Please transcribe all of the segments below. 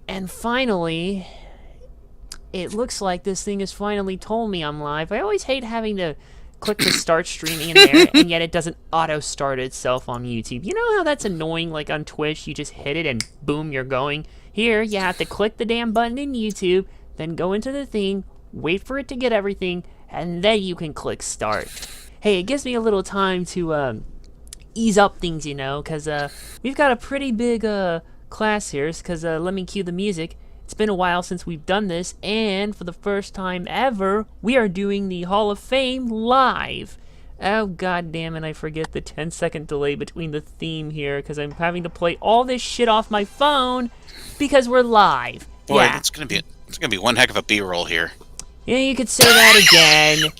And finally, it looks like this thing has finally told me I'm live. I always hate having to click the start streaming in there, and yet it doesn't auto-start itself on YouTube. You know how that's annoying, like on Twitch, you just hit it and boom, you're going? Here, you have to click the damn button in YouTube, then go into the thing, wait for it to get everything, and then you can click start. Hey, it gives me a little time to ease up things, you know, because we've got a pretty big class here, because let me cue the music. It's been a while since we've done this, and for the first time ever, we are doing the Hall of Fame live. Oh, god damn it, I forget the 10-second delay between the theme here, because I'm having to play all this shit off my phone, because we're live. Boy, yeah. it's gonna be one heck of a B-roll here. Yeah, you could say that again.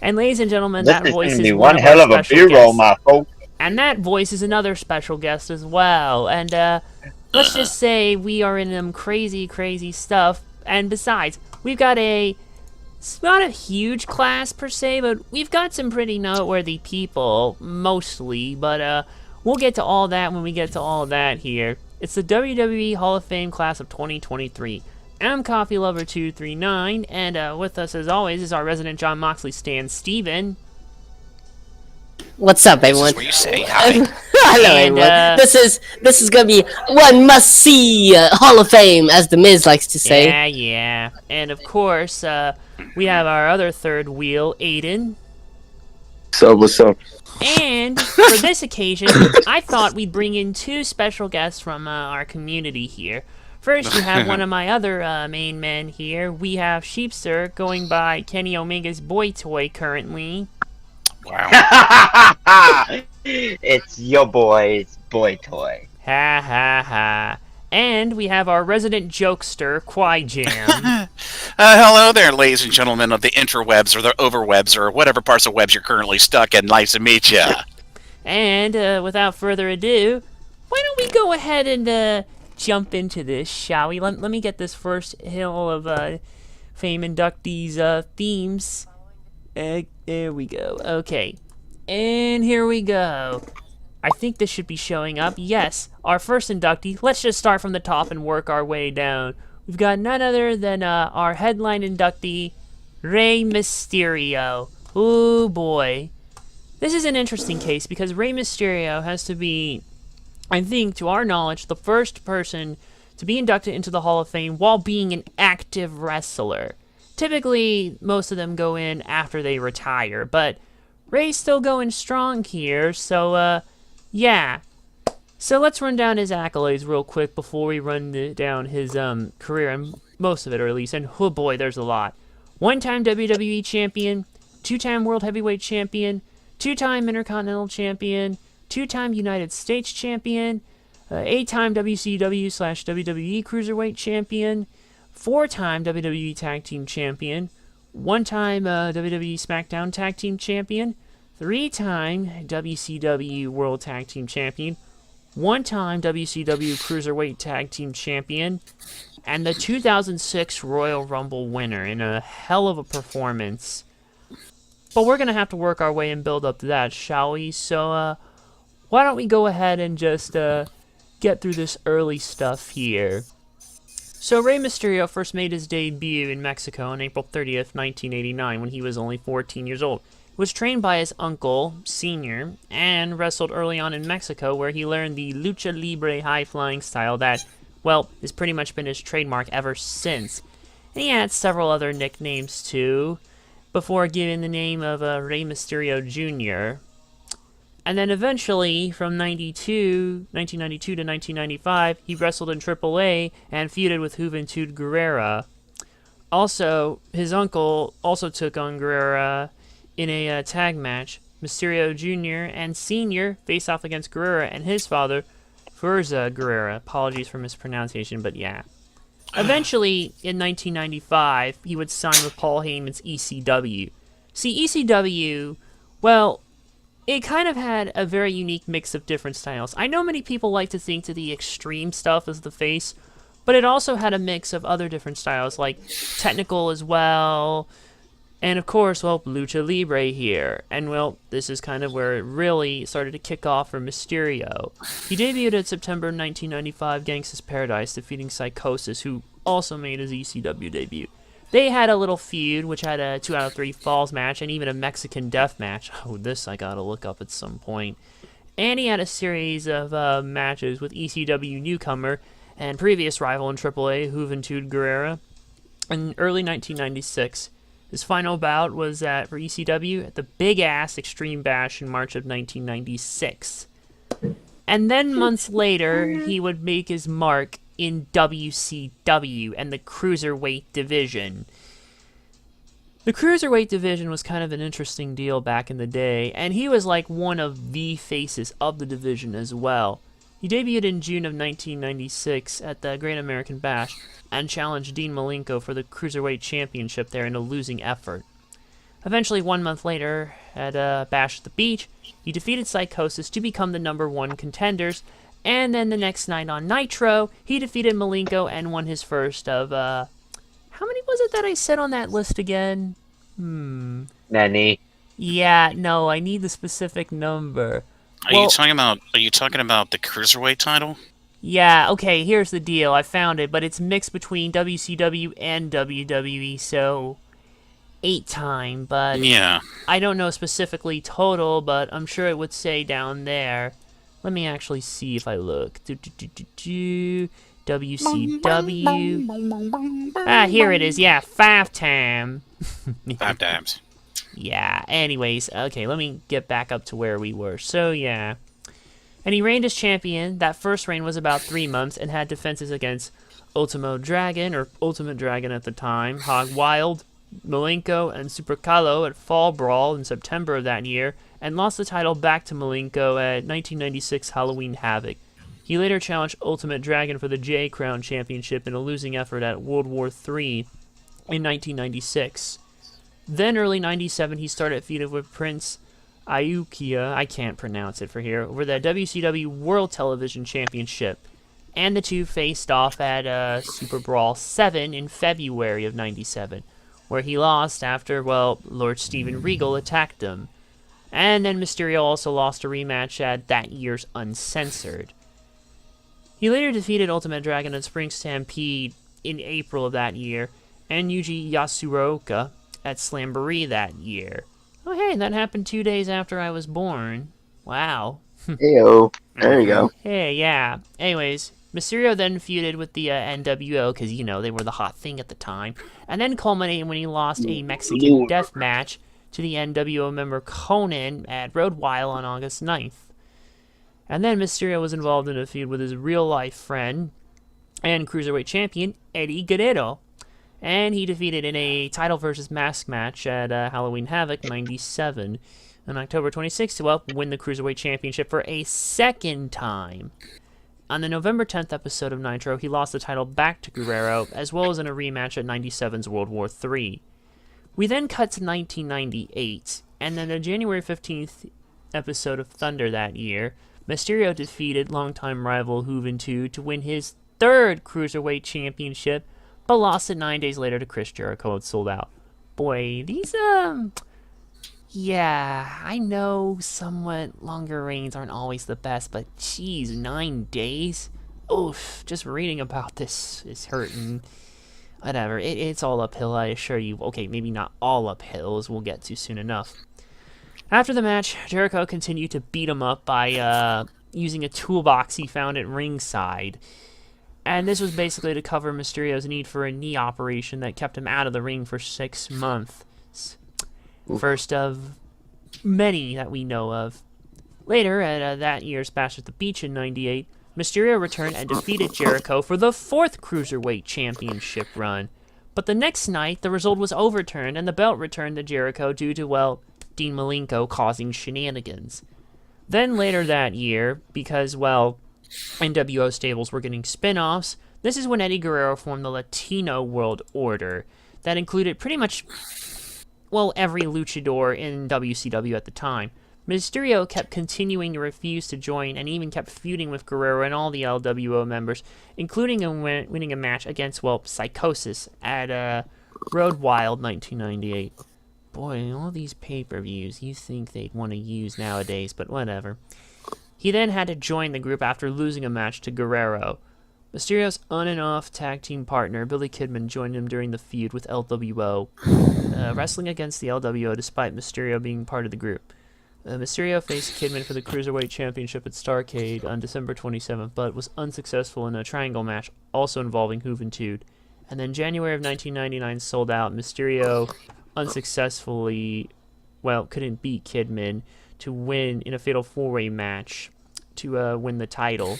And ladies and gentlemen, that voice is one hell of a B-roll, my folks. And that voice is another special guest as well. And let's just say we are in them crazy, crazy stuff. And besides, we've got it's not a huge class per se, but we've got some pretty noteworthy people, mostly. But we'll get to all that when we get to all that here. It's the WWE Hall of Fame class of 2023. I'm Coffee Lover 239, and with us as always is our resident John Moxley stan, Steven. What's up, everyone? This is where you say hi. Hello, everyone. This is gonna be one must-see Hall of Fame, as the Miz likes to say. Yeah. And of course, we have our other third wheel, Aiden. What's up? And for this occasion, I thought we'd bring in two special guests from our community here. First, you have one of my other main men here. We have Sheepster, going by Kenny Omega's boy toy currently. Wow. It's your boy's boy toy. Ha ha ha. And we have our resident jokester, Kwai Jam. Hello there, ladies and gentlemen of the interwebs or the overwebs or whatever parts of webs you're currently stuck in. Nice to meet you. And without further ado, why don't we go ahead and jump into this, shall we? Let me get this first hill of Fame inductees themes. There we go. Okay. And here we go. I think this should be showing up. Yes, our first inductee. Let's just start from the top and work our way down. We've got none other than our headline inductee, Rey Mysterio. Oh boy. This is an interesting case because Rey Mysterio has to be, I think, to our knowledge, the first person to be inducted into the Hall of Fame while being an active wrestler. Typically, most of them go in after they retire, but Rey's still going strong here, so, yeah. So let's run down his accolades real quick before we run down his career, and most of it, or at least, and oh boy, there's a lot. One-time WWE Champion, two-time World Heavyweight Champion, two-time Intercontinental Champion, two-time United States Champion, 8-time WCW/WWE Cruiserweight Champion, 4-time WWE Tag Team Champion, 1-time WWE SmackDown Tag Team Champion, 3-time WCW World Tag Team Champion, 1-time WCW Cruiserweight Tag Team Champion, and the 2006 Royal Rumble winner in a hell of a performance. But we're going to have to work our way and build up to that, shall we? So, why don't we go ahead and just get through this early stuff here. So Rey Mysterio first made his debut in Mexico on April 30th, 1989, when he was only 14 years old. He was trained by his uncle, Senior, and wrestled early on in Mexico, where he learned the lucha libre high-flying style that, well, has pretty much been his trademark ever since. And he had several other nicknames, too, before giving the name of Rey Mysterio Jr., and then eventually, from 1992 to 1995, he wrestled in AAA and feuded with Juventud Guerrera. Also, his uncle also took on Guerrera in a tag match. Mysterio Jr. and Sr. faced off against Guerrera and his father, Furza Guerrera. Apologies for mispronunciation, but yeah. Eventually, in 1995, he would sign with Paul Heyman's ECW. See, ECW, well, it kind of had a very unique mix of different styles. I know many people like to think to the extreme stuff as the face, but it also had a mix of other different styles, like technical as well, And of course, well, Lucha Libre here. And well, this is kind of where it really started to kick off for Mysterio. He debuted in September 1995 Gangsta's Paradise, defeating Psychosis, who also made his ECW debut. They had a little feud, which had a 2 out of 3 falls match, and even a Mexican death match. Oh, this I gotta look up at some point. And he had a series of matches with ECW newcomer and previous rival in AAA, Juventud Guerrera. In early 1996, his final bout was for ECW at the Big Ass Extreme Bash in March of 1996. And then months later, he would make his mark in WCW and the Cruiserweight division. The Cruiserweight division was kind of an interesting deal back in the day, and he was like one of the faces of the division as well. He debuted in June of 1996 at the Great American Bash and challenged Dean Malenko for the Cruiserweight Championship there in a losing effort. Eventually, 1 month later, at Bash at the Beach, he defeated Psychosis to become the #1 contenders, and then the next night on Nitro, he defeated Malenko and won his first of, how many was it that I said on that list again? Many. Yeah, no, I need the specific number. Are you talking about the Cruiserweight title? Yeah, okay, here's the deal. I found it, but it's mixed between WCW and WWE, so 8-time, but Yeah. I don't know specifically total, but I'm sure it would say down there. Let me actually see if I look. WCW. Here it is. Yeah, 5-time. 5 times. Yeah, anyways, okay, let me get back up to where we were. So, yeah. And he reigned as champion. That first reign was about 3 months and had defenses against Ultimo Dragon, or Ultimate Dragon at the time, Hog Wild, Malenko, and Super Calo at Fall Brawl in September of that year, and lost the title back to Malenko at 1996 Halloween Havoc. He later challenged Ultimate Dragon for the J Crown Championship in a losing effort at World War III in 1996. Then, early 97, he started feuding with Prince Iukia, I can't pronounce it for here, over the WCW World Television Championship. And the two faced off at Super Brawl 7 in February of 97, where he lost after, well, Lord Steven Regal attacked him. And then Mysterio also lost a rematch at that year's Uncensored. He later defeated Ultimate Dragon at Spring Stampede in April of that year, and Yuji Yasuoka at Slamboree that year. Oh, hey, that happened 2 days after I was born. Wow. Ew. There you go. Hey, yeah. Anyways, Mysterio then feuded with the NWO, because, you know, they were the hot thing at the time, and then culminated when he lost a Mexican death match to the NWO member Conan at Road Wild on August 9th. And then Mysterio was involved in a feud with his real-life friend and Cruiserweight champion, Eddie Guerrero. And he defeated in a title versus mask match at Halloween Havoc 97 on October 26th to win the Cruiserweight Championship for a second time. On the November 10th episode of Nitro, he lost the title back to Guerrero, as well as in a rematch at 97's World War III. We then cut to 1998, and then the January 15th episode of Thunder that year, Mysterio defeated longtime rival Juventud to win his third Cruiserweight Championship, but lost it 9 days later to Chris Jericho and sold out. Boy, these, yeah, I know somewhat longer reigns aren't always the best, but geez, 9 days? Oof, just reading about this is hurting. Whatever, it's all uphill, I assure you. Okay, maybe not all uphill, as we'll get to soon enough. After the match, Jericho continued to beat him up by using a toolbox he found at ringside. And this was basically to cover Mysterio's need for a knee operation that kept him out of the ring for 6 months. First of many that we know of. Later, at that year's Bash at the Beach in 98, Mysterio returned and defeated Jericho for the 4th Cruiserweight Championship run. But the next night, the result was overturned and the belt returned to Jericho due to, well, Dean Malenko causing shenanigans. Then later that year, because, well, NWO stables were getting spin-offs, this is when Eddie Guerrero formed the Latino World Order that included pretty much, well, every luchador in WCW at the time. Mysterio kept continuing to refuse to join and even kept feuding with Guerrero and all the LWO members, including winning a match against, well, Psychosis at Road Wild 1998. boy, all these pay-per-views you think they'd want to use nowadays, but whatever. He then had to join the group after losing a match to Guerrero. Mysterio's on and off tag team partner, Billy Kidman, joined him during the feud with LWO, wrestling against the LWO despite Mysterio being part of the group. Mysterio faced Kidman for the Cruiserweight Championship at Starrcade on December 27th, but was unsuccessful in a triangle match, also involving Juventud. And then January of 1999 sold out. Mysterio unsuccessfully, couldn't beat Kidman to win in a fatal four-way match to win the title.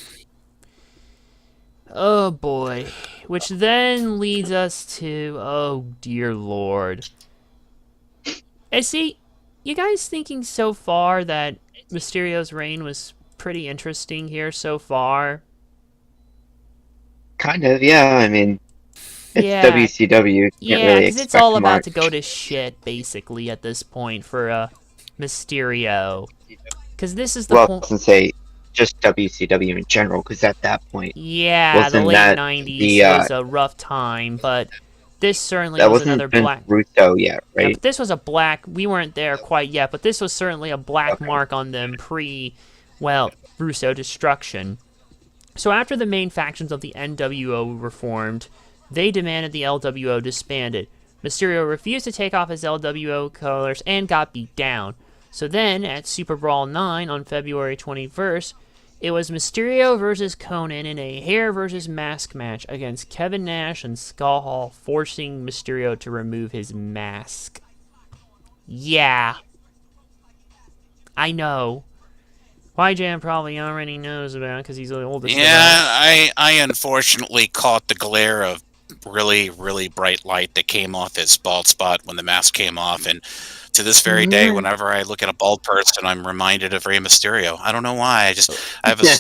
Oh boy. Which then leads us to, oh dear lord. And see, you guys thinking so far that Mysterio's reign was pretty interesting here so far? Kind of, yeah. I mean, it's WCW. Yeah, because it's all about to go to shit, basically, at this point for Mysterio. Because this is the point. Well, I was say just WCW in general, because at that point, the late 90s was a rough time, but this certainly was another black. Russo yet, right? Yeah, but this was a black. We weren't there quite yet, but this was certainly a black mark on them Russo destruction. So after the main factions of the NWO were formed, they demanded the LWO disbanded. Mysterio refused to take off his LWO colors and got beat down. So then, at Super Brawl 9 on February 21st, it was Mysterio versus Conan in a hair versus mask match against Kevin Nash and Scott Hall, forcing Mysterio to remove his mask. Yeah. I know. YJM probably already knows about it because he's the oldest. Yeah, I unfortunately caught the glare of really, really bright light that came off his bald spot when the mask came off, and to this very day, whenever I look at a bald person, I'm reminded of Rey Mysterio. I don't know why. I have this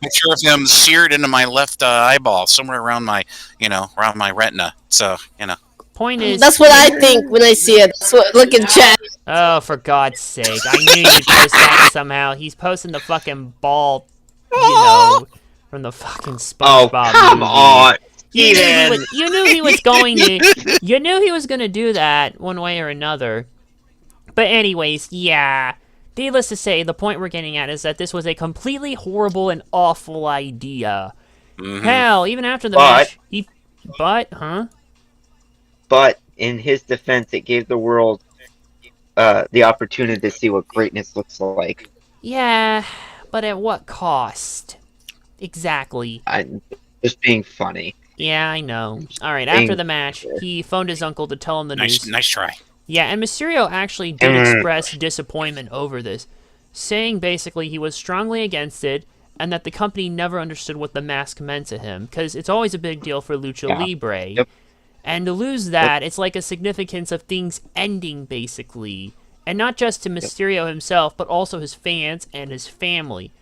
picture of him seared into my left eyeball, somewhere around my retina. So, Point is, that's what I think when I see it. Look in chat. Oh, for God's sake! I knew you'd post that somehow. He's posting the fucking ball, from the fucking SpongeBob movie. Come on. You knew he was going to. You knew he was going to do that one way or another. But anyways, yeah. Needless to say, the point we're getting at is that this was a completely horrible and awful idea. Mm-hmm. Hell, even after the match, But in his defense, it gave the world the opportunity to see what greatness looks like. Yeah, but at what cost? Exactly. Just being funny. Yeah, I know. Alright, after the match, he phoned his uncle to tell him the news. Nice try. Yeah, and Mysterio actually did express disappointment over this, saying basically he was strongly against it, and that the company never understood what the mask meant to him, because it's always a big deal for Lucha Libre. Yep. And to lose that, it's like a significance of things ending, basically. And not just to Mysterio himself, but also his fans and his family.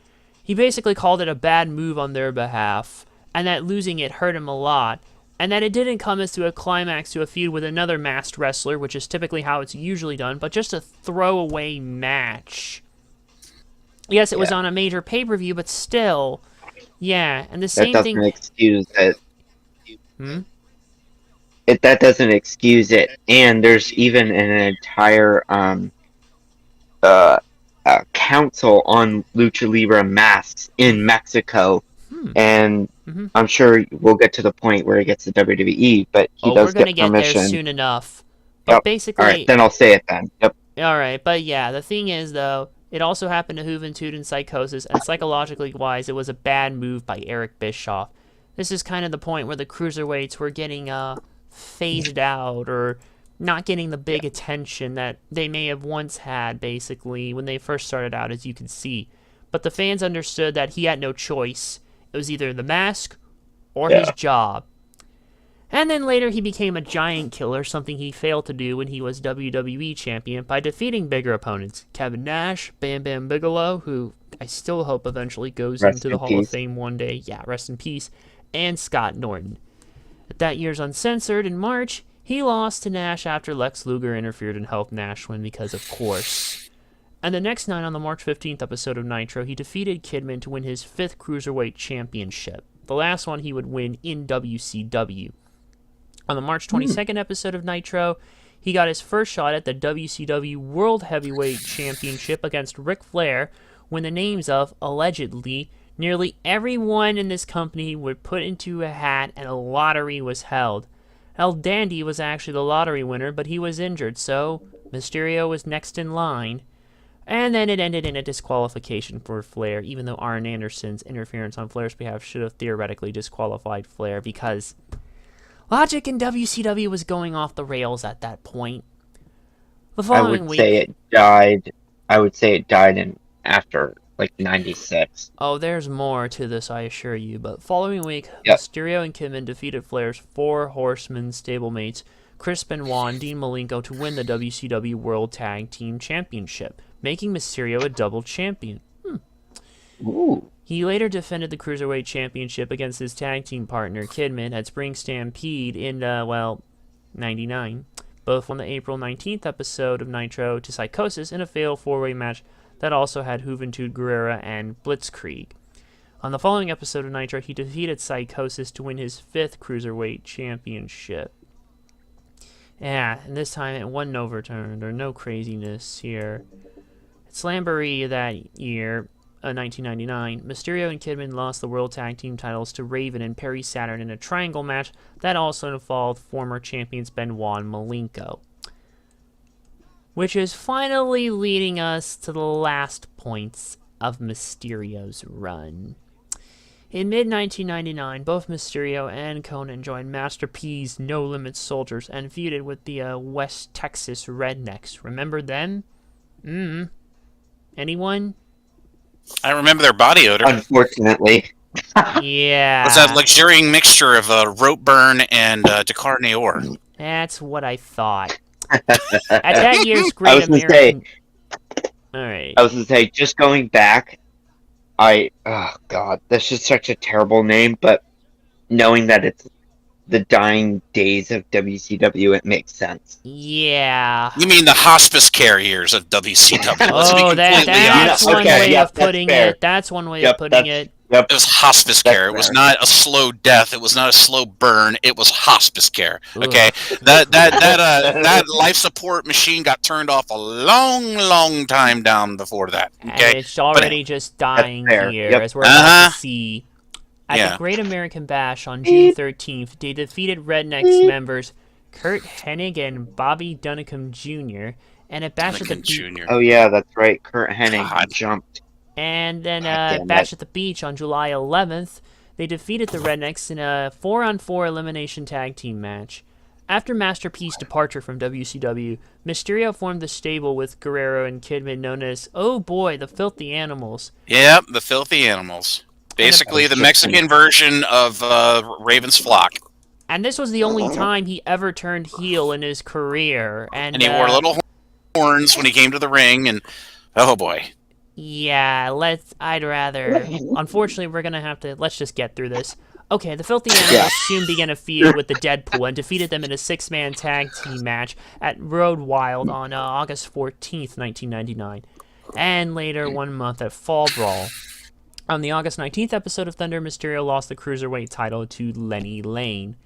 He basically called it a bad move on their behalf, and that losing it hurt him a lot, and that it didn't come as to a climax to a feud with another masked wrestler, which is typically how it's usually done, but just a throwaway match. Yes, it was on a major pay-per-view, but still, yeah, and the same thing... That doesn't excuse it. That doesn't excuse it, and there's even an entire council on Lucha Libre masks in Mexico. And I'm sure we'll get to the point where it gets to WWE, but he does get permission. We're gonna get there soon enough. But basically... Alright, then I'll say it then. Yep. Alright, but yeah, the thing is, though, it also happened to Juventud and Psychosis, and psychologically wise, it was a bad move by Eric Bischoff. This is kind of the point where the cruiserweights were getting phased out, or not getting the big attention that they may have once had, basically, when they first started out, as you can see. But the fans understood that he had no choice. It was either the mask or his job. And then later he became a giant killer, something he failed to do when he was WWE champion by defeating bigger opponents. Kevin Nash, Bam Bam Bigelow, who I still hope eventually goes into the Hall of Fame one day. Yeah, rest in peace. And Scott Norton. At that year's Uncensored in March, he lost to Nash after Lex Luger interfered and helped Nash win because, of course. And the next night on the March 15th episode of Nitro, he defeated Kidman to win his 5th Cruiserweight Championship. The last one he would win in WCW. On the March 22nd episode of Nitro, he got his first shot at the WCW World Heavyweight Championship against Ric Flair when the names of, allegedly, nearly everyone in this company were put into a hat and a lottery was held. El Dandy was actually the lottery winner, but he was injured, so Mysterio was next in line. And then it ended in a disqualification for Flair, even though Arn Anderson's interference on Flair's behalf should have theoretically disqualified Flair, because logic in WCW was going off the rails at that point. The following week, I would say it died in after like 96. Oh, there's more to this, I assure you. But following week, Mysterio and Kidman defeated Flair's Four Horsemen stablemates, Chris Benoit and Dean Malenko, to win the WCW World Tag Team Championship, making Mysterio a double champion. Ooh. He later defended the Cruiserweight Championship against his tag team partner, Kidman, at Spring Stampede in, 99. Both won the April 19th episode of Nitro to Psychosis in a fatal four-way match that also had Juventud Guerrera and Blitzkrieg. On the following episode of Nitro, he defeated Psychosis to win his 5th Cruiserweight Championship. Yeah, and this time it wasn't overturned, or no craziness here. At Slamboree that year, 1999, Mysterio and Kidman lost the World Tag Team titles to Raven and Perry Saturn in a triangle match that also involved former champions Benoit and Malenko. Which is finally leading us to the last points of Mysterio's run. In mid-1999, both Mysterio and Konnan joined Master P's No Limit Soldiers and feuded with the West Texas Rednecks. Remember them? Anyone? I remember their body odor. Unfortunately. Yeah. It was that luxuriant mixture of rope burn and Dakar Neor. That's what I thought. At that year's Great American... Alright. I was going to say, just going back, oh god, that's just such a terrible name, but knowing that it's the dying days of WCW, it makes sense. Yeah. You mean the hospice care years of WCW? Oh, that's one way of putting it. That's one way of putting it. Yep. It was hospice care. It was not a slow death. It was not a slow burn. It was hospice care. Okay, that life support machine got turned off a long time down before that. Okay, and it's already just dying here, as we're about to see. At the Great American Bash on June 13th, they defeated Rednecks members Kurt Hennig and Bobby Dunicum Jr. And at Bash at the Beach. Oh yeah, that's right. Kurt Hennig jumped. And then Bash at the Beach on July 11th, they defeated the Rednecks in a 4-on-4 elimination tag team match. After Master P's departure from WCW, Mysterio formed the stable with Guerrero and Kidman known as, oh boy, the Filthy Animals. Yep, the Filthy Animals. Basically the Mexican version of Raven's Flock. And this was the only time he ever turned heel in his career. And he wore little horns when he came to the ring, and oh boy. Yeah, unfortunately, we're gonna have to, let's just get through this. Okay, the Filthy Animals soon began a feud with the Deadpool and defeated them in a 6-man tag team match at Road Wild on August 14th, 1999. And later, 1 month at Fall Brawl. On the August 19th episode of Thunder, Mysterio lost the Cruiserweight title to Lenny Lane.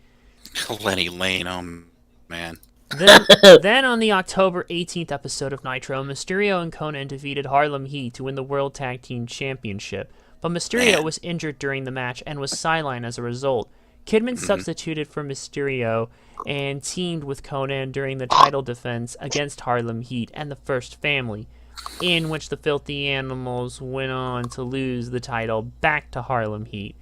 Lenny Lane, oh man. Then on the October 18th episode of Nitro, Mysterio and Konnan defeated Harlem Heat to win the World Tag Team Championship. But Mysterio was injured during the match and was sidelined as a result. Kidman substituted for Mysterio and teamed with Konnan during the title defense against Harlem Heat and the First Family, in which the Filthy Animals went on to lose the title back to Harlem Heat.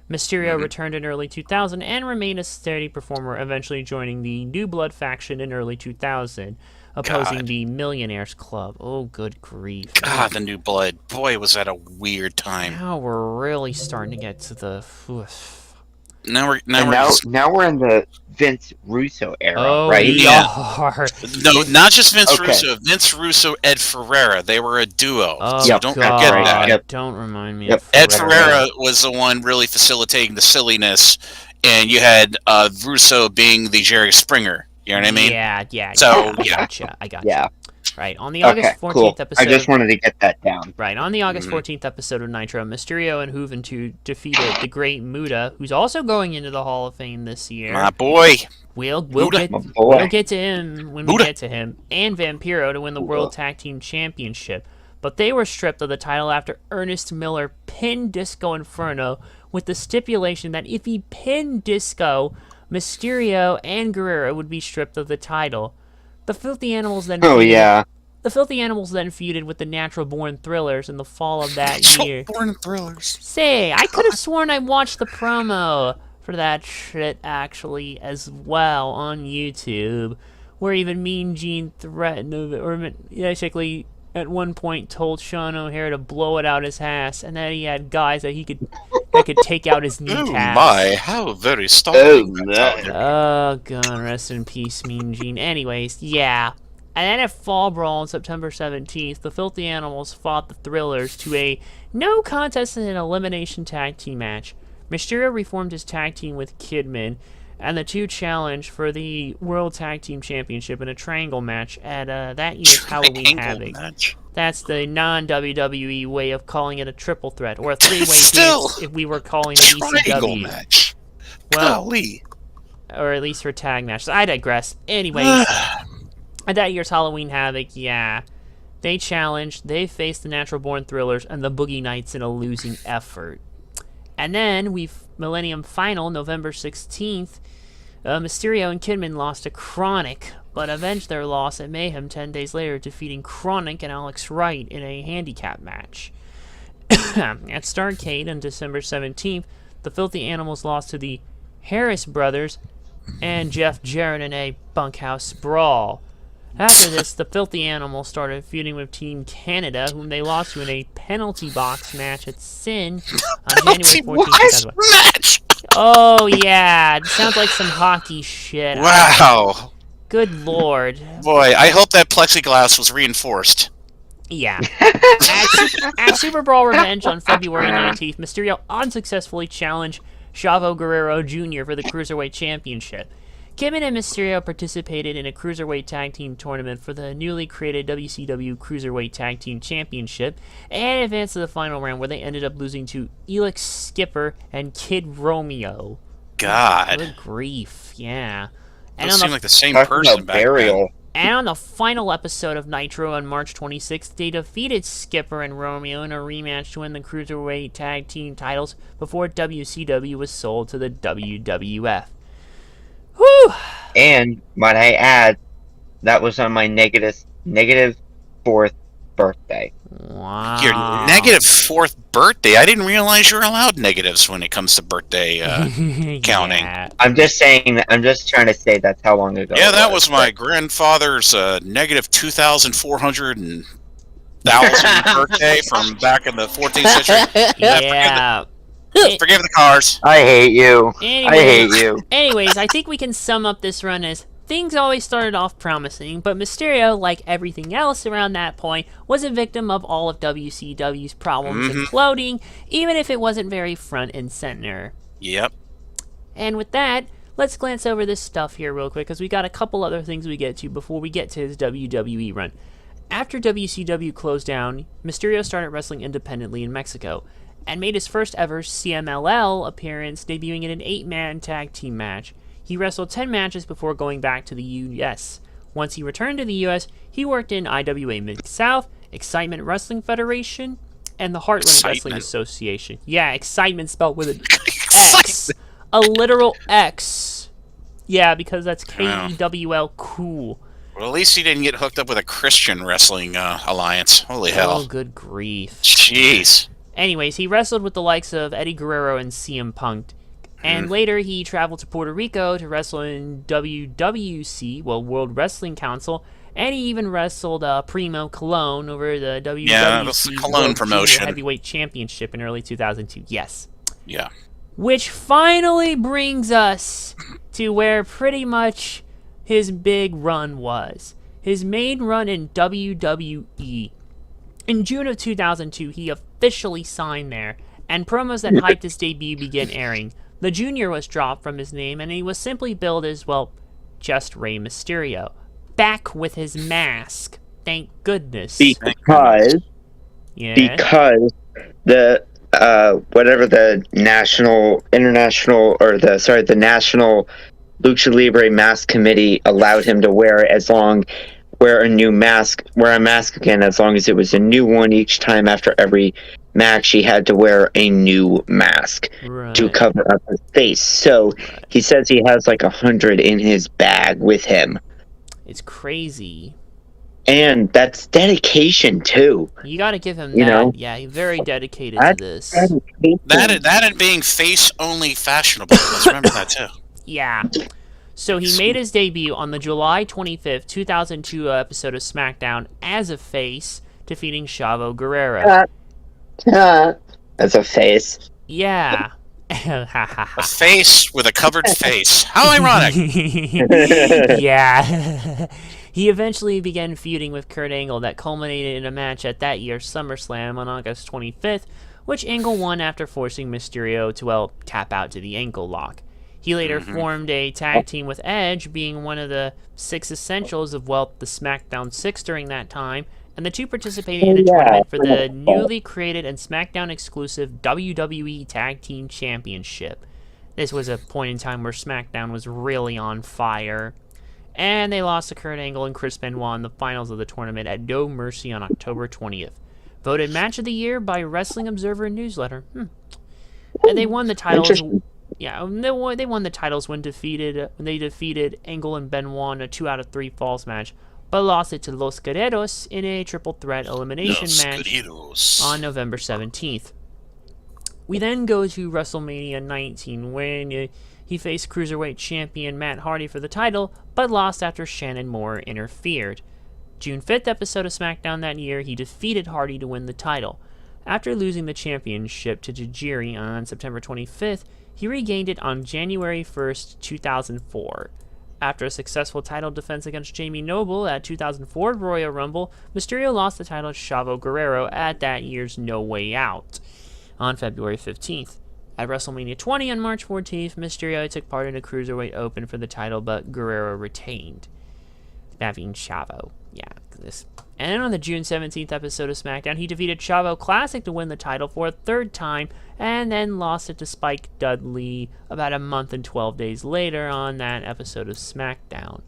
Mysterio returned in early 2000 and remained a steady performer, eventually joining the New Blood faction in early 2000, opposing the Millionaires Club. Oh, good grief. God, the New Blood. Boy, was that a weird time. Now we're really starting to get to the... Now we're in the Vince Russo era, right? Yeah. No, not just Vince Russo. Vince Russo, Ed Ferreira. They were a duo. Oh, so don't forget that. Don't remind me. Ed Ferreira was the one really facilitating the silliness, and you had Russo being the Jerry Springer. You know what I mean? Yeah. So I gotcha. Yeah. Right, on the August 14th cool. episode... I just wanted to get that down. Right, on the August 14th episode of Nitro, Mysterio and Juventud defeated the Great Muta, who's also going into the Hall of Fame this year. My boy. We'll Muta. get to him when we get to him. And Vampiro to win the World Tag Team Championship. But they were stripped of the title after Ernest Miller pinned Disco Inferno with the stipulation that if he pinned Disco, Mysterio and Guerrero would be stripped of the title. The Filthy Animals then The Filthy Animals then feuded with the Natural Born Thrillers in the fall of that year. Born Thrillers. Say, I could have sworn I watched the promo for that shit actually as well on YouTube, where even Mean Gene threatened, or basically at one point told Sean O'Hare to blow it out his ass, and then he had guys that could take out his kneecaps. Oh my, how very startling. Oh god, rest in peace, Mean Gene. Anyways, yeah. And then at Fall Brawl on September 17th, the Filthy Animals fought the Thrillers to a no contest in an elimination tag team match. Mysterio reformed his tag team with Kidman, and the two challenged for the World Tag Team Championship in a triangle match at that year's Halloween Havoc. That's the non-WWE way of calling it a triple threat, or a three-way if we were calling it triangle ECW. Match. Well, golly. Or at least for tag matches. I digress. Anyways, at that year's Halloween Havoc, yeah, they challenged, they faced the Natural Born Thrillers and the Boogie Nights in a losing effort. And then Millennium Final, November 16th, Mysterio and Kidman lost to Chronic, but avenged their loss at Mayhem 10 days later, defeating Chronic and Alex Wright in a handicap match. At Starrcade on December 17th, the Filthy Animals lost to the Harris Brothers and Jeff Jarrett in a bunkhouse brawl. After this, the Filthy Animals started feuding with Team Canada, whom they lost to in a penalty box match at Sin on January 14th. Match! Oh, yeah. It sounds like some hockey shit. Wow. Good lord. Boy, I hope that plexiglass was reinforced. Yeah. At Super Brawl Revenge on February 19th, Mysterio unsuccessfully challenged Chavo Guerrero Jr. for the Cruiserweight Championship. Kidman and Mysterio participated in a Cruiserweight Tag Team tournament for the newly created WCW Cruiserweight Tag Team Championship and advanced to the final round, where they ended up losing to Elix Skipper and Kid Romeo. God. Good grief, yeah. And those seem like the same person back then. And on the final episode of Nitro on March 26th, they defeated Skipper and Romeo in a rematch to win the Cruiserweight Tag Team titles before WCW was sold to the WWF. Whew! And, might I add, that was on my negative 4th birthday. Wow. Your negative 4th birthday? I didn't realize you're allowed negatives when it comes to birthday counting. Yeah. I'm just trying to say that's how long ago. Yeah, that was my grandfather's negative 2,400 birthday from back in the 14th century. Yeah. Forgive the cars. I hate you. Anyways, I think we can sum up this run as things always started off promising, but Mysterio, like everything else around that point, was a victim of all of WCW's problems imploding, even if it wasn't very front and center. Yep. And with that, let's glance over this stuff here real quick, because we got a couple other things we get to before we get to his WWE run. After WCW closed down, Mysterio started wrestling independently in Mexico, and made his first ever CMLL appearance, debuting in an 8-man tag team match. He wrestled 10 matches before going back to the U.S. Once he returned to the U.S., he worked in IWA Mid-South, Excitement Wrestling Federation, and the Heartland Wrestling Association. Yeah, Excitement spelled with an X. A literal X. Yeah, because that's K-E-W-L, cool. Well, at least he didn't get hooked up with a Christian wrestling alliance. Holy hell. Oh, good grief. Jeez. Anyways, he wrestled with the likes of Eddie Guerrero and CM Punk. And later, he traveled to Puerto Rico to wrestle in WWC, World Wrestling Council, and he even wrestled Primo Cologne over the WWC Cologne promotion Heavyweight Championship in early 2002. Yes. Yeah. Which finally brings us to where pretty much his big run was. His main run in WWE. In June of 2002, he officially signed there, and promos that hyped his debut began airing. The Junior was dropped from his name, and he was simply billed as, just Rey Mysterio. Back with his mask. Thank goodness. Because the whatever the national Lucha Libre Mask Committee allowed him to wear wear a mask again as long as it was a new one each time after every match. He had to wear a new mask to cover up his face. So he says he has like 100 in his bag with him. It's crazy. And that's dedication too. You got to give him You that. know? Yeah, he's very dedicated to this. That and being face only fashionable. Let's remember that too. Yeah. So he made his debut on the July 25th, 2002 episode of SmackDown as a face, defeating Chavo Guerrero. As a face. Yeah. A face with a covered face. How ironic. Yeah. He eventually began feuding with Kurt Angle that culminated in a match at that year's SummerSlam on August 25th, which Angle won after forcing Mysterio to, tap out to the ankle lock. He later formed a tag team with Edge, being one of the 6 essentials of, the SmackDown 6 during that time, and the two participated in a tournament for the newly created and SmackDown exclusive WWE Tag Team Championship. This was a point in time where SmackDown was really on fire. And they lost to Kurt Angle and Chris Benoit in the finals of the tournament at No Mercy on October 20th. Voted Match of the Year by Wrestling Observer Newsletter. And they won the titles. Yeah, they won the titles when they defeated Angle and Benoit in a 2 out of 3 falls match, but lost it to Los Guerreros in a triple threat elimination match on November 17th. We then go to WrestleMania 19 when he faced Cruiserweight champion Matt Hardy for the title, but lost after Shannon Moore interfered. June 5th episode of SmackDown that year, he defeated Hardy to win the title. After losing the championship to Tajiri on September 25th, he regained it on January 1st, 2004. After a successful title defense against Jamie Noble at 2004 Royal Rumble, Mysterio lost the title to Chavo Guerrero at that year's No Way Out on February 15th. At WrestleMania 20 on March 14th, Mysterio took part in a Cruiserweight Open for the title, but Guerrero retained. That being Chavo. Yeah, this. And then on the June 17th episode of SmackDown, he defeated Chavo Classic to win the title for a 3rd time, and then lost it to Spike Dudley about a month and 12 days later on that episode of SmackDown.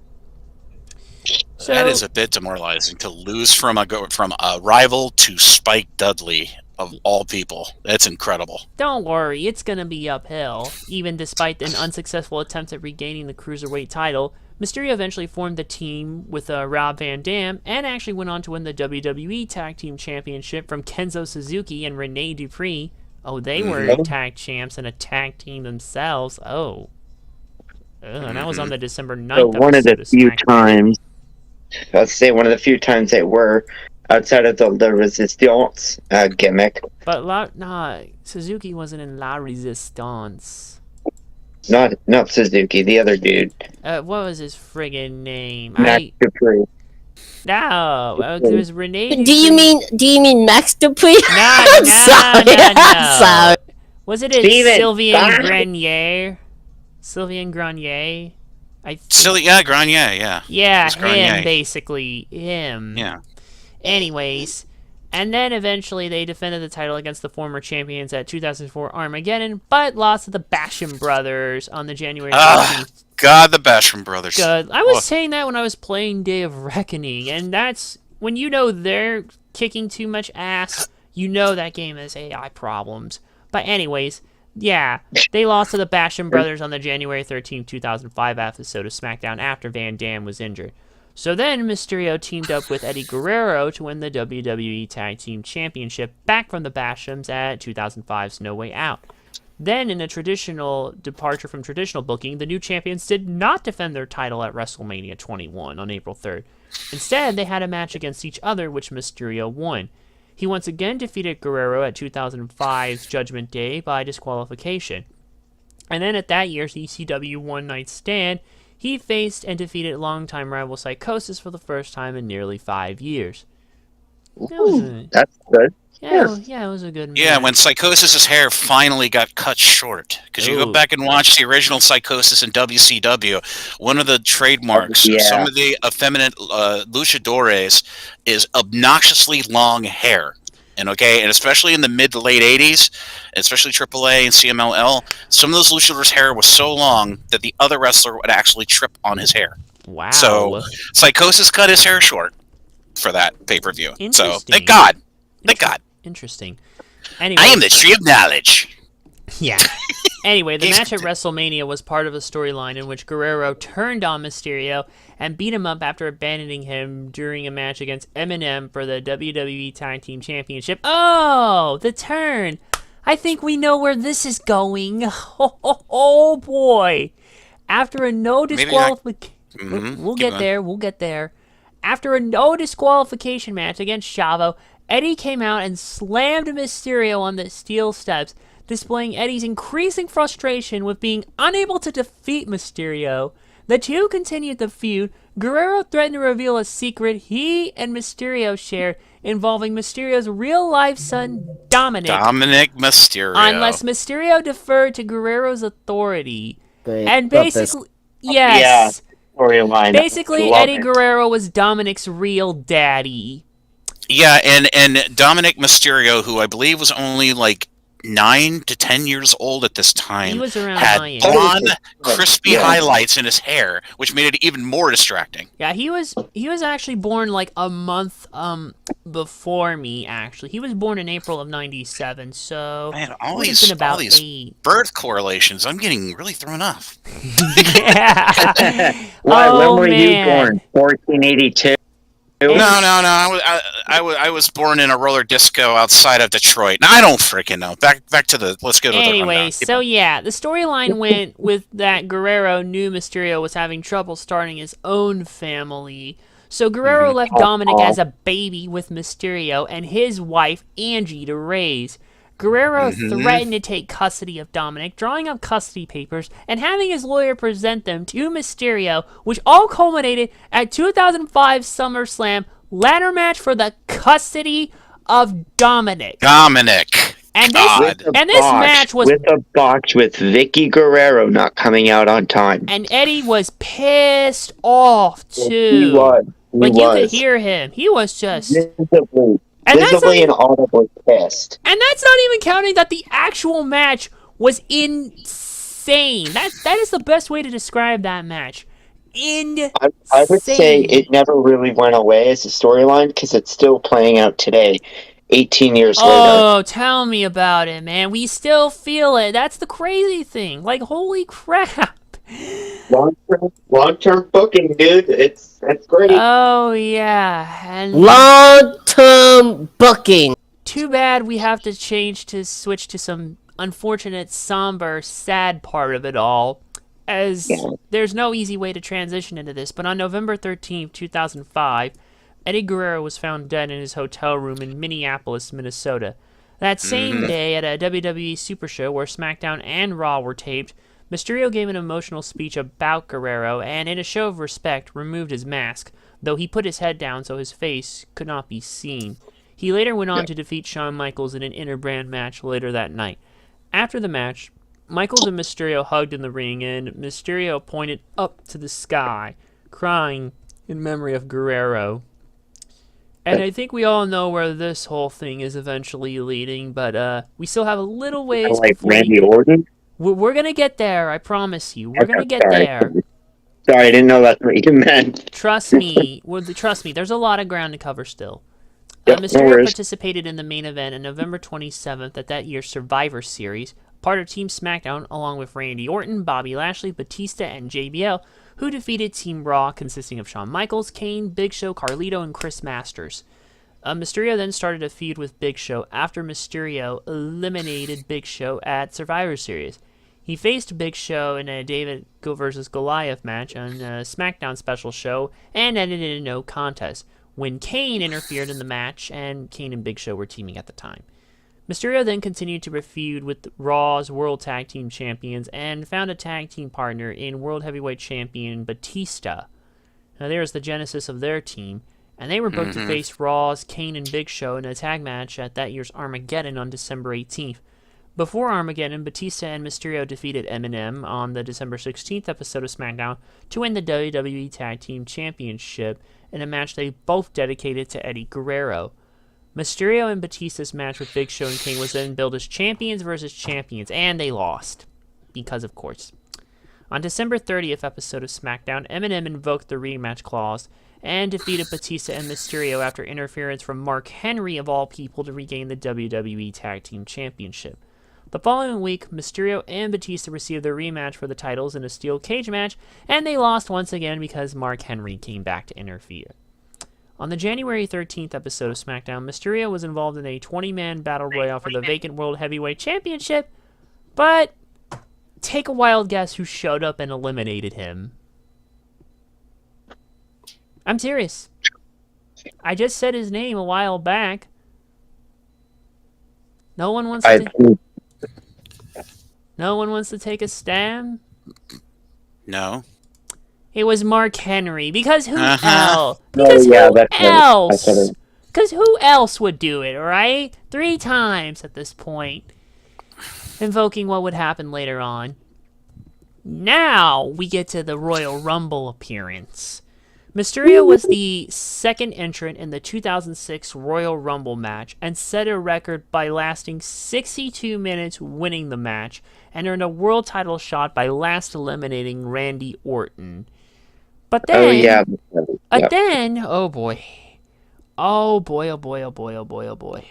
So, that is a bit demoralizing to lose from a rival to Spike Dudley. Of all people. That's incredible. Don't worry, it's going to be uphill. Even despite an unsuccessful attempt at regaining the Cruiserweight title, Mysterio eventually formed the team with Rob Van Dam and actually went on to win the WWE Tag Team Championship from Kenzo Suzuki and Rene Dupree. Oh, they were tag champs and a tag team themselves. And that was on the December 9th so one of the few times, let's say one of the few times they were outside of the Resistance gimmick. But Suzuki wasn't in La Resistance. Not Suzuki, the other dude. What was his friggin' name? Max Dupree. No, it was Renee. Do you mean Max Dupree? No. Sorry. Was it Sylvain Grenier? Sylvain Grenier? Grenier, yeah. Yeah, Grenier. him, basically. Him. Yeah. Anyways, and then eventually they defended the title against the former champions at 2004 Armageddon, but lost to the Basham Brothers on the January 14th. God, the Basham Brothers. Good. I was saying that when I was playing Day of Reckoning, and that's when you know they're kicking too much ass, you know that game has AI problems. But anyways, yeah, they lost to the Basham Brothers on the January 13th, 2005 episode of SmackDown after Van Dam was injured. So then Mysterio teamed up with Eddie Guerrero to win the WWE Tag Team Championship back from the Bashams at 2005's No Way Out. Then, in a traditional departure from traditional booking, the new champions did not defend their title at WrestleMania 21 on April 3rd. Instead, they had a match against each other, which Mysterio won. He once again defeated Guerrero at 2005's Judgment Day by disqualification. And then at that year's ECW One Night Stand, he faced and defeated longtime rival Psychosis for the first time in nearly 5 years. That's good. Yeah, it was a good match. Yeah, when Psychosis's hair finally got cut short. Because you go back and watch the original Psychosis in WCW, one of the trademarks, some of the effeminate luchadores, is obnoxiously long hair. And especially in the mid to late 80s, especially AAA and CMLL, some of those luchadors' hair was so long that the other wrestler would actually trip on his hair. Wow. So Psychosis cut his hair short for that pay-per-view. So thank God. Interesting. Anyway, I am the tree of knowledge. Yeah. Anyway, the match at WrestleMania was part of a storyline in which Guerrero turned on Mysterio and beat him up after abandoning him during a match against Eminem for the WWE Tag Team Championship. Oh, the turn. I think we know where this is going. Oh boy. After a no disqualification... We'll get there. After a no disqualification match against Chavo, Eddie came out and slammed Mysterio on the steel steps, displaying Eddie's increasing frustration with being unable to defeat Mysterio. The two continued the feud. Guerrero threatened to reveal a secret he and Mysterio shared involving Mysterio's real-life son, Dominic. Dominic Mysterio. Unless Mysterio deferred to Guerrero's authority. And basically... Yes. Storyline. Basically, Eddie Guerrero was Dominic's real daddy. Yeah, and Dominic Mysterio, who I believe was only like 9 to 10 years old at this time, He was around had my age. blonde, crispy highlights in his hair, which made it even more distracting. Yeah, he was actually born like a month before me. Actually, he was born in April of '97. So Man, all these birth correlations, I'm getting really thrown off. Yeah. When were you born? 1482. No. I was born in a roller disco outside of Detroit. Now, I don't freaking know. Back to the. Let's go to the. Anyway, so yeah, the storyline went with that Guerrero knew Mysterio was having trouble starting his own family. So Guerrero left Dominic as a baby with Mysterio and his wife Angie to raise. Guerrero threatened to take custody of Dominic, drawing up custody papers and having his lawyer present them to Mysterio, which all culminated at 2005 SummerSlam ladder match for the custody of Dominic. And this match was with a botch with Vicky Guerrero not coming out on time. And Eddie was pissed off too. He was. You could hear him. He was just visibly and audibly pissed. And that's not even counting that the actual match was insane. That is the best way to describe that match. Insane. I would say it never really went away as a storyline because it's still playing out today, 18 years later. Oh, tell me about it, man. We still feel it. That's the crazy thing. Like, holy crap. Long-term booking, dude. It's great. Oh, yeah. And long-term booking. Too bad we have to switch to some unfortunate, somber, sad part of it all, as there's no easy way to transition into this. But on November 13th, 2005, Eddie Guerrero was found dead in his hotel room in Minneapolis, Minnesota. That same day, at a WWE Super Show where SmackDown and Raw were taped, Mysterio gave an emotional speech about Guerrero and, in a show of respect, removed his mask, though he put his head down so his face could not be seen. He later went on to defeat Shawn Michaels in an interbrand match later that night. After the match, Michaels and Mysterio hugged in the ring, and Mysterio pointed up to the sky, crying in memory of Guerrero. And I think we all know where this whole thing is eventually leading, but we still have a little ways. Like Randy Orton? We're going to get there, I promise you. We're going to get there. Sorry, I didn't know that's what you meant. Trust me, there's a lot of ground to cover still. Mysterio participated in the main event on November 27th at that year's Survivor Series, part of Team SmackDown, along with Randy Orton, Bobby Lashley, Batista, and JBL, who defeated Team Raw, consisting of Shawn Michaels, Kane, Big Show, Carlito, and Chris Masters. Mysterio then started a feud with Big Show after Mysterio eliminated Big Show at Survivor Series. He faced Big Show in a David vs. Goliath match on a SmackDown special show and ended in a no contest when Kane interfered in the match, and Kane and Big Show were teaming at the time. Mysterio then continued to feud with Raw's World Tag Team Champions and found a tag team partner in World Heavyweight Champion Batista. Now there's the genesis of their team, and they were booked to face Raw's Kane and Big Show in a tag match at that year's Armageddon on December 18th. Before Armageddon, Batista and Mysterio defeated Eminem on the December 16th episode of SmackDown to win the WWE Tag Team Championship in a match they both dedicated to Eddie Guerrero. Mysterio and Batista's match with Big Show and Kane was then billed as champions versus champions, and they lost. Because, of course. On December 30th episode of SmackDown, Eminem invoked the rematch clause and defeated Batista and Mysterio after interference from Mark Henry, of all people, to regain the WWE Tag Team Championship. The following week, Mysterio and Batista received their rematch for the titles in a steel cage match, and they lost once again because Mark Henry came back to interfere. On the January 13th episode of SmackDown, Mysterio was involved in a 20-man battle royale for the vacant World Heavyweight Championship, but take a wild guess who showed up and eliminated him. I'm serious. I just said his name a while back. No one wants to... No one wants to take a stab? No. It was Mark Henry. Because who else? Because who else? Because who else would do it, right? 3 times at this point. Invoking what would happen later on. Now we get to the Royal Rumble appearance. Mysterio was the second entrant in the 2006 Royal Rumble match and set a record by lasting 62 minutes winning the match and earned a world title shot by last eliminating Randy Orton. But then, oh boy,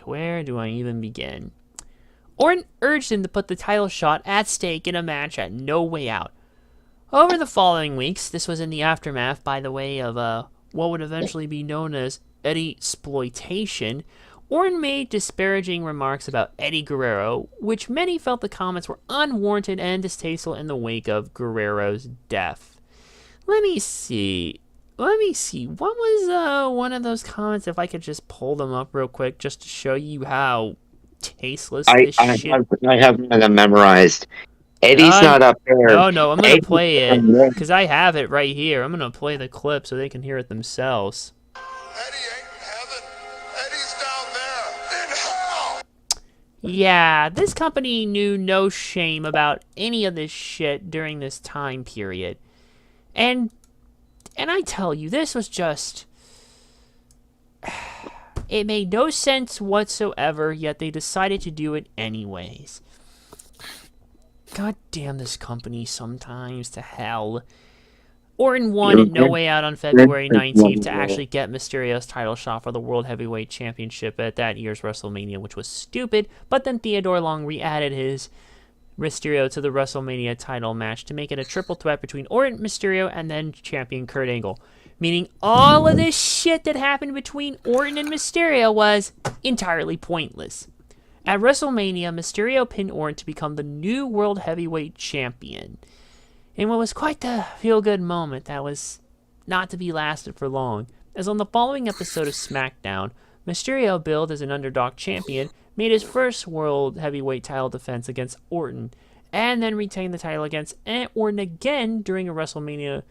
where do I even begin? Orton urged him to put the title shot at stake in a match at No Way Out. Over the following weeks, this was in the aftermath, by the way, of what would eventually be known as Eddie-sploitation, Orton made disparaging remarks about Eddie Guerrero, which many felt the comments were unwarranted and distasteful in the wake of Guerrero's death. Let me see. What was one of those comments, if I could just pull them up real quick, just to show you how tasteless this shit... I have them memorized. Eddie's not up there. No, I'm going to play it, because I have it right here. I'm going to play the clip so they can hear it themselves. Eddie ain't in heaven. Eddie's down there, in hell! Yeah, this company knew no shame about any of this shit during this time period. And I tell you, this was just... It made no sense whatsoever, yet they decided to do it anyways. God damn this company sometimes to hell. Orton won at No Way Out on February 19th to actually get Mysterio's title shot for the World Heavyweight Championship at that year's WrestleMania, which was stupid, but then Theodore Long re-added his Mysterio to the WrestleMania title match to make it a triple threat between Orton, Mysterio, and then champion Kurt Angle. Meaning all of this shit that happened between Orton and Mysterio was entirely pointless. At WrestleMania, Mysterio pinned Orton to become the new World Heavyweight Champion. In what was quite the feel-good moment that was not to be lasted for long, as on the following episode of SmackDown, Mysterio, billed as an underdog champion, made his first World Heavyweight title defense against Orton, and then retained the title against Orton again during a WrestleMania...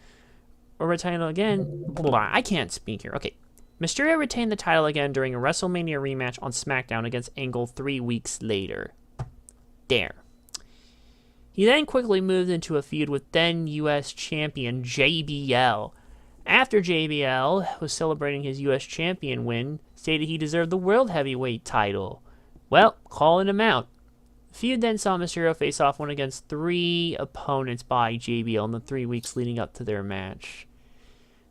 Or retained again... Blah, I can't speak here. Okay. Mysterio retained the title again during a WrestleMania rematch on SmackDown against Angle 3 weeks later. There. He then quickly moved into a feud with then U.S. champion JBL. After JBL was celebrating his U.S. champion win, stated he deserved the World Heavyweight title. Well, calling him out. The feud then saw Mysterio face off one against 3 opponents by JBL in the 3 weeks leading up to their match.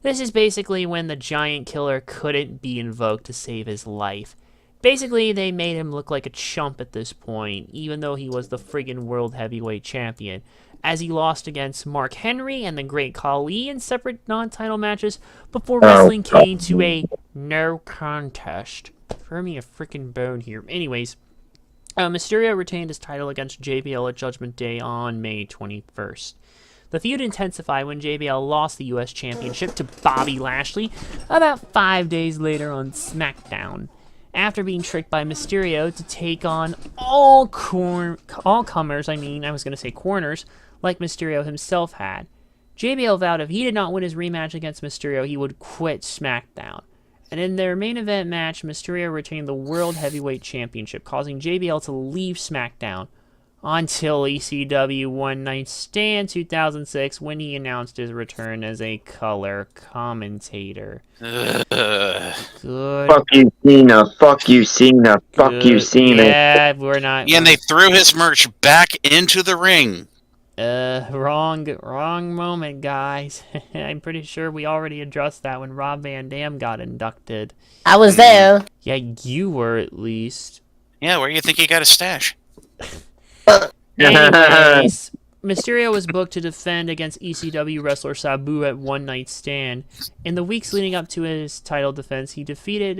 This is basically when the Giant Killer couldn't be invoked to save his life. Basically, they made him look like a chump at this point, even though he was the friggin' World Heavyweight Champion, as he lost against Mark Henry and the Great Khali in separate non-title matches before wrestling came to a no contest. Throw me a frickin' bone here. Anyways, Mysterio retained his title against JBL at Judgment Day on May 21st. The feud intensified when JBL lost the U.S. Championship to Bobby Lashley about 5 days later on SmackDown, after being tricked by Mysterio to take on all comers, corners, like Mysterio himself had. JBL vowed if he did not win his rematch against Mysterio, he would quit SmackDown. And in their main event match, Mysterio retained the World Heavyweight Championship, causing JBL to leave SmackDown until ECW One Night Stand 2006, when he announced his return as a color commentator. Good. Fuck you, Cena. Fuck you, Cena. Fuck you, Cena. Yeah, we're not. Yeah, and they threw his merch back into the ring. Wrong moment, guys. I'm pretty sure we already addressed that when Rob Van Dam got inducted. I was there. Yeah, you were at least. Yeah, where do you think he got his stash? Anyways, Mysterio was booked to defend against ECW wrestler Sabu at One Night Stand. In the weeks leading up to his title defense, he defeated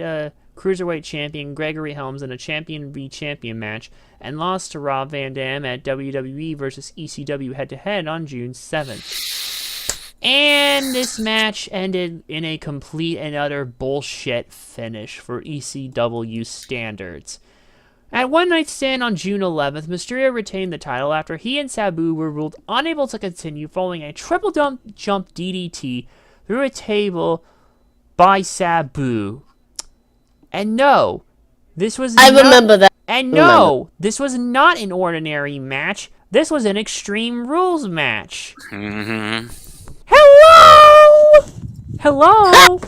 Cruiserweight champion Gregory Helms in a champion v champion match, and lost to Rob Van Dam at WWE versus ECW head-to-head on June 7th. And this match ended in a complete and utter bullshit finish for ECW standards. At One Night Stand on June 11th, Mysterio retained the title after he and Sabu were ruled unable to continue following a triple jump DDT through a table by Sabu. And no, this was I remember that. And no, this was not an ordinary match. This was an Extreme Rules match. Mm-hmm. Hello! Hello!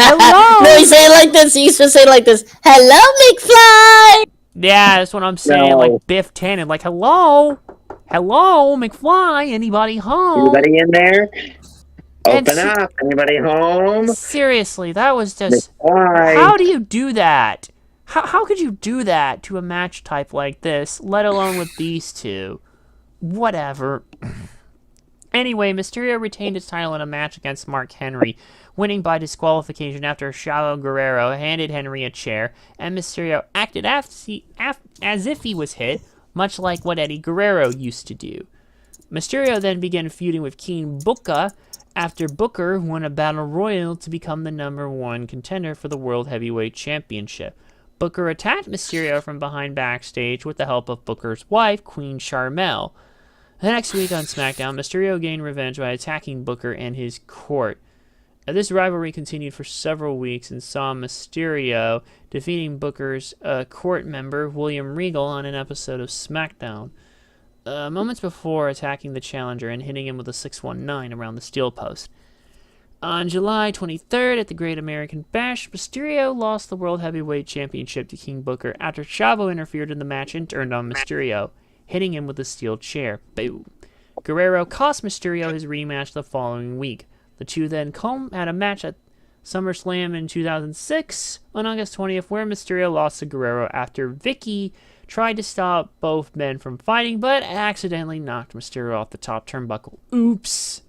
Hello! No, he say it like this. He used to say it like this. Hello, McFly! Yeah, that's what I'm saying. No. Like Biff Tannen. Like, hello? Hello, McFly? Anybody home? Anybody in there? And Open up. Anybody home? Seriously, that was just... Why? How do you do that? How could you do that to a match type like this, let alone with these two? Whatever. Anyway, Mysterio retained his title in a match against Mark Henry, winning by disqualification after Chavo Guerrero handed Henry a chair, and Mysterio acted as if he was hit, much like what Eddie Guerrero used to do. Mysterio then began feuding with King Booker after Booker won a battle royal to become the #1 contender for the World Heavyweight Championship. Booker attacked Mysterio from behind backstage with the help of Booker's wife, Queen Charmel. The next week on SmackDown, Mysterio gained revenge by attacking Booker and his court. This rivalry continued for several weeks and saw Mysterio defeating Booker's court member, William Regal, on an episode of SmackDown. Moments before attacking the challenger and hitting him with a 619 around the steel post. On July 23rd at the Great American Bash, Mysterio lost the World Heavyweight Championship to King Booker after Chavo interfered in the match and turned on Mysterio, hitting him with a steel chair. Boom. Guerrero cost Mysterio his rematch the following week. The two then had a match at SummerSlam in 2006 on August 20th, where Mysterio lost to Guerrero after Vicky tried to stop both men from fighting, but accidentally knocked Mysterio off the top turnbuckle. Oops.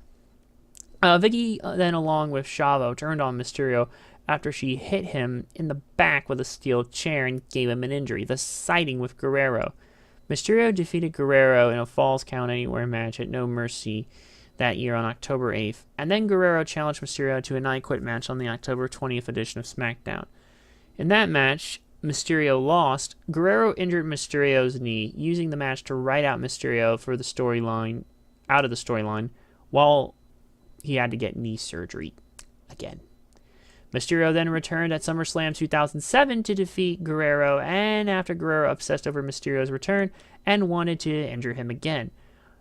Vicky then, along with Chavo, turned on Mysterio after she hit him in the back with a steel chair and gave him an injury, thus siding with Guerrero. Mysterio defeated Guerrero in a Falls Count Anywhere match at No Mercy that year on October 8th, and then Guerrero challenged Mysterio to an I Quit match on the October 20th edition of SmackDown. In that match, Mysterio lost. Guerrero injured Mysterio's knee, using the match to write out Mysterio for the storyline, out of the storyline, while he had to get knee surgery again. Mysterio then returned at SummerSlam 2007 to defeat Guerrero, and after Guerrero obsessed over Mysterio's return and wanted to injure him again.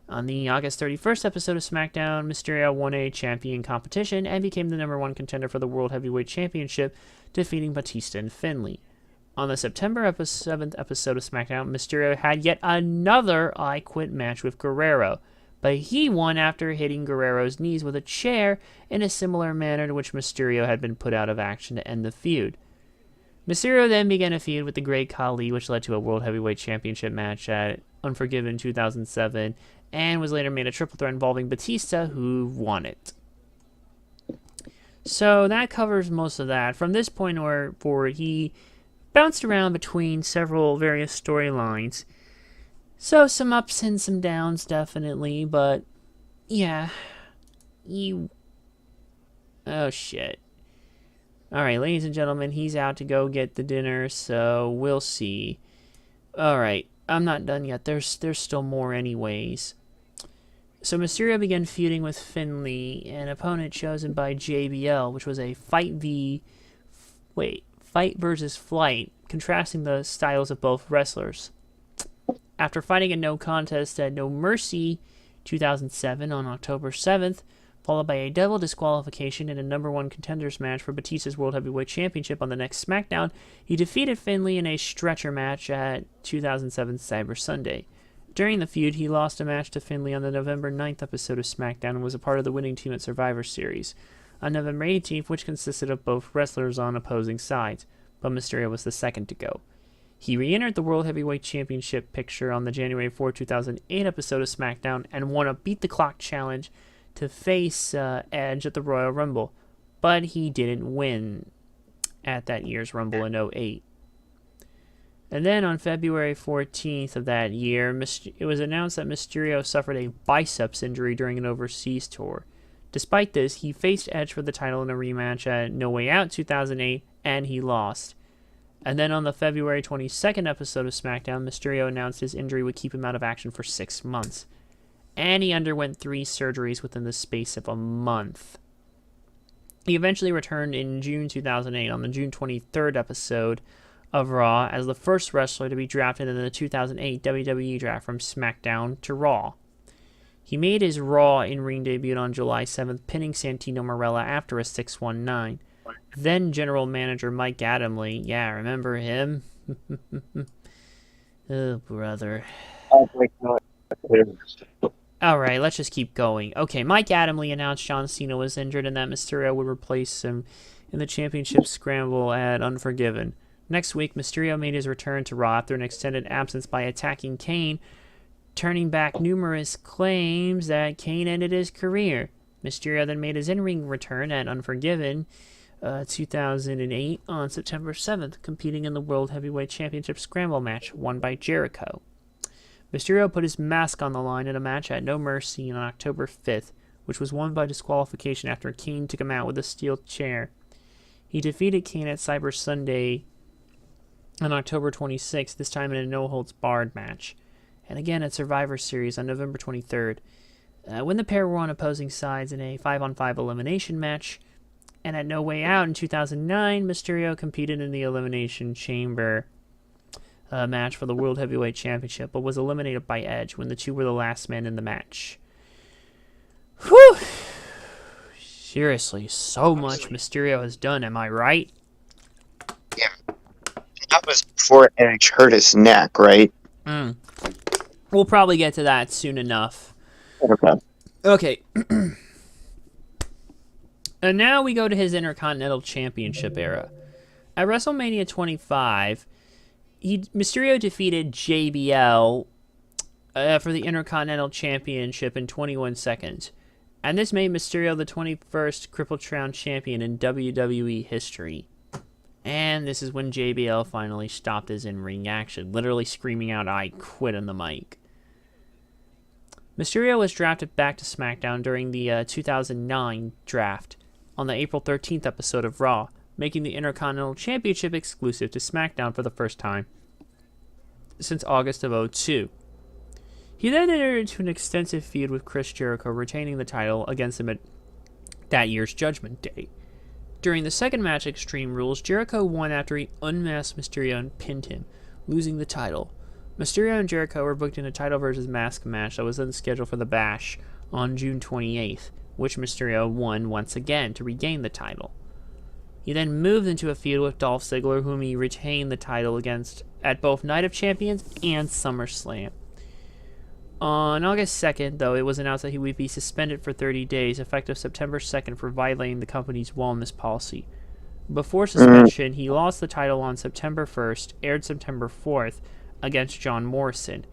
On the August 31st episode of SmackDown, Mysterio won a champion competition and became the #1 contender for the World Heavyweight Championship, defeating Batista and Finlay. On the September 7th episode of SmackDown, Mysterio had yet another I Quit match with Guerrero, but he won after hitting Guerrero's knees with a chair in a similar manner to which Mysterio had been put out of action to end the feud. Mysterio then began a feud with the Great Khali, which led to a World Heavyweight Championship match at Unforgiven 2007, and was later made a triple threat involving Batista, who won it. So that covers most of that. From this point forward, he bounced around between several various storylines. So some ups and some downs, definitely, but yeah. Oh, shit. Alright, ladies and gentlemen, he's out to go get the dinner, so we'll see. Alright, I'm not done yet. There's still more anyways. So Mysterio began feuding with Finlay, an opponent chosen by JBL, which was a Fight V Fight versus Flight, contrasting the styles of both wrestlers. After fighting a no contest at No Mercy 2007 on October 7th, followed by a double disqualification in a number one contenders match for Batista's World Heavyweight Championship on the next SmackDown, he defeated Finlay in a stretcher match at 2007 Cyber Sunday. During the feud, he lost a match to Finlay on the November 9th episode of SmackDown and was a part of the winning team at Survivor Series on November 18th, which consisted of both wrestlers on opposing sides, but Mysterio was the second to go. He re-entered the World Heavyweight Championship picture on the January 4, 2008 episode of SmackDown and won a Beat the Clock challenge to face Edge at the Royal Rumble, but he didn't win at that year's Rumble in 2008. And then on February 14th of that year, it was announced that Mysterio suffered a biceps injury during an overseas tour. Despite this, he faced Edge for the title in a rematch at No Way Out 2008, and he lost. And then on the February 22nd episode of SmackDown, Mysterio announced his injury would keep him out of action for 6 months. And he underwent 3 surgeries within the space of a month. He eventually returned in June 2008 on the June 23rd episode of Raw as the first wrestler to be drafted in the 2008 WWE draft from SmackDown to Raw. He made his Raw in-ring debut on July 7th, pinning Santino Marella after a 619. Then General Manager Mike Adamle, yeah, remember him? Oh, brother. Alright, let's just keep going. Okay, Mike Adamle announced John Cena was injured and that Mysterio would replace him in the championship scramble at Unforgiven. Next week, Mysterio made his return to Raw after an extended absence by attacking Kane, turning back numerous claims that Kane ended his career. Mysterio then made his in-ring return at Unforgiven 2008 on September 7th, competing in the World Heavyweight Championship Scramble match, won by Jericho. Mysterio put his mask on the line in a match at No Mercy on October 5th, which was won by disqualification after Kane took him out with a steel chair. He defeated Kane at Cyber Sunday on October 26th, this time in a no-holds-barred match, and again at Survivor Series on November 23rd, when the pair were on opposing sides in a 5-on-5 elimination match. And at No Way Out in 2009, Mysterio competed in the Elimination Chamber match for the World Heavyweight Championship, but was eliminated by Edge when the two were the last men in the match. Whew! Seriously, so much Mysterio has done, am I right? Yeah. That was before Edge hurt his neck, right? We'll probably get to that soon enough. Okay. And now we go to his Intercontinental Championship era. At WrestleMania 25, Mysterio defeated JBL for the Intercontinental Championship in 21 seconds. And this made Mysterio the 21st Triple Crown Champion in WWE history. And this is when JBL finally stopped his in-ring action, literally screaming out, "I quit" on the mic. Mysterio was drafted back to SmackDown during the 2009 draft on the April 13th episode of Raw, making the Intercontinental Championship exclusive to SmackDown for the first time since August of 2002. He then entered into an extensive feud with Chris Jericho, retaining the title against him at that year's Judgment Day. During the second match, Extreme Rules, Jericho won after he unmasked Mysterio and pinned him, losing the title. Mysterio and Jericho were booked in a title versus mask match that was then scheduled for the Bash on June 28th, which Mysterio won once again to regain the title. He then moved into a feud with Dolph Ziggler, whom he retained the title against at both Night of Champions and SummerSlam. On August 2nd, though, it was announced that he would be suspended for 30 days, effective September 2nd, for violating the company's wellness policy. Before suspension, he lost the title on September 1st, aired September 4th, against John Morrison.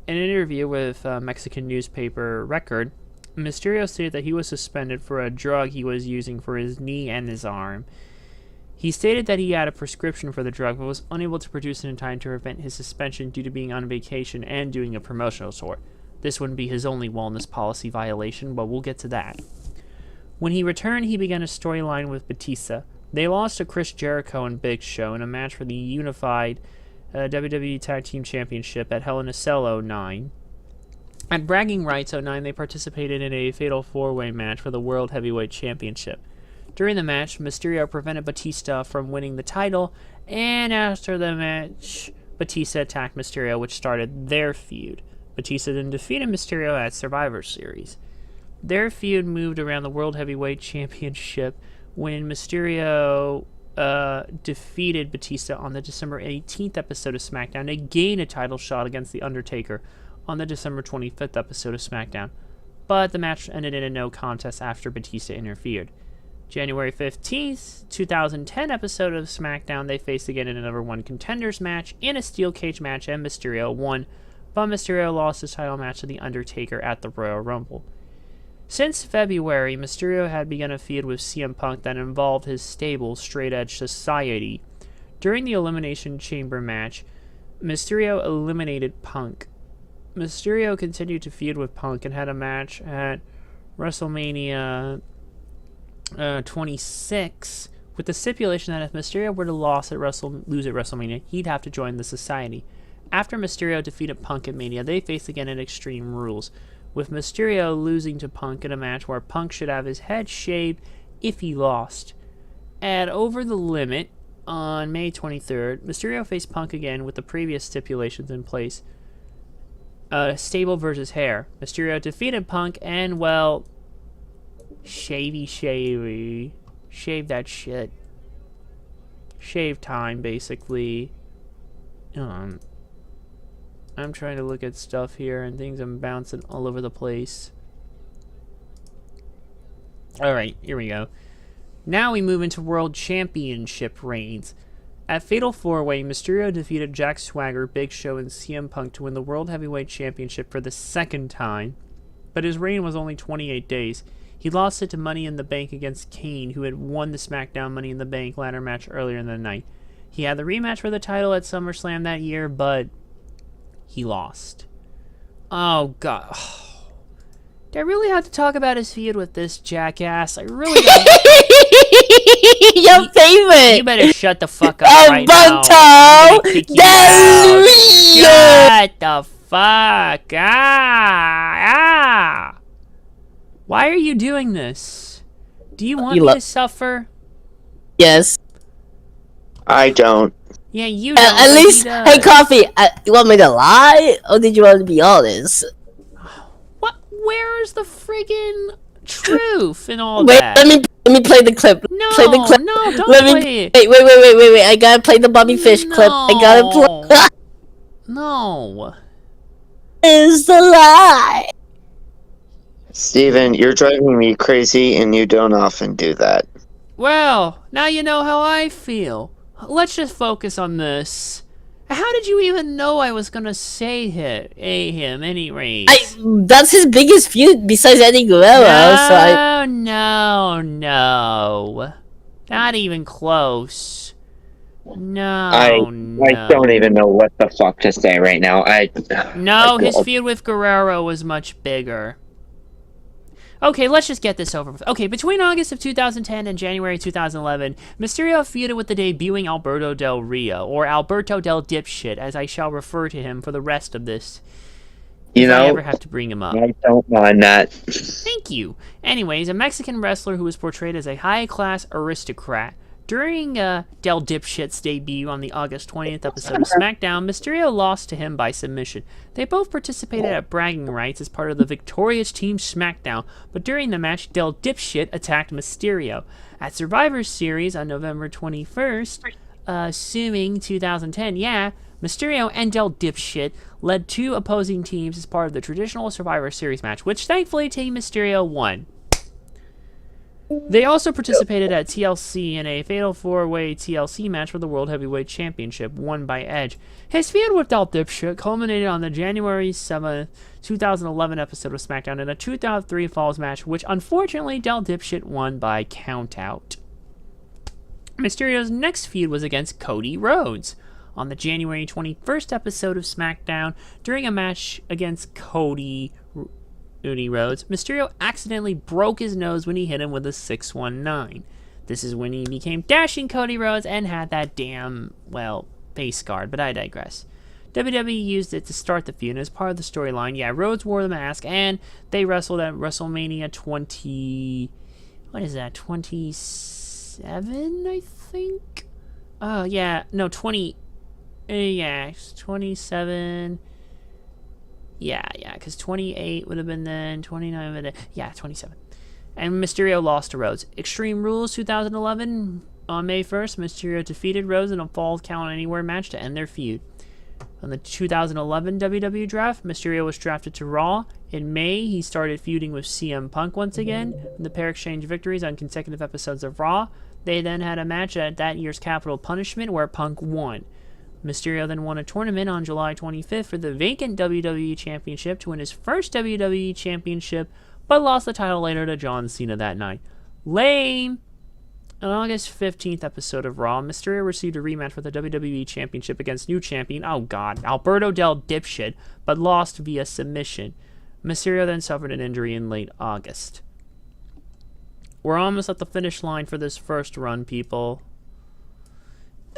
In an interview with Mexican newspaper Record, Mysterio stated that he was suspended for a drug he was using for his knee and his arm. He stated that he had a prescription for the drug, but was unable to produce it in time to prevent his suspension due to being on vacation and doing a promotional tour. This wouldn't be his only wellness policy violation, but we'll get to that. When he returned, he began a storyline with Batista. They lost to Chris Jericho and Big Show in a match for the unified WWE Tag Team Championship at Hell in a Cell 09. At Bragging Rights 09, they participated in a Fatal 4-Way match for the World Heavyweight Championship. During the match, Mysterio prevented Batista from winning the title, and after the match, Batista attacked Mysterio, which started their feud. Batista then defeated Mysterio at Survivor Series. Their feud moved around the World Heavyweight Championship when Mysterio defeated Batista on the December 18th episode of SmackDown to gain a title shot against The Undertaker on the December 25th episode of SmackDown. But the match ended in a no contest after Batista interfered. January 15th, 2010 episode of SmackDown, they faced again in a number one contenders match in a steel cage match, and Mysterio won, but Mysterio lost his title match to The Undertaker at the Royal Rumble. Since February, Mysterio had begun a feud with CM Punk that involved his stable, Straight Edge Society. During the Elimination Chamber match, Mysterio eliminated Punk. Mysterio continued to feud with Punk and had a match at WrestleMania 26 with the stipulation that if Mysterio were to lose at WrestleMania, he'd have to join the Society. After Mysterio defeated Punk at Mania, they faced again at Extreme Rules, with Mysterio losing to Punk in a match where Punk should have his head shaved if he lost. At Over the Limit on May 23rd, Mysterio faced Punk again with the previous stipulations in place. Stable versus hair. Mysterio defeated Punk and, well, shavy. Shave that shit. Shave time, basically. I'm trying to look at stuff here and things are bouncing all over the place. Alright, here we go. Now we move into World Championship reigns. At Fatal 4-Way, Mysterio defeated Jack Swagger, Big Show, and CM Punk to win the World Heavyweight Championship for the second time, but his reign was only 28 days. He lost it to Money in the Bank against Kane, who had won the SmackDown Money in the Bank ladder match earlier in the night. He had the rematch for the title at SummerSlam that year, but he lost. Oh, God. Do I really have to talk about his feud with this jackass? I really don't. Your favorite. You better shut the fuck up right now. Shut the fuck up. Why are you doing this? Do you want me to suffer? Yes. I don't. Yeah, you don't. At least, hey, Coffee, you want me to lie? Or did you want to be honest? What? Where's the friggin' truth and all Wait, that? let me play the clip. No, play the clip. no, don't play it. Wait. I gotta play the Bobby Fish clip. I gotta play. No. Is the lie. Steven, you're driving me crazy and you don't often do that. Well, now you know how I feel. Let's just focus on this. How did you even know I was gonna say him anyway? That's his biggest feud besides Eddie Guerrero. No. Not even close. No. I don't even know what the fuck to say right now. His feud with Guerrero was much bigger. Okay, let's just get this over with. Okay, between August of 2010 and January 2011, Mysterio feuded with the debuting Alberto Del Rio, or Alberto Del Dipshit, as I shall refer to him for the rest of this. If I ever have to bring him up. I don't mind that. Thank you. Anyways, a Mexican wrestler who was portrayed as a high-class aristocrat. During Del Dipshit's debut on the August 20th episode of SmackDown, Mysterio lost to him by submission. They both participated at bragging rights as part of the victorious Team SmackDown, but during the match, Del Dipshit attacked Mysterio. At Survivor Series on November 21st, assuming 2010, Mysterio and Del Dipshit led two opposing teams as part of the traditional Survivor Series match, which thankfully Team Mysterio won. They also participated at TLC in a Fatal 4-Way TLC match for the World Heavyweight Championship, won by Edge. His feud with Del Dipshit culminated on the January 7th, 2011 episode of SmackDown in a 2-3 Falls match, which unfortunately Del Dipshit won by countout. Mysterio's next feud was against Cody Rhodes. On the January 21st episode of SmackDown, during a match against Cody Rhodes, Mysterio accidentally broke his nose when he hit him with a 619. This is when he became Dashing Cody Rhodes and had that damn, face guard, but I digress. WWE used it to start the feud as part of the storyline. Rhodes wore the mask and they wrestled at WrestleMania 20... what is that, 27, I think? Oh, yeah, no, 20, yeah, 27, yeah, because 28 would have been then, 29 would have, yeah, 27. And Mysterio lost to Rhodes. Extreme Rules 2011, on May 1st, Mysterio defeated Rhodes in a Fall Count Anywhere match to end their feud. On the 2011 WWE Draft, Mysterio was drafted to Raw. In May, he started feuding with CM Punk once again. The pair exchanged victories on consecutive episodes of Raw. They then had a match at that year's Capital Punishment where Punk won. Mysterio then won a tournament on July 25th for the vacant WWE Championship to win his first WWE Championship, but lost the title later to John Cena that night. Lame! On August 15th episode of Raw, Mysterio received a rematch for the WWE Championship against new champion, Alberto Del Dipshit, but lost via submission. Mysterio then suffered an injury in late August. We're almost at the finish line for this first run, people.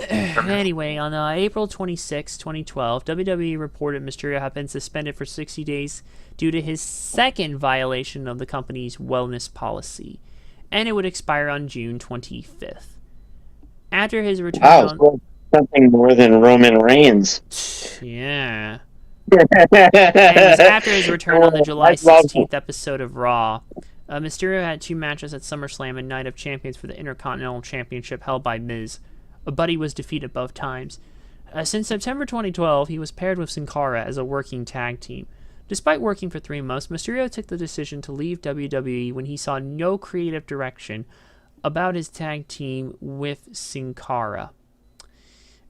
Anyway, on April 26, 2012, WWE reported Mysterio had been suspended for 60 days due to his second violation of the company's wellness policy, and it would expire on June 25th. After his return something more than Roman Reigns. Yeah. And it was after his return on the July 16th episode of Raw. Mysterio had 2 matches at SummerSlam and Night of Champions for the Intercontinental Championship held by Miz. But he was defeated both times. Since September 2012, he was paired with Sin Cara as a working tag team. Despite working for 3 months, Mysterio took the decision to leave WWE when he saw no creative direction about his tag team with Sin Cara.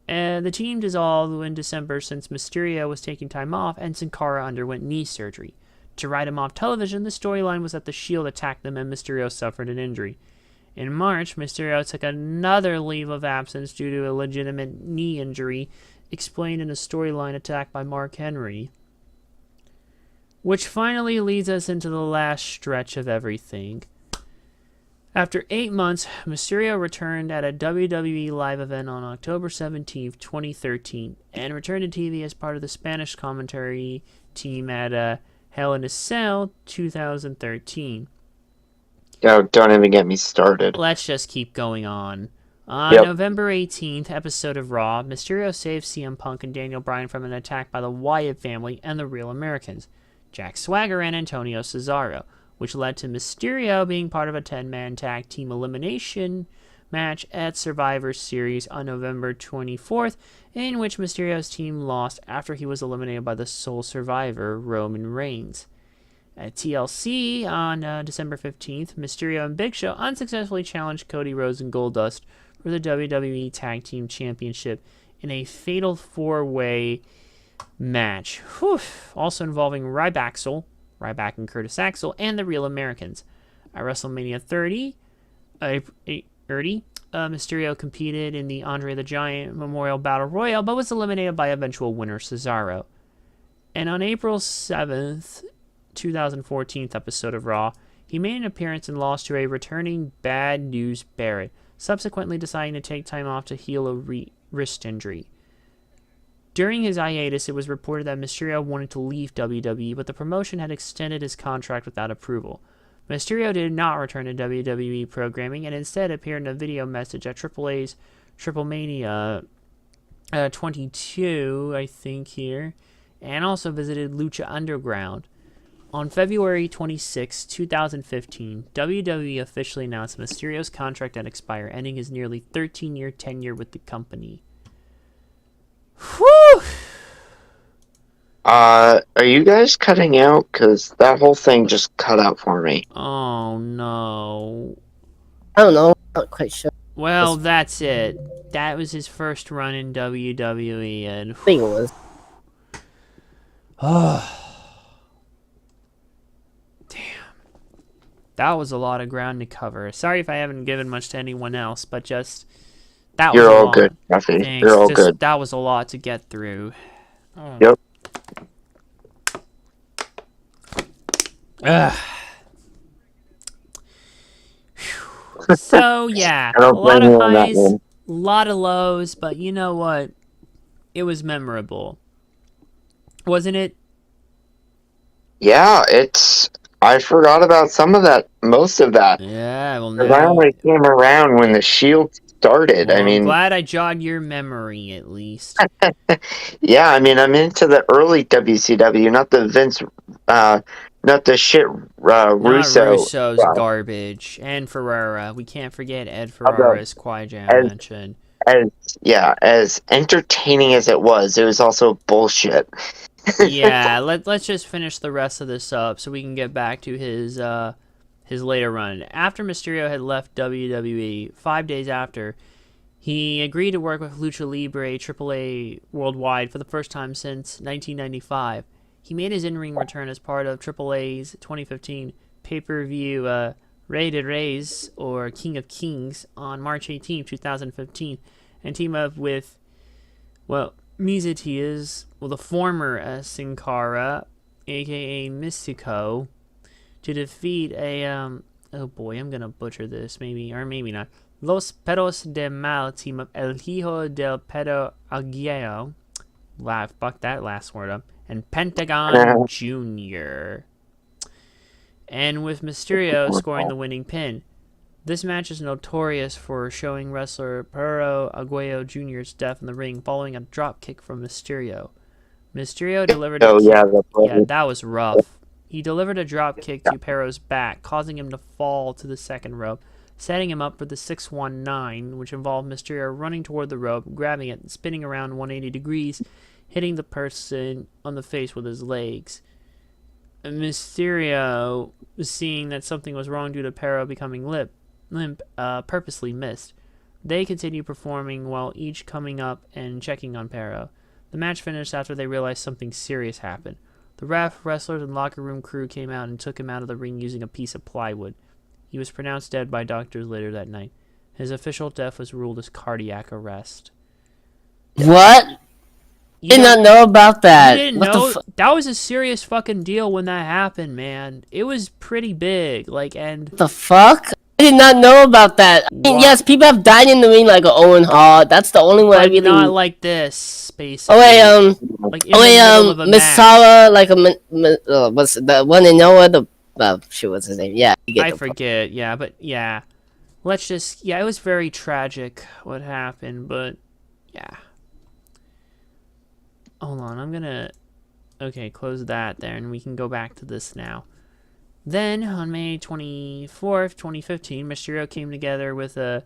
The team dissolved in December since Mysterio was taking time off and Sin Cara underwent knee surgery. To write him off television, the storyline was that the Shield attacked them and Mysterio suffered an injury. In March, Mysterio took another leave of absence due to a legitimate knee injury, explained in a storyline attack by Mark Henry. Which finally leads us into the last stretch of everything. After 8 months, Mysterio returned at a WWE live event on October 17, 2013, and returned to TV as part of the Spanish commentary team at Hell in a Cell 2013. Oh, don't even get me started. Let's just keep going on. On November 18th episode of Raw, Mysterio saves CM Punk and Daniel Bryan from an attack by the Wyatt family and the Real Americans, Jack Swagger and Antonio Cesaro, which led to Mysterio being part of a 10-man tag team elimination match at Survivor Series on November 24th, in which Mysterio's team lost after he was eliminated by the sole survivor, Roman Reigns. At TLC on December 15th, Mysterio and Big Show unsuccessfully challenged Cody Rhodes and Goldust for the WWE Tag Team Championship in a fatal 4-way match. Also involving Ryback and Curtis Axel, and the Real Americans. At WrestleMania 30, Mysterio competed in the Andre the Giant Memorial Battle Royal, but was eliminated by eventual winner Cesaro. And on April 7th, 2014 episode of Raw, he made an appearance and lost to a returning Bad News Barrett, subsequently deciding to take time off to heal a wrist injury. During his hiatus, it was reported that Mysterio wanted to leave WWE, but the promotion had extended his contract without approval. Mysterio did not return to WWE programming and instead appeared in a video message at AAA's Triple Mania 22, I think here, and also visited Lucha Underground. On February 26, 2015, WWE officially announced Mysterio's contract had expired, ending his nearly 13-year tenure with the company. Whew! Are you guys cutting out? Because that whole thing just cut out for me. Oh, no. I don't know. Not quite sure. Well, that's it. That was his first run in WWE, and... I think it was. Oh. That was a lot of ground to cover. Sorry if I haven't given much to anyone else, but just... That was You're a all lot. good, Duffy. Thanks. You're all Just, good. That was a lot to get through. Oh. Yep. Ugh. So, yeah. I A don't lot blame of you on that highs, one. a lot of lows, but you know what? It was memorable. Wasn't it? Yeah, it's I forgot about some of that, most of that. Yeah, well, 'Cause I now only came around when the Shield started. well, I I'm mean, glad I jogged your memory at least. yeah, I mean, I'm into the early WCW, not the Vince, not the shit Not Russo. Russo's garbage. And Ferrara. We can't forget Ed Although, Ferrara, as Qui-Jam as mentioned. as entertaining as it was also bullshit. Yeah, let's just finish the rest of this up so we can get back to his later run. After Mysterio had left WWE, 5 days after, he agreed to work with Lucha Libre AAA Worldwide for the first time since 1995. He made his in-ring return as part of AAA's 2015 pay-per-view Rey de Reyes, or King of Kings, on March 18, 2015, and teamed up with, well, Mizatias, well, the former Sin Cara, aka Mystico, to defeat a, oh boy, I'm gonna butcher this, maybe, or maybe not. Los Perros de Mal team up El Hijo del Perro Aguayo, fuck that last word up, and Pentagon Jr. And with Mysterio scoring the winning pin. This match is notorious for showing wrestler Perro Aguayo Jr.'s death in the ring following a drop kick from Mysterio. Mysterio delivered a kick. That was rough. He delivered a drop kick to Perro's back, causing him to fall to the second rope, setting him up for the 619, which involved Mysterio running toward the rope, grabbing it, and spinning around 180 degrees, hitting the person on the face with his legs. Mysterio, seeing that something was wrong due to Perro becoming limp, purposely missed. They continued performing while each coming up and checking on Perro. The match finished after they realized something serious happened. The ref, wrestlers, and locker room crew came out and took him out of the ring using a piece of plywood. He was pronounced dead by doctors later that night. His official death was ruled as cardiac arrest. What? Did not know about that. You didn't know? That was a serious fucking deal when that happened, man. It was pretty big. And the fuck? I did not know about that. I mean, yes, people have died in the ring like Owen Hart. That's the only one I really. Not like this, basically. Miss Sala, like what's the one in Noah? Shit, what's his name? Yeah, I forget. Yeah, but yeah, let's just. Yeah, it was very tragic what happened, but yeah. Hold on, I'm gonna. Okay, close that there, and we can go back to this now. Then, on May 24th, 2015, Mysterio came together with a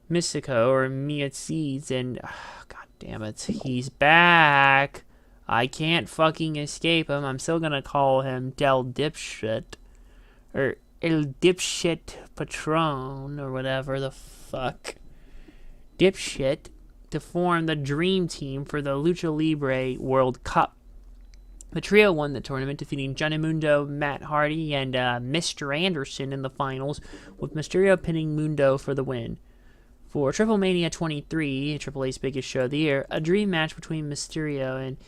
Mystico, or Miatzes, and... God damn it, he's back! I can't fucking escape him. I'm still gonna call him Del Dipshit. Or El Dipshit Patron, or whatever the fuck. Dipshit, to form the Dream Team for the Lucha Libre World Cup. The trio won the tournament, defeating Johnny Mundo, Matt Hardy, and Mr. Anderson in the finals, with Mysterio pinning Mundo for the win. For Triple Mania 23, Triple A's biggest show of the year, a dream match between Mysterio and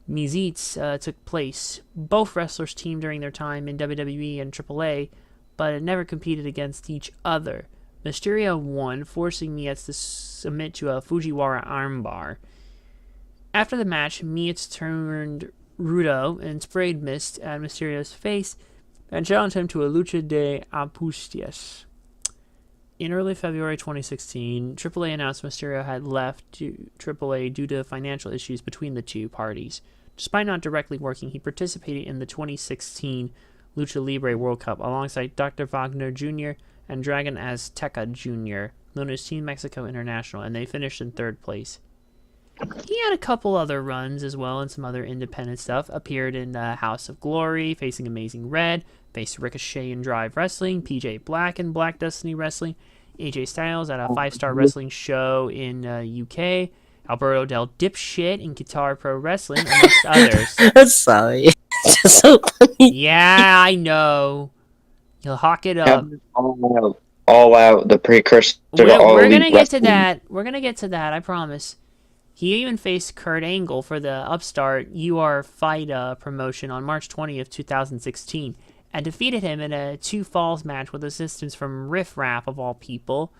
Mizitz took place. Both wrestlers teamed during their time in WWE and AAA, but had never competed against each other. Mysterio won, forcing Mizitz to submit to a Fujiwara armbar. After the match, Mizitz turned Rudo and sprayed mist at Mysterio's face and challenged him to a lucha de apuestas. In early February 2016, AAA announced Mysterio had left AAA due to financial issues between the two parties. Despite not directly working, he participated in the 2016 Lucha Libre World Cup alongside Dr. Wagner Jr. and Dragon Azteca Jr., known as Team Mexico International, and they finished in third place. He had a couple other runs as well and some other independent stuff. Appeared in the House of Glory, facing Amazing Red, faced Ricochet in Drive Wrestling, PJ Black in Black Destiny Wrestling, AJ Styles at a 5-star wrestling show in UK, Alberto Del Dipshit in Guitar Pro Wrestling, amongst others. I'm sorry. It's just so funny. Yeah, I know. You'll hawk it up. All out, the precursor to all We're gonna get to that. We're gonna get to that, I promise. He even faced Kurt Angle for the upstart UR Fight promotion on March 20th, 2016, and defeated him in a 2 falls match with assistance from Riff Raff, of all people.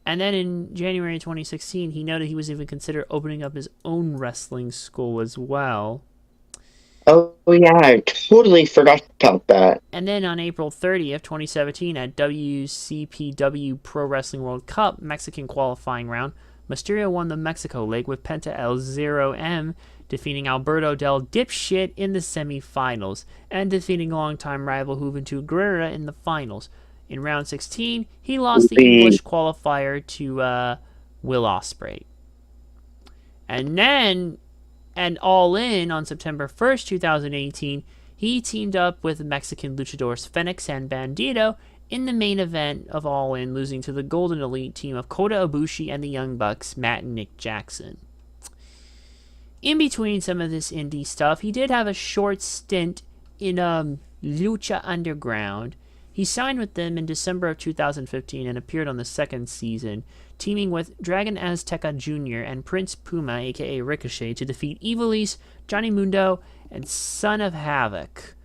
And then in January 2016, he noted he was even considered opening up his own wrestling school as well. Oh yeah, I totally forgot about that. And then on April 30th, 2017, at WCPW Pro Wrestling World Cup Mexican qualifying round, Mysterio won the Mexico leg with Penta El Zero M, defeating Alberto Del Dipshit in the semifinals, and defeating longtime rival Juventud Guerrera in the finals. In round 16, he lost the English qualifier to Will Ospreay. And then, and All In on September 1st, 2018, he teamed up with Mexican luchadors Fenix and Bandito in the main event of All In, losing to the Golden Elite team of Kota Ibushi and the Young Bucks, Matt and Nick Jackson. In between some of this indie stuff, he did have a short stint in Lucha Underground. He signed with them in December of 2015 and appeared on the second season, teaming with Dragon Azteca Jr. and Prince Puma, aka Ricochet, to defeat Ivelisse, Johnny Mundo, and Son of Havoc,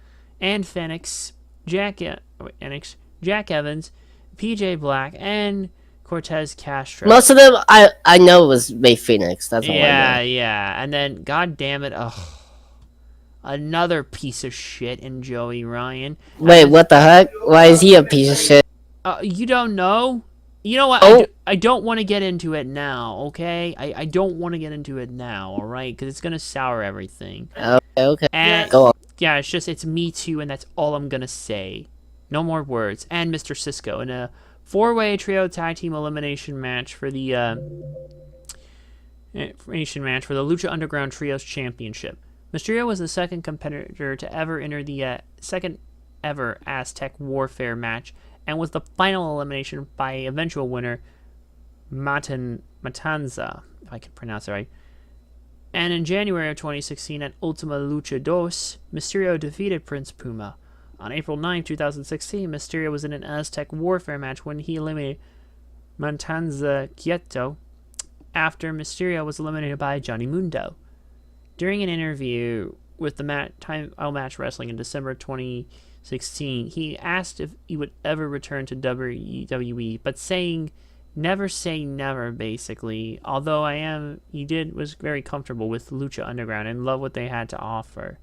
and Fenix, Jack Evans, PJ Black, and Cortez Castro. Most of them I know was Ray Phoenix. That's all I know. Yeah. And then, god damn it, another piece of shit in Joey Ryan. Wait, what the heck? Why is he a piece of shit? You don't know? You know what? Oh. I don't want to get into it now, okay? I don't want to get into it now, alright? Because it's going to sour everything. Okay. And, Go on. yeah, it's Me Too, and that's all I'm going to say. No more words. And Mr. Cisco in a 4-way trio tag team elimination match for the Lucha Underground Trios Championship. Mysterio was the second competitor to ever enter the second ever Aztec Warfare match, and was the final elimination by eventual winner Matanza, if I can pronounce it right. And in January of 2016 at Ultima Lucha 2, Mysterio defeated Prince Puma. On April 9, 2016, Mysterio was in an Aztec Warfare match when he eliminated Matanza Quieto after Mysterio was eliminated by Johnny Mundo. During an interview with the Time Match Wrestling in December 2016, he asked if he would ever return to WWE, but saying never say never, basically. Although was very comfortable with Lucha Underground and loved what they had to offer.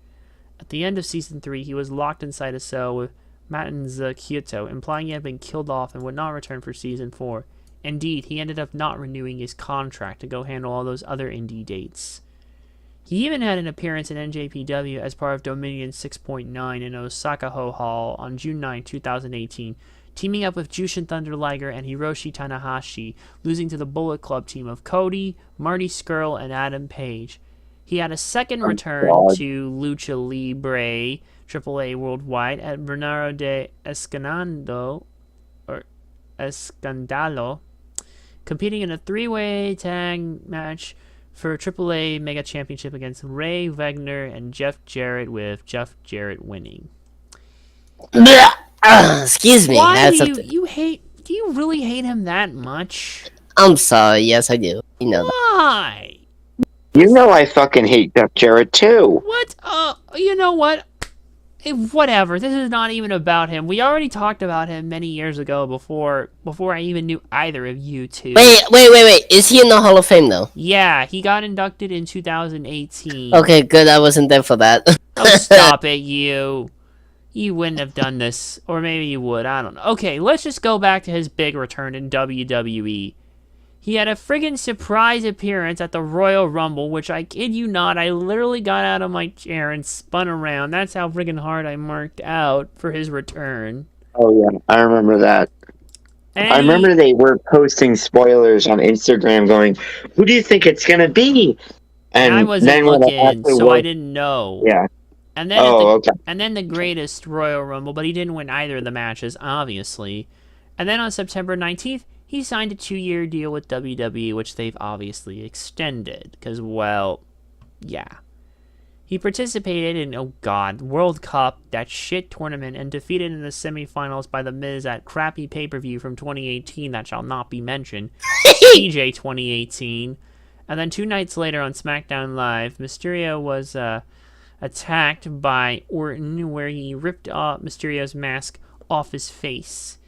At the end of Season 3, he was locked inside a cell with Matanza Quieto, implying he had been killed off and would not return for Season 4. Indeed, he ended up not renewing his contract to go handle all those other indie dates. He even had an appearance in NJPW as part of Dominion 6.9 in Osaka Hall on June 9, 2018, teaming up with Jushin Thunder Liger and Hiroshi Tanahashi, losing to the Bullet Club team of Cody, Marty Scurll, and Adam Page. He had a second return to Lucha Libre AAA Worldwide at Bernardo de Escandalo, competing in a 3-way tag match for AAA Mega Championship against Ray Wagner and Jeff Jarrett, with Jeff Jarrett winning. Excuse me. Why do you really hate him that much? I'm sorry. Yes, I do. You know that. Why? You know I fucking hate Jeff Jarrett too. What? You know what? Whatever. This is not even about him. We already talked about him many years ago before I even knew either of you two. Wait. Is he in the Hall of Fame, though? Yeah, he got inducted in 2018. Okay, good. I wasn't there for that. Oh, stop it, you. You wouldn't have done this. Or maybe you would. I don't know. Okay, let's just go back to his big return in WWE. He had a friggin' surprise appearance at the Royal Rumble, which I kid you not, I literally got out of my chair and spun around. That's how friggin' hard I marked out for his return. Oh yeah, I remember that. And I remember they were posting spoilers on Instagram going, who do you think it's going to be? And I wasn't looking, so I didn't know. Yeah. And then okay. And then the greatest Royal Rumble, but he didn't win either of the matches, obviously. And then on September 19th, he signed a 2-year deal with WWE, which they've obviously extended. Because, well, yeah. He participated in, World Cup, that shit tournament, and defeated in the semifinals by The Miz at crappy pay-per-view from 2018 that shall not be mentioned, TJ 2018. And then 2 nights later on SmackDown Live, Mysterio was attacked by Orton, where he ripped off Mysterio's mask off his face.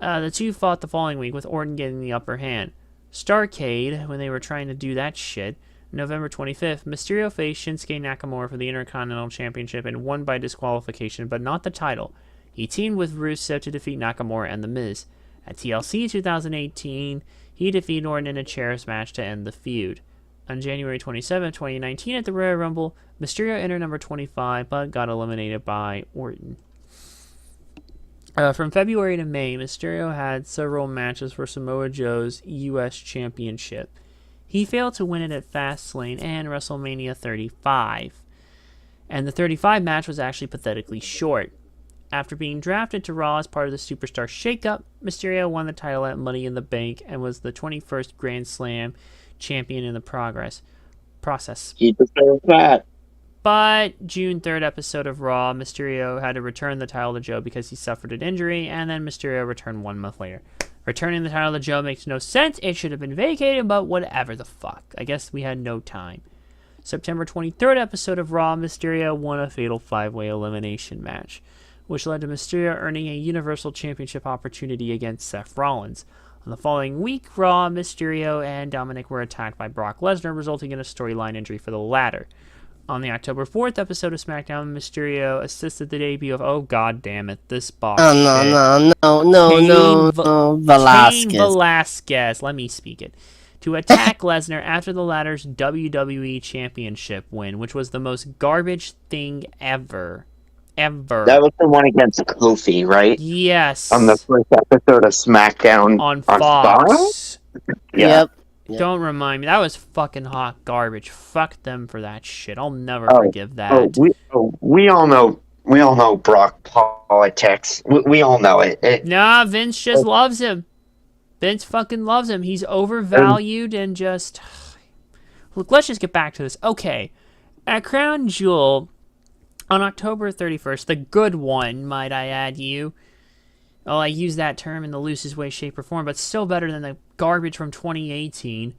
The two fought the following week, with Orton getting the upper hand. Starrcade, when they were trying to do that shit, November 25th, Mysterio faced Shinsuke Nakamura for the Intercontinental Championship and won by disqualification, but not the title. He teamed with Rusev to defeat Nakamura and The Miz. At TLC 2018, he defeated Orton in a chairs match to end the feud. On January 27, 2019, at the Royal Rumble, Mysterio entered number 25, but got eliminated by Orton. From February to May, Mysterio had several matches for Samoa Joe's U.S. Championship. He failed to win it at Fastlane and WrestleMania 35. And the 35 match was actually pathetically short. After being drafted to Raw as part of the Superstar Shakeup, Mysterio won the title at Money in the Bank and was the 21st Grand Slam champion in the process. He deserves that. But June 3rd episode of Raw, Mysterio had to return the title to Joe because he suffered an injury, and then Mysterio returned 1 month later. Returning the title to Joe makes no sense. It should have been vacated, but whatever the fuck. I guess we had no time. September 23rd episode of Raw, Mysterio won a fatal 5-way elimination match, which led to Mysterio earning a Universal Championship opportunity against Seth Rollins. On the following week, Raw, Mysterio, and Dominic were attacked by Brock Lesnar, resulting in a storyline injury for the latter. On the October 4th episode of SmackDown, Mysterio assisted the debut of, oh god damn it, this box Oh, no, Velasquez. Cain Velasquez, let me speak it, to attack Lesnar after the latter's WWE Championship win, which was the most garbage thing ever. That was the one against Kofi, right? Yes. On the first episode of SmackDown on Fox. Yeah. Yep. Don't remind me. That was fucking hot garbage. Fuck them for that shit. I'll never forgive that. We all know. We all know Brock politics. We all know it. Nah, Vince just loves him. Vince fucking loves him. He's overvalued and just... Look, let's just get back to this. Okay. At Crown Jewel, on October 31st, the good one, might I add you. Oh, I use that term in the loosest way, shape, or form, but still better than the garbage from 2018.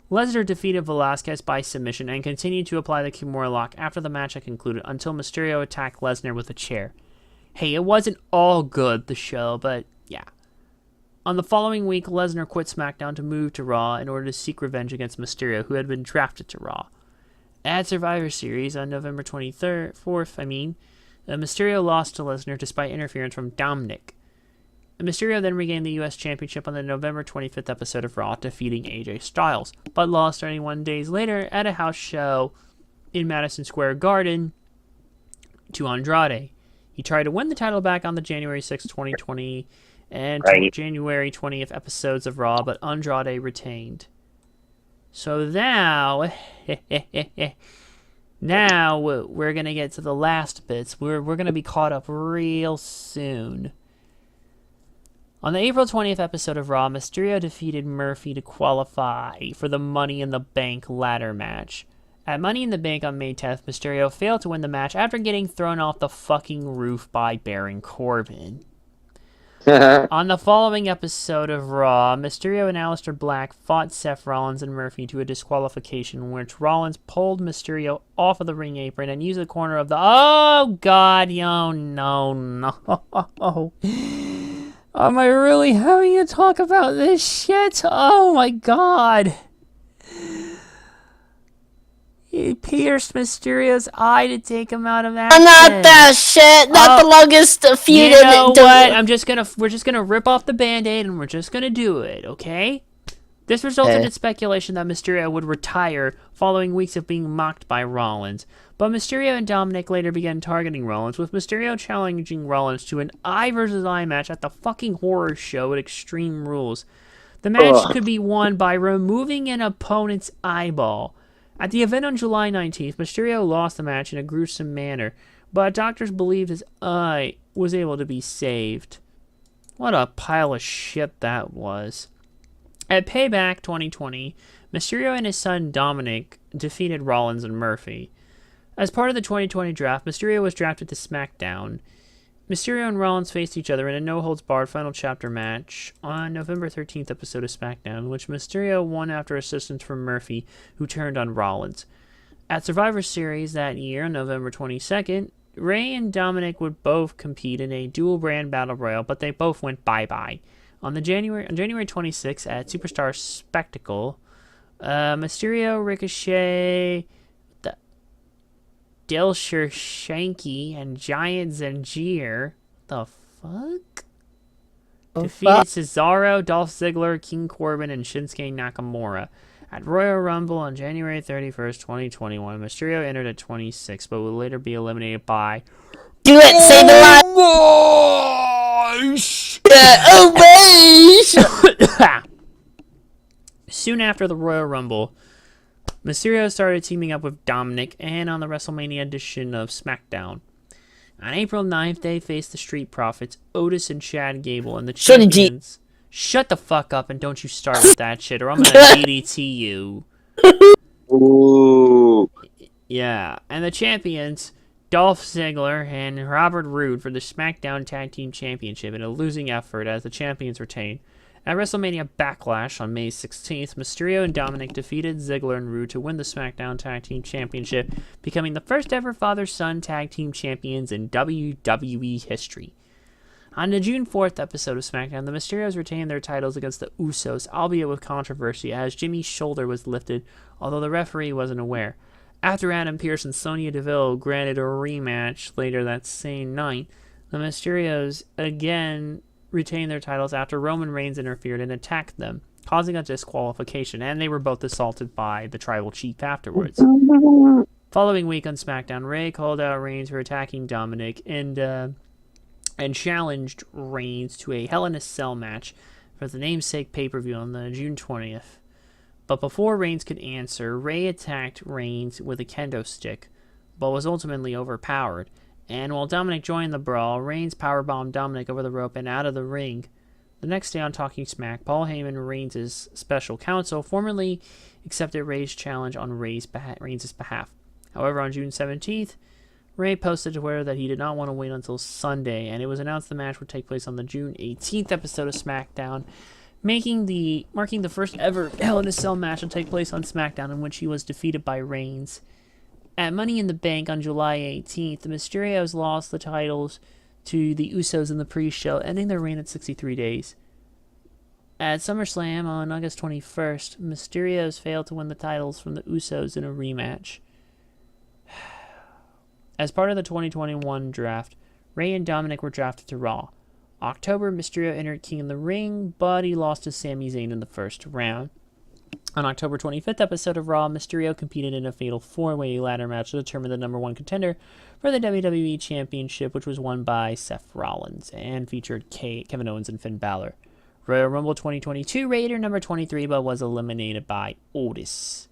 Lesnar defeated Velasquez by submission and continued to apply the Kimura lock after the match had concluded until Mysterio attacked Lesnar with a chair. Hey, it wasn't all good, the show, but yeah. On the following week, Lesnar quit SmackDown to move to Raw in order to seek revenge against Mysterio, who had been drafted to Raw. At Survivor Series on November 4th, Mysterio lost to Lesnar despite interference from Dominic. Mysterio then regained the U.S. Championship on the November 25th episode of Raw, defeating AJ Styles, but lost 31 days later at a house show in Madison Square Garden to Andrade. He tried to win the title back on the January 6, 2020 and January 20th episodes of Raw, but Andrade retained. So now we're going to get to the last bits. We're going to be caught up real soon. On the April 20th episode of Raw, Mysterio defeated Murphy to qualify for the Money in the Bank ladder match. At Money in the Bank on May 10th, Mysterio failed to win the match after getting thrown off the fucking roof by Baron Corbin. On the following episode of Raw, Mysterio and Aleister Black fought Seth Rollins and Murphy to a disqualification in which Rollins pulled Mysterio off of the ring apron and used the corner of the... Oh, God, no. Am I really having to talk about this shit? Oh my god. He pierced Mysterio's eye to take him out of action. Not that shit. Not the longest feud. You know what? We're just gonna rip off the Band-Aid and we're just gonna do it, okay? This resulted in speculation that Mysterio would retire following weeks of being mocked by Rollins. But Mysterio and Dominic later began targeting Rollins, with Mysterio challenging Rollins to an eye versus eye match at the fucking horror show at Extreme Rules. The match could be won by removing an opponent's eyeball. At the event on July 19th, Mysterio lost the match in a gruesome manner, but doctors believed his eye was able to be saved. What a pile of shit that was. At Payback 2020, Mysterio and his son Dominic defeated Rollins and Murphy. As part of the 2020 draft, Mysterio was drafted to SmackDown. Mysterio and Rollins faced each other in a no-holds-barred final chapter match on November 13th episode of SmackDown, which Mysterio won after assistance from Murphy, who turned on Rollins. At Survivor Series that year, November 22nd, Ray and Dominic would both compete in a dual-brand battle royal, but they both went bye-bye. On January 26th at Superstar Spectacle, Mysterio, Ricochet, the Dilsher Shanky, and Giant Zangier. The fuck? Defeated Cesaro, Dolph Ziggler, King Corbin, and Shinsuke Nakamura. At Royal Rumble on January 31st, 2021, Mysterio entered at 26, but would later be eliminated by... Do it! Say the line! Soon after the Royal Rumble, Mysterio started teaming up with Dominic and on the WrestleMania edition of SmackDown. On April 9th, they faced the Street Profits, Otis and Chad Gable, and the champions... Shut the fuck up and don't you start with that shit, or I'm gonna DDT you. Ooh. Yeah, and the champions, Dolph Ziggler and Robert Roode, for the SmackDown Tag Team Championship in a losing effort as the champions retained. At WrestleMania Backlash on May 16th, Mysterio and Dominic defeated Ziggler and Roode to win the SmackDown Tag Team Championship, becoming the first ever father-son tag team champions in WWE history. On the June 4th episode of SmackDown, the Mysterios retained their titles against the Usos, albeit with controversy, as Jimmy's shoulder was lifted, although the referee wasn't aware. After Adam Pearce and Sonya Deville granted a rematch later that same night, the Mysterios again retained their titles after Roman Reigns interfered and attacked them, causing a disqualification, and they were both assaulted by the Tribal Chief afterwards. Following week on SmackDown, Ray called out Reigns for attacking Dominic and challenged Reigns to a Hell in a Cell match for the namesake pay-per-view on the June 20th. But before Reigns could answer, Ray attacked Reigns with a kendo stick, but was ultimately overpowered. And while Dominic joined the brawl, Reigns powerbombed Dominic over the rope and out of the ring. The next day on Talking Smack, Paul Heyman, Reigns' special counsel, formally accepted Ray's challenge on Reigns' behalf. However, on June 17th, Ray posted to Twitter that he did not want to wait until Sunday, and it was announced the match would take place on the June 18th episode of SmackDown, marking the first ever Hell in a Cell match to take place on SmackDown, in which he was defeated by Reigns. At Money in the Bank on July 18th, the Mysterios lost the titles to the Usos in the pre-show, ending their reign at 63 days. At SummerSlam on August 21st, Mysterios failed to win the titles from the Usos in a rematch. As part of the 2021 draft, Ray and Dominic were drafted to Raw. October, Mysterio entered King in the Ring, but he lost to Sami Zayn in the first round. On October 25th episode of Raw, Mysterio competed in a fatal 4-way ladder match to determine the number one contender for the WWE Championship, which was won by Seth Rollins and featured Kevin Owens and Finn Balor. Royal Rumble 2022, Raider number 23, but was eliminated by Otis.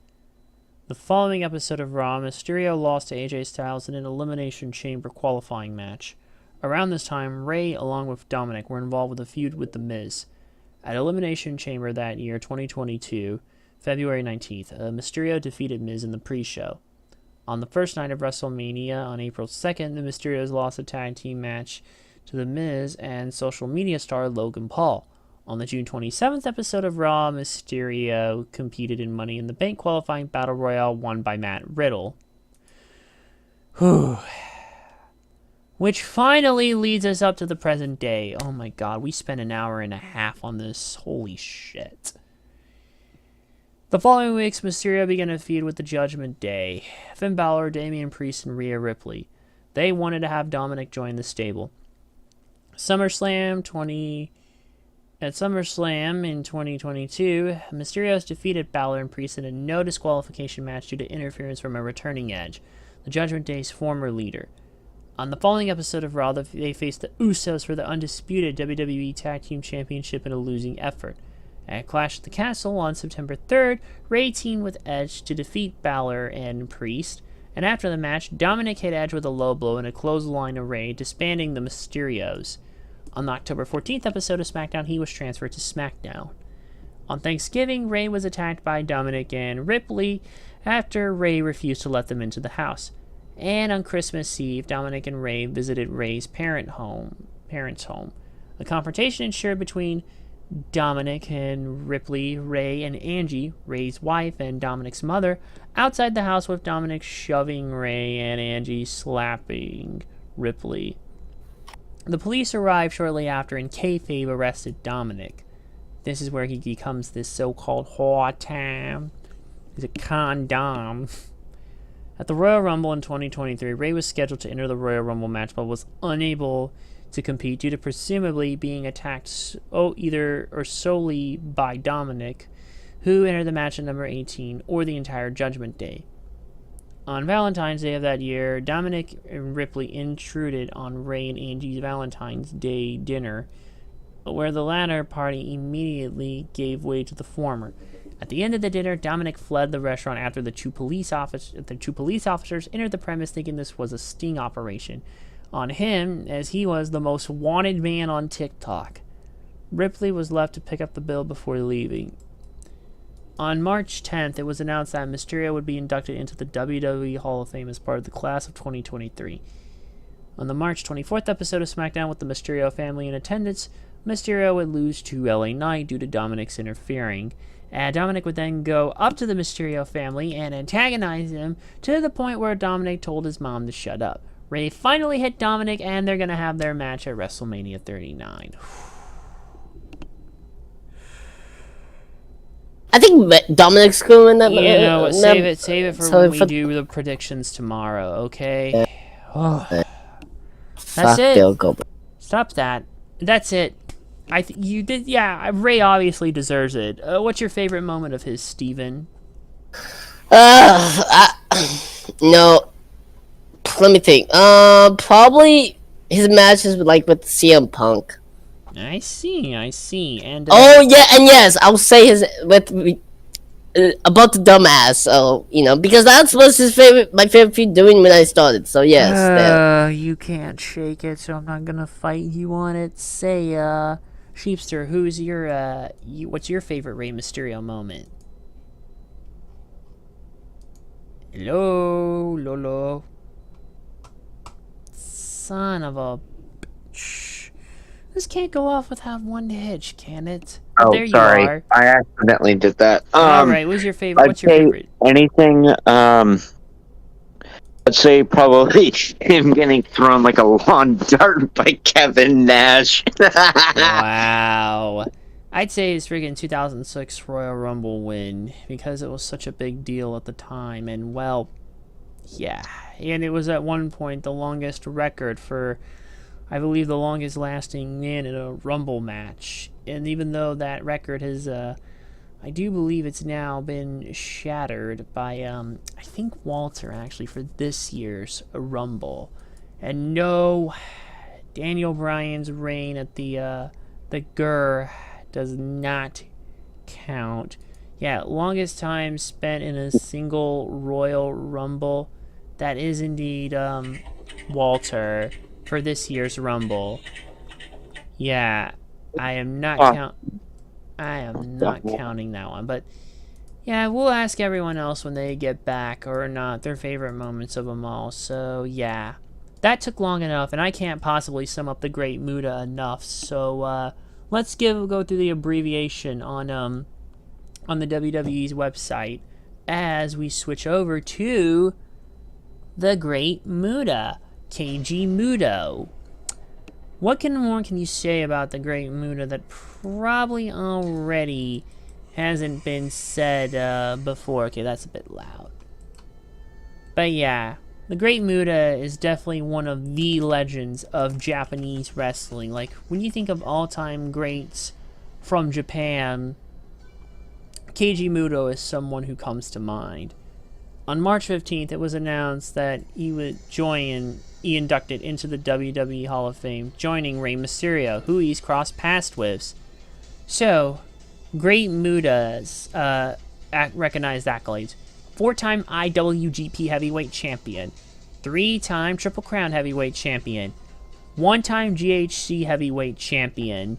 The following episode of Raw, Mysterio lost to AJ Styles in an Elimination Chamber qualifying match. Around this time, Ray, along with Dominic, were involved with a feud with The Miz. At Elimination Chamber that year, 2022, February 19th, Mysterio defeated Miz in the pre-show. On the first night of WrestleMania, on April 2nd, the Mysterios lost a tag team match to The Miz and social media star Logan Paul. On the June 27th episode of Raw, Mysterio competed in Money in the Bank qualifying Battle Royale won by Matt Riddle. Which finally leads us up to the present day. Oh my god, we spent an hour and a half on this. Holy shit. The following weeks, Mysterio began a feud with the Judgment Day. Finn Balor, Damian Priest, and Rhea Ripley. They wanted to have Dominic join the stable. At SummerSlam in 2022, Mysterios defeated Balor and Priest in a no disqualification match due to interference from a returning Edge, the Judgment Day's former leader. On the following episode of Raw, they faced the Usos for the undisputed WWE Tag Team Championship in a losing effort. At Clash at the Castle on September 3rd, Ray teamed with Edge to defeat Balor and Priest, and after the match, Dominic hit Edge with a low blow and a clothesline of Ray, disbanding the Mysterios. On the October 14th episode of SmackDown, he was transferred to SmackDown. On Thanksgiving, Ray was attacked by Dominic and Ripley after Ray refused to let them into the house. And on Christmas Eve, Dominic and Ray visited Ray's parents' home. A confrontation ensued between Dominic and Ripley, Ray, and Angie, Ray's wife and Dominic's mother, outside the house, with Dominic shoving Ray and Angie slapping Ripley. The police arrived shortly after and kayfabe arrested Dominic. This is where he becomes this so-called hot time. He's a condom. At the Royal Rumble in 2023, Rey was scheduled to enter the Royal Rumble match, but was unable to compete due to presumably being attacked solely by Dominic, who entered the match at number 18, or the entire Judgment Day. On Valentine's Day of that year, Dominic and Ripley intruded on Rey and Angie's Valentine's Day dinner, where the latter party immediately gave way to the former. At the end of the dinner, Dominic fled the restaurant after the two police officers entered the premise thinking this was a sting operation on him, as he was the most wanted man on TikTok. Ripley was left to pick up the bill before leaving. On March 10th, it was announced that Mysterio would be inducted into the WWE Hall of Fame as part of the class of 2023. On the March 24th episode of SmackDown, with the Mysterio family in attendance, Mysterio would lose to LA Knight due to Dominic's interfering. Dominic would then go up to the Mysterio family and antagonize him to the point where Dominic told his mom to shut up. Rey finally hit Dominic, and they're going to have their match at WrestleMania 39. I think Dominic's going to win that. You know what? Save it for when we do the predictions tomorrow, okay? Oh. That's it. Stop that. That's it. You did, yeah. Rey obviously deserves it. What's your favorite moment of his, Steven? No. Let me think. Probably his matches with CM Punk. I see. And yes, I'll say his with about the dumbass. So because that was my favorite feud doing when I started. So yes. You can't shake it, so I'm not gonna fight you on it. Say, Sheepster, what's your favorite Rey Mysterio moment? Hello, Lolo. Son of a bitch. This can't go off without one hitch, can it? Oh, there sorry. You are. I accidentally did that. Alright, what's your favorite? What's your favorite? Anything, let's say probably him getting thrown like a lawn dart by Kevin Nash. Wow. I'd say his friggin' 2006 Royal Rumble win, because it was such a big deal at the time, and well, yeah. And it was at one point the longest record for, I believe, the longest lasting man in a Rumble match. And even though that record has, I do believe it's now been shattered by, I think Walter, actually, for this year's Rumble. And no, Daniel Bryan's reign at the GUR does not count. Yeah, longest time spent in a single Royal Rumble. That is indeed, Walter, for this year's Rumble. Yeah, I am not counting that one, but yeah, we'll ask everyone else when they get back or not their favorite moments of them all. So yeah, that took long enough, and I can't possibly sum up the Great Muta enough. So let's go through the abbreviation on the WWE's website as we switch over to the Great Muta, KG Muto. What more can you say about the Great Muta that probably already hasn't been said before? Okay, that's a bit loud. But yeah, the Great Muta is definitely one of the legends of Japanese wrestling. Like, when you think of all-time greats from Japan, KG Muto is someone who comes to mind. On March 15th, it was announced that he would inducted into the WWE Hall of Fame, joining Rey Mysterio, who he's crossed paths with. So, Great Muta's recognized accolades: 4-time IWGP Heavyweight Champion, 3-time Triple Crown Heavyweight Champion, 1-time GHC Heavyweight Champion,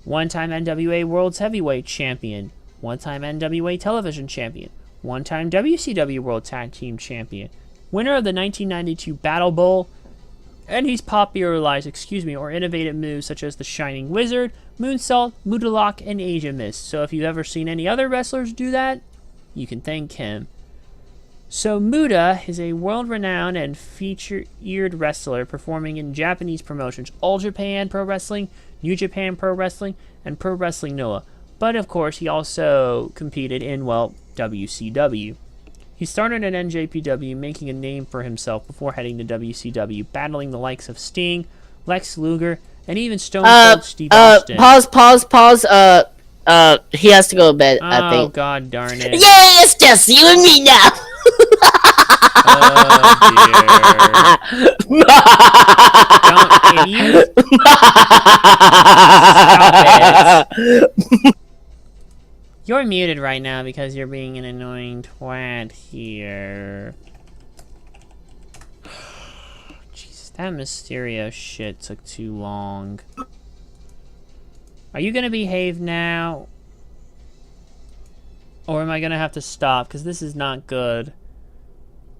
1-time NWA World's Heavyweight Champion, 1-time NWA Television Champion, 1-time WCW World Tag Team Champion, winner of the 1992 Battle Bowl, and he's popularized, or innovative moves such as the Shining Wizard, Moonsault, Mutalock, and Asia Mist. So if you've ever seen any other wrestlers do that, you can thank him. So Muta is a world-renowned and featured wrestler performing in Japanese promotions: All Japan Pro Wrestling, New Japan Pro Wrestling, and Pro Wrestling Noah. But of course, he also competed in, well, WCW. He started at NJPW, making a name for himself before heading to WCW, battling the likes of Sting, Lex Luger, and even Stone Cold Steve Austin. Pause. He has to go to bed, I Oh, think. God darn it. Yay, it's just you and me now! Oh, dear. Don't, idiot. Stop it. You're muted right now because you're being an annoying twat here. Jesus, that Mysterio shit took too long. Are you gonna behave now? Or am I gonna have to stop? Because this is not good.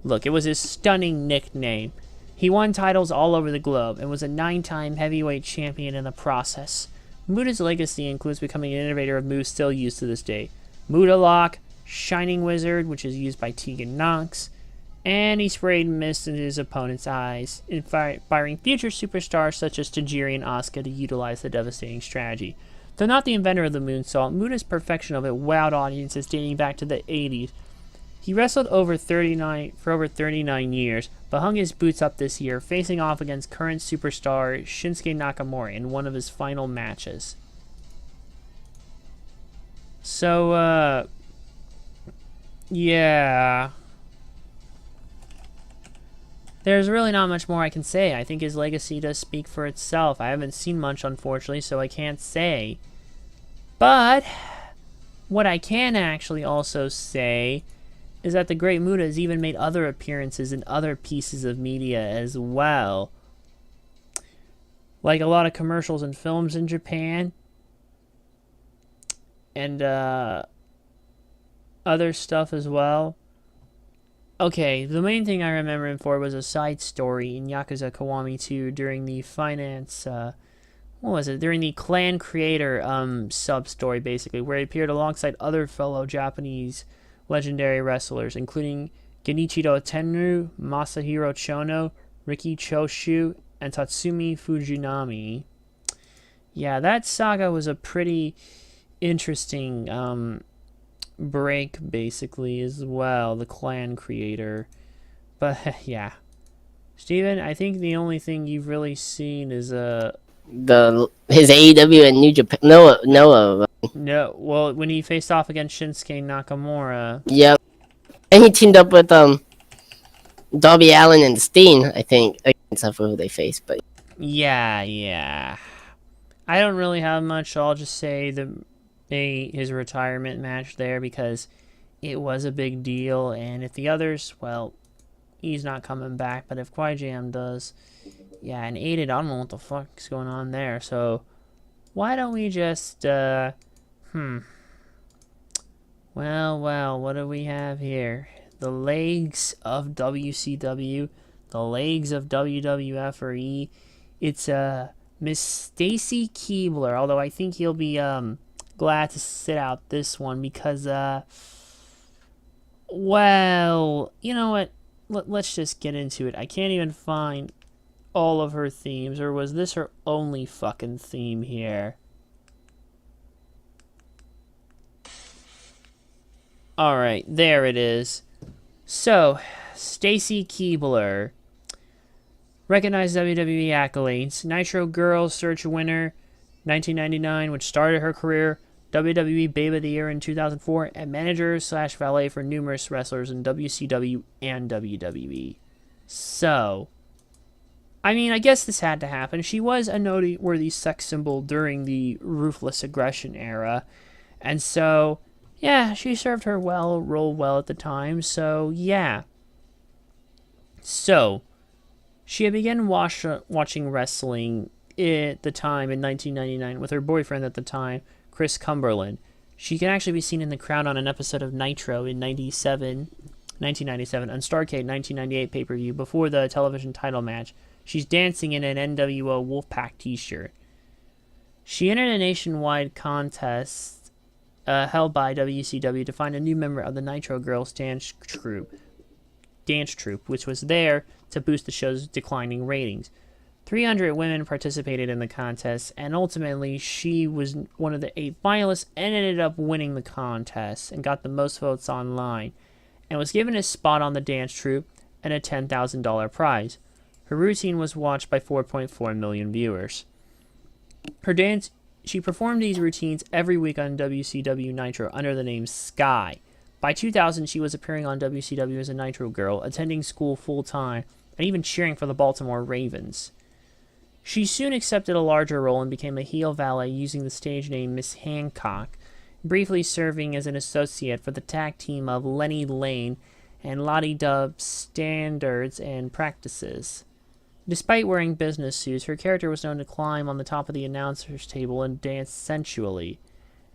Look, it was his stunning nickname. He won titles all over the globe and was a 9-time heavyweight champion in the process. Muda's legacy includes becoming an innovator of moves still used to this day. Muda Lock, Shining Wizard, which is used by Tegan Nox, and he sprayed mist in his opponent's eyes, inspiring future superstars such as Tajiri and Asuka to utilize the devastating strategy. Though not the inventor of the moonsault, Muda's perfection of it wowed audiences dating back to the 80s. He wrestled for over 39 years, but hung his boots up this year, facing off against current superstar Shinsuke Nakamura in one of his final matches. So, yeah. There's really not much more I can say. I think his legacy does speak for itself. I haven't seen much, unfortunately, so I can't say. But what I can actually also say is that the Great Muta has even made other appearances in other pieces of media as well. Like a lot of commercials and films in Japan. And other stuff as well. Okay, the main thing I remember him for was a side story in Yakuza Kiwami 2 during the during the Clan Creator sub-story, basically, where he appeared alongside other fellow Japanese legendary wrestlers, including Genichiro Tenryu, Masahiro Chono, Riki Choshu, and Tatsumi Fujinami. Yeah, that saga was a pretty interesting break, basically, as well, the Clan Creator. But, yeah. Steven, I think the only thing you've really seen is his AEW and New Japan. No. No, well, when he faced off against Shinsuke Nakamura. Yep. And he teamed up with Darby Allin and Steen, I think. Except for who they faced, but Yeah. I don't really have much. I'll just say his retirement match there because it was a big deal, and if the others, well, he's not coming back, but if QuiJam does, yeah, and Aided, I don't know what the fuck's going on there, so why don't we just, well, what do we have here? The legs of WCW, the legs of WWF or E. It's, Miss Stacy Keibler, although I think he'll be, glad to sit out this one because, well, you know what? Let's just get into it. I can't even find all of her themes, or was this her only fucking theme here? Alright, there it is. So, Stacy Keibler. Recognized WWE accolades. Nitro Girls Search winner, 1999, which started her career. WWE Babe of the Year in 2004, and manager/valet for numerous wrestlers in WCW and WWE. So, I mean, I guess this had to happen. She was a noteworthy sex symbol during the Ruthless Aggression era, and so, yeah, she served her role well at the time, so, yeah. So, she had begun watching wrestling at the time in 1999 with her boyfriend at the time, Chris Cumberland. She can actually be seen in the crowd on an episode of Nitro in 1997, on Starrcade 1998 pay-per-view before the television title match. She's dancing in an NWO Wolfpack t-shirt. She entered a nationwide contest held by WCW to find a new member of the Nitro Girls dance troupe, which was there to boost the show's declining ratings. 300 women participated in the contest, and ultimately she was one of the 8 finalists and ended up winning the contest and got the most votes online, and was given a spot on the dance troupe and a $10,000 prize. Her routine was watched by 4.4 million viewers. She performed these routines every week on WCW Nitro under the name Sky. By 2000, she was appearing on WCW as a Nitro girl, attending school full-time, and even cheering for the Baltimore Ravens. She soon accepted a larger role and became a heel valet using the stage name Miss Hancock, briefly serving as an associate for the tag team of Lenny Lane and Lottie Dub Standards and Practices. Despite wearing business suits, her character was known to climb on the top of the announcer's table and dance sensually.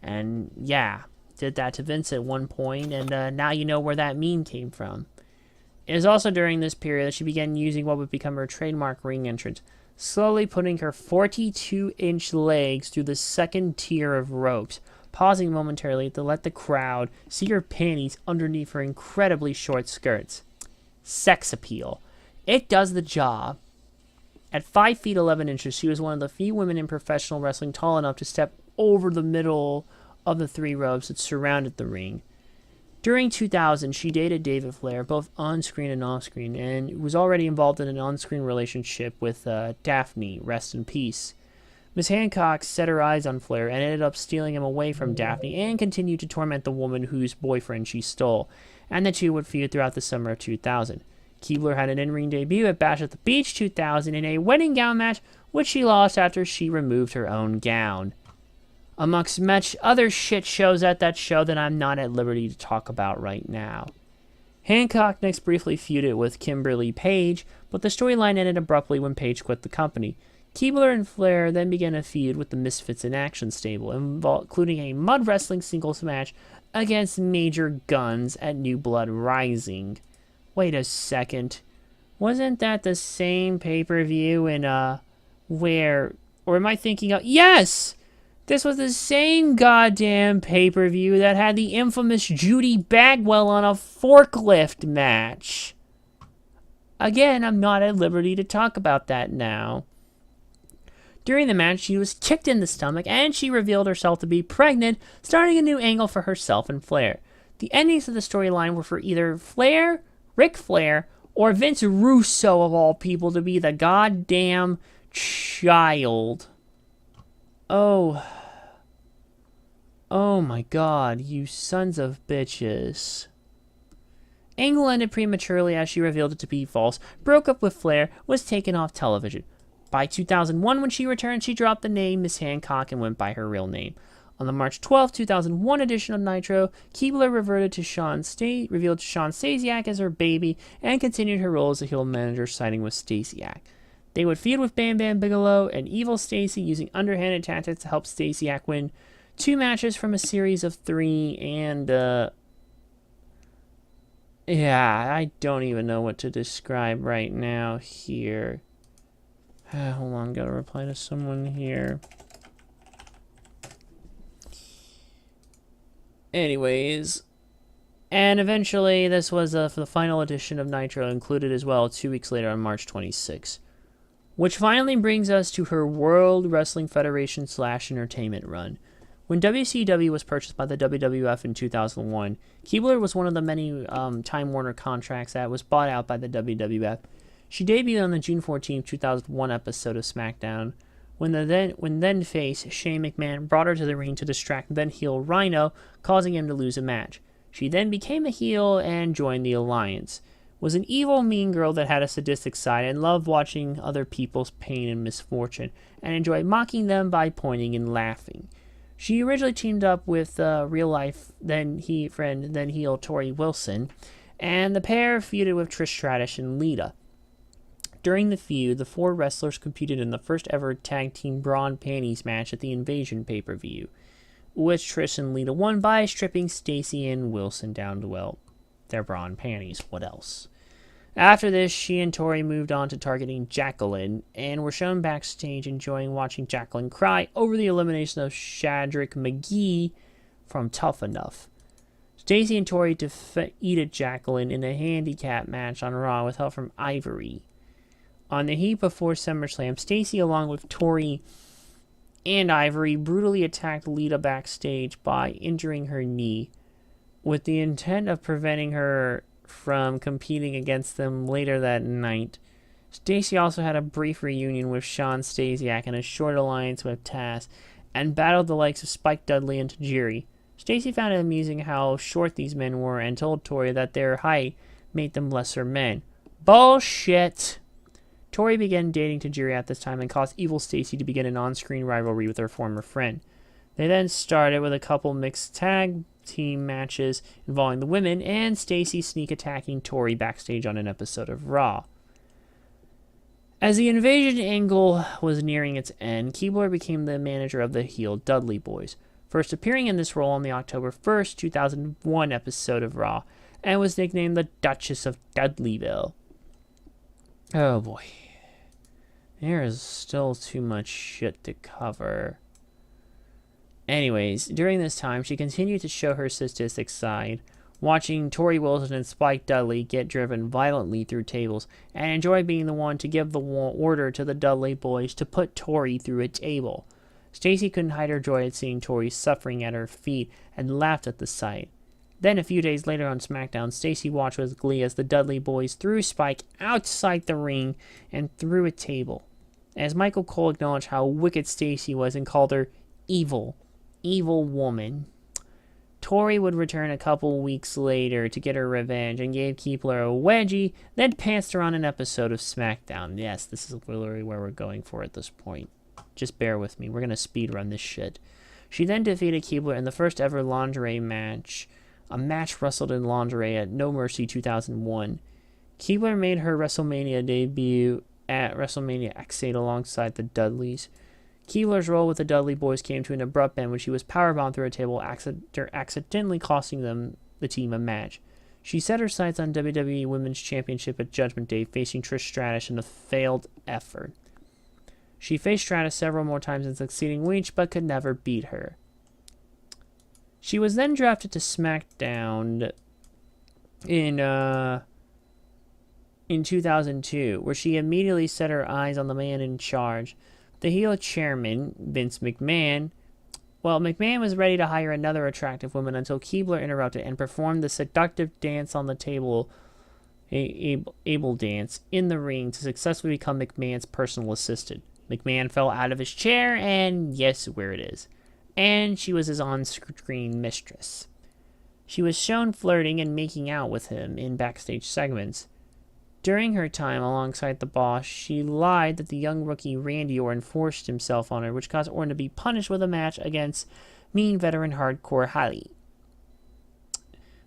And yeah, did that to Vince at one point, and now you know where that meme came from. It was also during this period that she began using what would become her trademark ring entrance, slowly putting her 42-inch legs through the second tier of ropes, pausing momentarily to let the crowd see her panties underneath her incredibly short skirts. Sex appeal. It does the job. At 5 feet 11 inches, she was one of the few women in professional wrestling tall enough to step over the middle of the 3 ropes that surrounded the ring. During 2000, she dated David Flair, both on-screen and off-screen, and was already involved in an on-screen relationship with Daphne, rest in peace. Miss Hancock set her eyes on Flair and ended up stealing him away from Daphne and continued to torment the woman whose boyfriend she stole, and the two would feud throughout the summer of 2000. Keibler had an in-ring debut at Bash at the Beach 2000 in a wedding gown match, which she lost after she removed her own gown. Amongst much other shit shows at that show that I'm not at liberty to talk about right now. Hancock next briefly feuded with Kimberly Page, but the storyline ended abruptly when Page quit the company. Keibler and Flair then began a feud with the Misfits in Action stable, including a mud wrestling singles match against Major Guns at New Blood Rising. Wait a second. Wasn't that the same pay-per-view in, or am I thinking of... Yes! This was the same goddamn pay-per-view that had the infamous Judy Bagwell on a forklift match. Again, I'm not at liberty to talk about that now. During the match, she was kicked in the stomach, and she revealed herself to be pregnant, starting a new angle for herself and Flair. The endings of the storyline were for either Flair, Ric Flair, or Vince Russo, of all people, to be the goddamn child. Oh my god, you sons of bitches. Angle ended prematurely as she revealed it to be false, broke up with Flair, was taken off television. By 2001, when she returned, she dropped the name Miss Hancock and went by her real name. On the March 12, 2001 edition of Nitro, Keibler reverted to revealed Shawn Stasiak as her baby and continued her role as a heel manager, siding with Stasiak. They would feud with Bam Bam Bigelow and Evil Stacy, using underhanded tactics to help Stasiak win 2 matches from a series of 3, and, yeah, I don't even know what to describe right now here. Hold on, gotta reply to someone here. Anyways, and eventually this was for the final edition of Nitro, included as well 2 weeks later on March 26. Which finally brings us to her World Wrestling Federation / entertainment run. When WCW was purchased by the WWF in 2001, Keibler was one of the many Time Warner contracts that was bought out by the WWF. She debuted on the June 14, 2001 episode of SmackDown, when then face Shane McMahon brought her to the ring to distract then heel Rhino, causing him to lose a match. She then became a heel and joined the Alliance. Was an evil, mean girl that had a sadistic side and loved watching other people's pain and misfortune, and enjoyed mocking them by pointing and laughing. She originally teamed up with real-life then heel Tori Wilson, and the pair feuded with Trish Stratus and Lita. During the feud, the 4 wrestlers competed in the first ever tag team bra and panties match at the Invasion pay-per-view, which Trish and Lita won by stripping Stacy and Wilson down to, their bra and panties. What else? After this, she and Tori moved on to targeting Jacqueline, and were shown backstage enjoying watching Jacqueline cry over the elimination of Shadrick McGee from Tough Enough. Stacy and Tori defeated Jacqueline in a handicap match on Raw with help from Ivory. On the heat before SummerSlam, Stacy, along with Tori and Ivory, brutally attacked Lita backstage by injuring her knee, with the intent of preventing her from competing against them later that night. Stacy also had a brief reunion with Shawn Stasiak and a short alliance with Taz, and battled the likes of Spike Dudley and Tajiri. Stacy found it amusing how short these men were and told Tori that their height made them lesser men. Bullshit! Tori began dating Tajiri at this time and caused Evil Stacy to begin an on-screen rivalry with her former friend. They then started with a couple mixed tag team matches involving the women, and Stacy sneak attacking Tori backstage on an episode of Raw. As the invasion angle was nearing its end, Keibler became the manager of the heel Dudley Boys, first appearing in this role on the October 1st, 2001 episode of Raw, and was nicknamed the Duchess of Dudleyville. Oh boy. There is still too much shit to cover. Anyways, during this time, she continued to show her sadistic side, watching Tori Wilson and Spike Dudley get driven violently through tables, and enjoyed being the one to give the order to the Dudley Boys to put Tori through a table. Stacy couldn't hide her joy at seeing Tori suffering at her feet and laughed at the sight. Then, a few days later on SmackDown, Stacy watched with glee as the Dudley Boys threw Spike outside the ring and through a table. As Michael Cole acknowledged how wicked Stacy was and called her evil woman. Tori would return a couple weeks later to get her revenge and gave Keibler a wedgie, then pantsed her on an episode of SmackDown. Yes, this is literally where we're going for at this point. Just bear with me. We're going to speedrun this shit. She then defeated Keibler in the first ever lingerie match, a match wrestled in lingerie at No Mercy 2001. Keibler made her WrestleMania debut at WrestleMania X8 alongside the Dudleys. Keibler's role with the Dudley Boys came to an abrupt end when she was powerbombed through a table, accidentally costing the team a match. She set her sights on WWE Women's Championship at Judgment Day, facing Trish Stratus in a failed effort. She faced Stratus several more times in succeeding weeks, but could never beat her. She was then drafted to SmackDown in 2002, where she immediately set her eyes on the man in charge, the heel chairman, Vince McMahon. Well, McMahon was ready to hire another attractive woman until Keibler interrupted and performed the seductive dance on the table, Able dance, in the ring to successfully become McMahon's personal assistant. McMahon fell out of his chair, and yes, where it is. And she was his on-screen mistress. She was shown flirting and making out with him in backstage segments. During her time alongside the boss, she lied that the young rookie Randy Orton forced himself on her, which caused Orton to be punished with a match against mean veteran Hardcore Holly.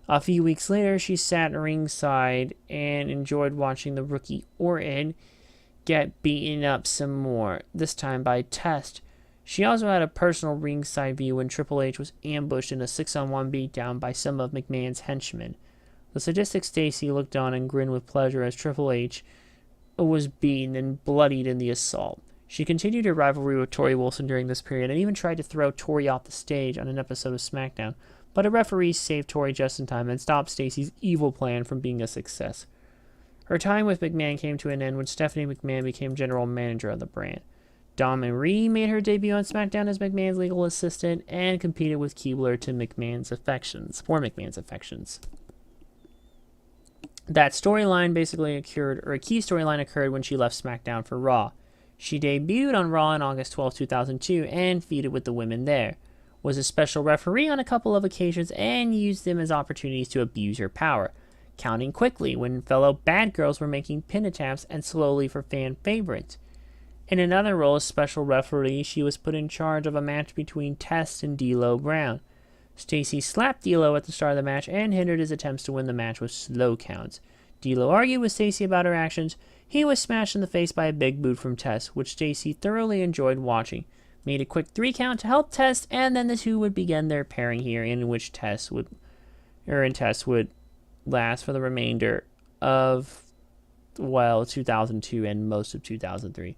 A few weeks later, she sat ringside and enjoyed watching the rookie Orton get beaten up some more, this time by Test. She also had a personal ringside view when Triple H was ambushed in a 6-on-1 beatdown by some of McMahon's henchmen. The sadistic Stacy looked on and grinned with pleasure as Triple H was beaten and bloodied in the assault. She continued her rivalry with Tori Wilson during this period and even tried to throw Tori off the stage on an episode of SmackDown, but a referee saved Tori just in time and stopped Stacy's evil plan from being a success. Her time with McMahon came to an end when Stephanie McMahon became general manager of the brand. Dawn Marie made her debut on SmackDown as McMahon's legal assistant and competed with Keibler for McMahon's affections. That storyline basically occurred, or a key storyline occurred when she left SmackDown for Raw. She debuted on Raw on August 12, 2002, and feuded with the women there. Was a special referee on a couple of occasions and used them as opportunities to abuse her power, counting quickly when fellow bad girls were making pin attempts and slowly for fan favorites. In another role as special referee, she was put in charge of a match between Test and D'Lo Brown. Stacy slapped D'Lo at the start of the match and hindered his attempts to win the match with slow counts. D'Lo argued with Stacy about her actions. He was smashed in the face by a big boot from Test, which Stacy thoroughly enjoyed watching. Made a quick 3 count to help Test, and then the two would begin their pairing here, in which Test would last for the remainder of 2002 and most of 2003.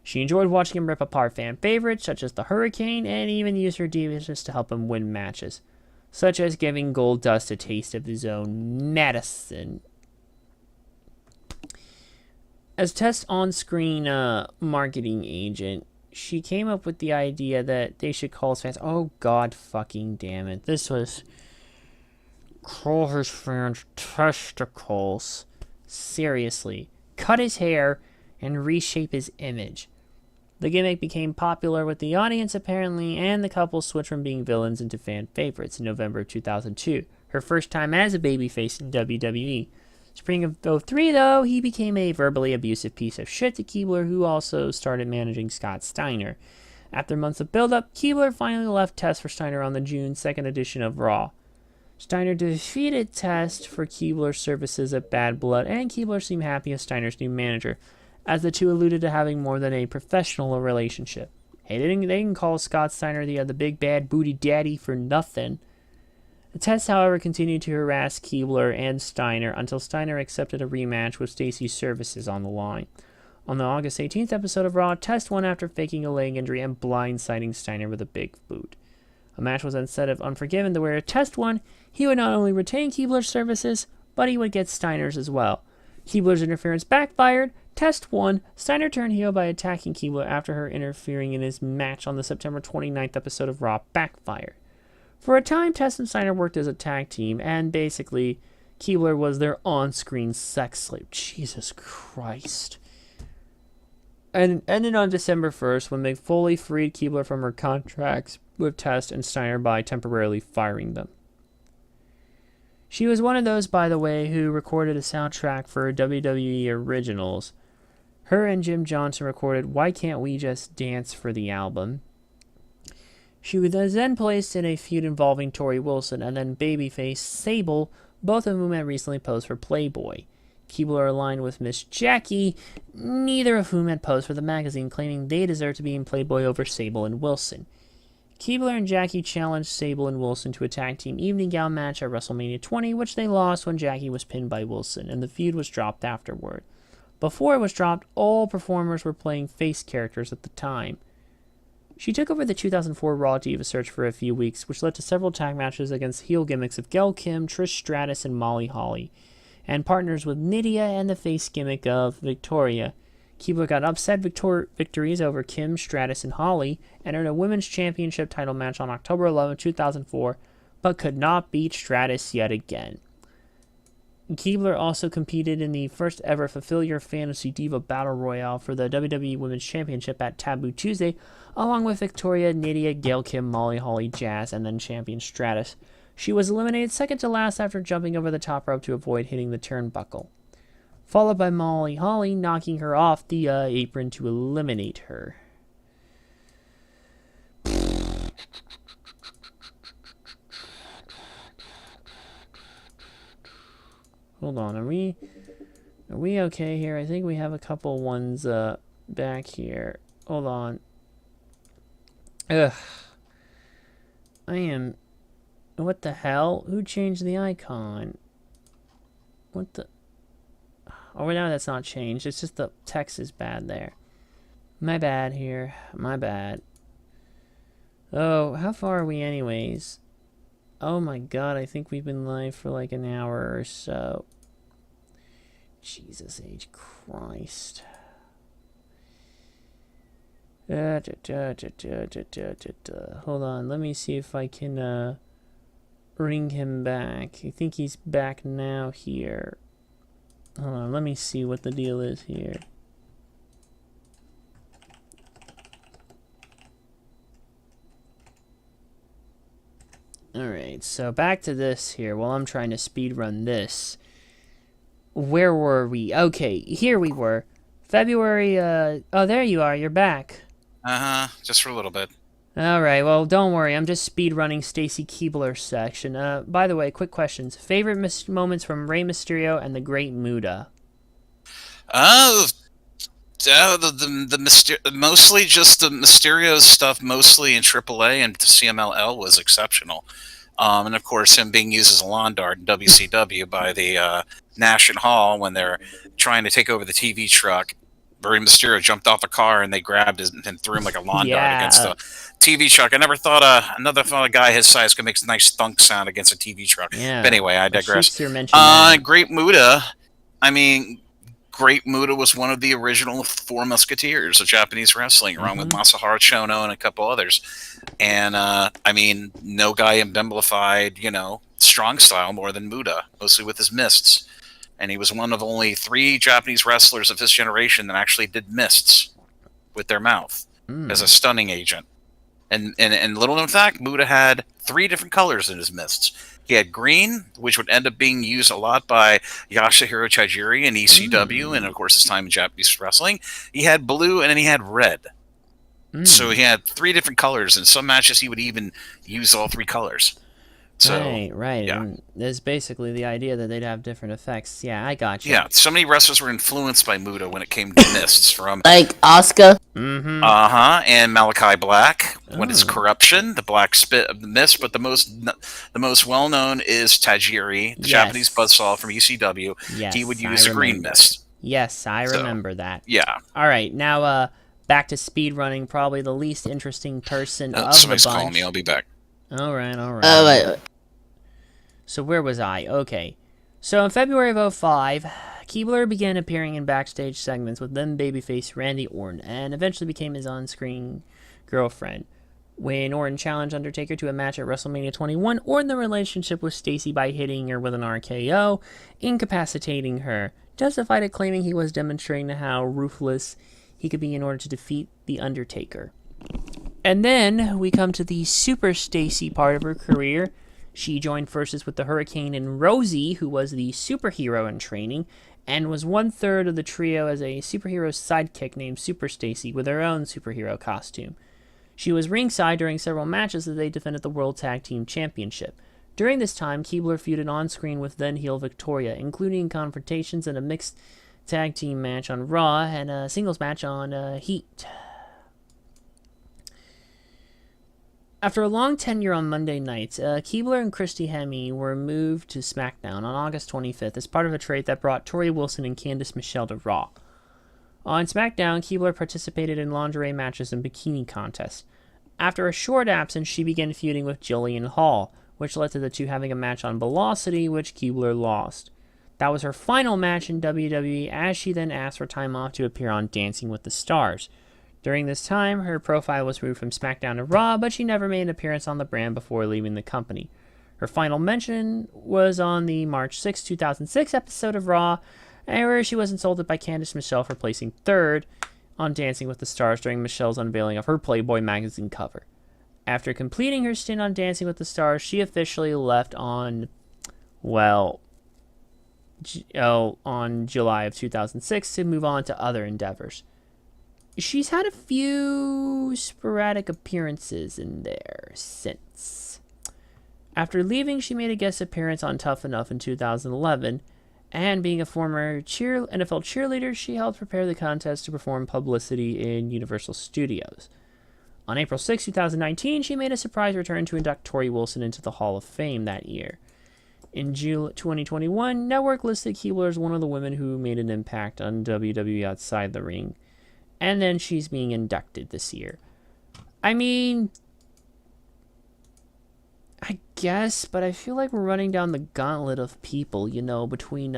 She enjoyed watching him rip apart fan favorites, such as the Hurricane, and even used her deviousness to help him win matches, such as giving Goldust a taste of his own medicine. As Test's on-screen marketing agent, she came up with the idea that they should call his fans. Oh, God fucking damn it. This was... Call his fans testicles. Seriously. Cut his hair and reshape his image. The gimmick became popular with the audience, apparently, and the couple switched from being villains into fan favorites in November of 2002, her first time as a babyface in WWE. Spring of 2003, though, he became a verbally abusive piece of shit to Keibler, who also started managing Scott Steiner. After months of build-up, Keibler finally left Test for Steiner on the June 2nd edition of Raw. Steiner defeated Test for Keibler's services at Bad Blood, and Keibler seemed happy as Steiner's new manager, as the two alluded to having more than a professional relationship. Hey, they didn't call Scott Steiner the big bad booty daddy for nothing. Test, however, continued to harass Keibler and Steiner until Steiner accepted a rematch with Stacy's services on the line. On the August 18th episode of Raw, Test won after faking a leg injury and blindsiding Steiner with a big boot. A match was then set of Unforgiven, to where Test won. He would not only retain Keibler's services, but he would get Steiner's as well. Keibler's interference backfired. Test won. Steiner turned heel by attacking Keibler after her interfering in his match on the September 29th episode of Raw backfired. For a time, Test and Steiner worked as a tag team, and basically, Keibler was their on-screen sex slave. Jesus Christ. And it ended on December 1st when Mick Foley freed Keibler from her contracts with Test and Steiner by temporarily firing them. She was one of those, by the way, who recorded a soundtrack for WWE Originals. Her and Jim Johnson recorded Why Can't We Just Dance for the album. She was then placed in a feud involving Tori Wilson and then babyface Sable, both of whom had recently posed for Playboy. Keibler aligned with Miss Jackie, neither of whom had posed for the magazine, claiming they deserved to be in Playboy over Sable and Wilson. Keibler and Jackie challenged Sable and Wilson to a tag team evening gown match at WrestleMania 20, which they lost when Jackie was pinned by Wilson, and the feud was dropped afterward. Before it was dropped, all performers were playing face characters at the time. She took over the 2004 Raw Diva search for a few weeks, which led to several tag matches against heel gimmicks of Gail Kim, Trish Stratus, and Molly Holly, and partners with Nydia and the face gimmick of Victoria. Keibler got upset victories over Kim, Stratus, and Holly, and earned a women's championship title match on October 11, 2004, but could not beat Stratus yet again. Keibler also competed in the first ever Fulfill Your Fantasy Diva Battle Royale for the WWE Women's Championship at Taboo Tuesday, along with Victoria, Nydia, Gail Kim, Molly Holly, Jazz, and then champion Stratus. She was eliminated second to last after jumping over the top rope to avoid hitting the turnbuckle, followed by Molly Holly knocking her off the apron to eliminate her. Hold on, are we okay here? I think we have a couple ones back here. Hold on. Ugh. What the hell? Who changed the icon? What the... Oh, now that's not changed. It's just the text is bad there. My bad here. My bad. Oh, how far are we anyways? Oh my god, I think we've been live for like an hour or so. Jesus H. Christ. Hold on, let me see if I can ring him back. I think he's back now here. Hold on, let me see what the deal is here. Alright, so back to this here while I'm trying to speedrun this. Where were we? Okay, here we were. February, oh, there you are, you're back. Just for a little bit. Alright, well, don't worry, I'm just speedrunning Stacy Keibler's section. By the way, quick questions. Favorite moments from Rey Mysterio and the Great Muta? Mostly just the Mysterio stuff, mostly in AAA, and CMLL was exceptional. And of course, him being used as a lawn dart in WCW by the Nash Hall when they're trying to take over the TV truck. Rey Mysterio jumped off a car and they grabbed him and threw him like a lawn dart against the TV truck. I never thought a guy his size could make a nice thunk sound against a TV truck. Yeah. But anyway, I digress. Great Muta. I mean, Great Muta was one of the original Four Musketeers of Japanese wrestling, along with Masaharu Chono and a couple others. And, I mean, no guy exemplified, strong style more than Muta, mostly with his mists. And he was one of only 3 Japanese wrestlers of his generation that actually did mists with their mouth as a stunning agent. And little known fact, Muta had 3 different colors in his mists. He had green, which would end up being used a lot by Yasuhiro Tajiri in ECW, and of course his time in Japanese wrestling. He had blue, and then he had red. So he had 3 different colors. In some matches, he would even use all 3 colors. So, right. Yeah. And there's basically the idea that they'd have different effects. Yeah, I got you. Yeah, so many wrestlers were influenced by Muta when it came to mists, from Like Asuka. and Malachi Black. What is corruption? The black spit of the mist, but the most well known is Tajiri, the Japanese buzzsaw from ECW. Yes, He would use I a green remember. mist. Yes, I remember that. Yeah. All right, now back to speedrunning, probably the least interesting person of the Somebody's bunch. calling me. I'll be back. All right. Wait. So where was I? Okay. So in February of 2005, Keebler began appearing in backstage segments with then babyface Randy Orton, and eventually became his on-screen girlfriend. When Orton challenged Undertaker to a match at WrestleMania 21, Orton the relationship with Stacy by hitting her with an RKO, incapacitating her, justified it claiming he was demonstrating how ruthless he could be in order to defeat the Undertaker. And then we come to the Super Stacy part of her career. She joined forces with the Hurricane and Rosie, who was the superhero in training, and was 1/3 of the trio as a superhero sidekick named Super Stacy with her own superhero costume. She was ringside during several matches as they defended the World Tag Team Championship. During this time, Keebler feuded on-screen with then-heel Victoria, including confrontations in a mixed tag team match on Raw and a singles match on Heat. After a long tenure on Monday nights, Keebler and Christy Hemme were moved to SmackDown on August 25th as part of a trade that brought Tori Wilson and Candice Michelle to Raw. On SmackDown, Keebler participated in lingerie matches and bikini contests. After a short absence, she began feuding with Jillian Hall, which led to the two having a match on Velocity, which Keebler lost. That was her final match in WWE, as she then asked for time off to appear on Dancing with the Stars. During this time, her profile was moved from SmackDown to Raw, but she never made an appearance on the brand before leaving the company. Her final mention was on the March 6, 2006 episode of Raw, where she was insulted by Candice Michelle for placing 3rd on Dancing with the Stars during Michelle's unveiling of her Playboy magazine cover. After completing her stint on Dancing with the Stars, she officially left on July of 2006 to move on to other endeavors. She's had a few sporadic appearances in there since. After leaving, she made a guest appearance on Tough Enough in 2011, and being a former NFL cheerleader, she helped prepare the contest to perform publicity in Universal Studios. On April 6, 2019, she made a surprise return to induct Tori Wilson into the Hall of Fame that year. In June 2021, Network listed Keebler as one of the women who made an impact on WWE outside the ring. And then she's being inducted this year. I mean, I guess, but I feel like we're running down the gauntlet of people, between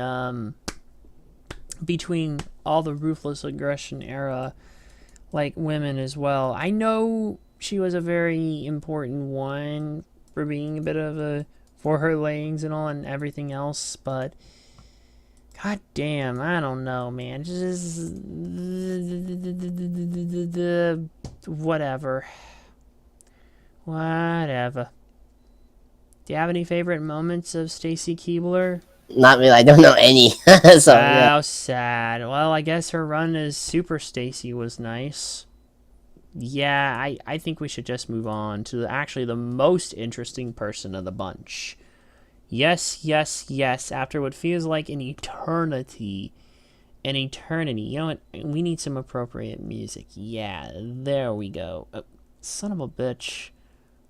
all the ruthless aggression era, like women as well. I know she was a very important one for being a bit of for her layings and all and everything else, but god damn, I don't know, man. Just whatever. Do you have any favorite moments of Stacy Keebler? Not really. I don't know any. So, yeah. How sad. Well, I guess her run as Super Stacy was nice. Yeah, I think we should just move on to actually the most interesting person of the bunch. Yes. After what feels like an eternity. You know what? We need some appropriate music. Yeah, there we go. Oh, son of a bitch.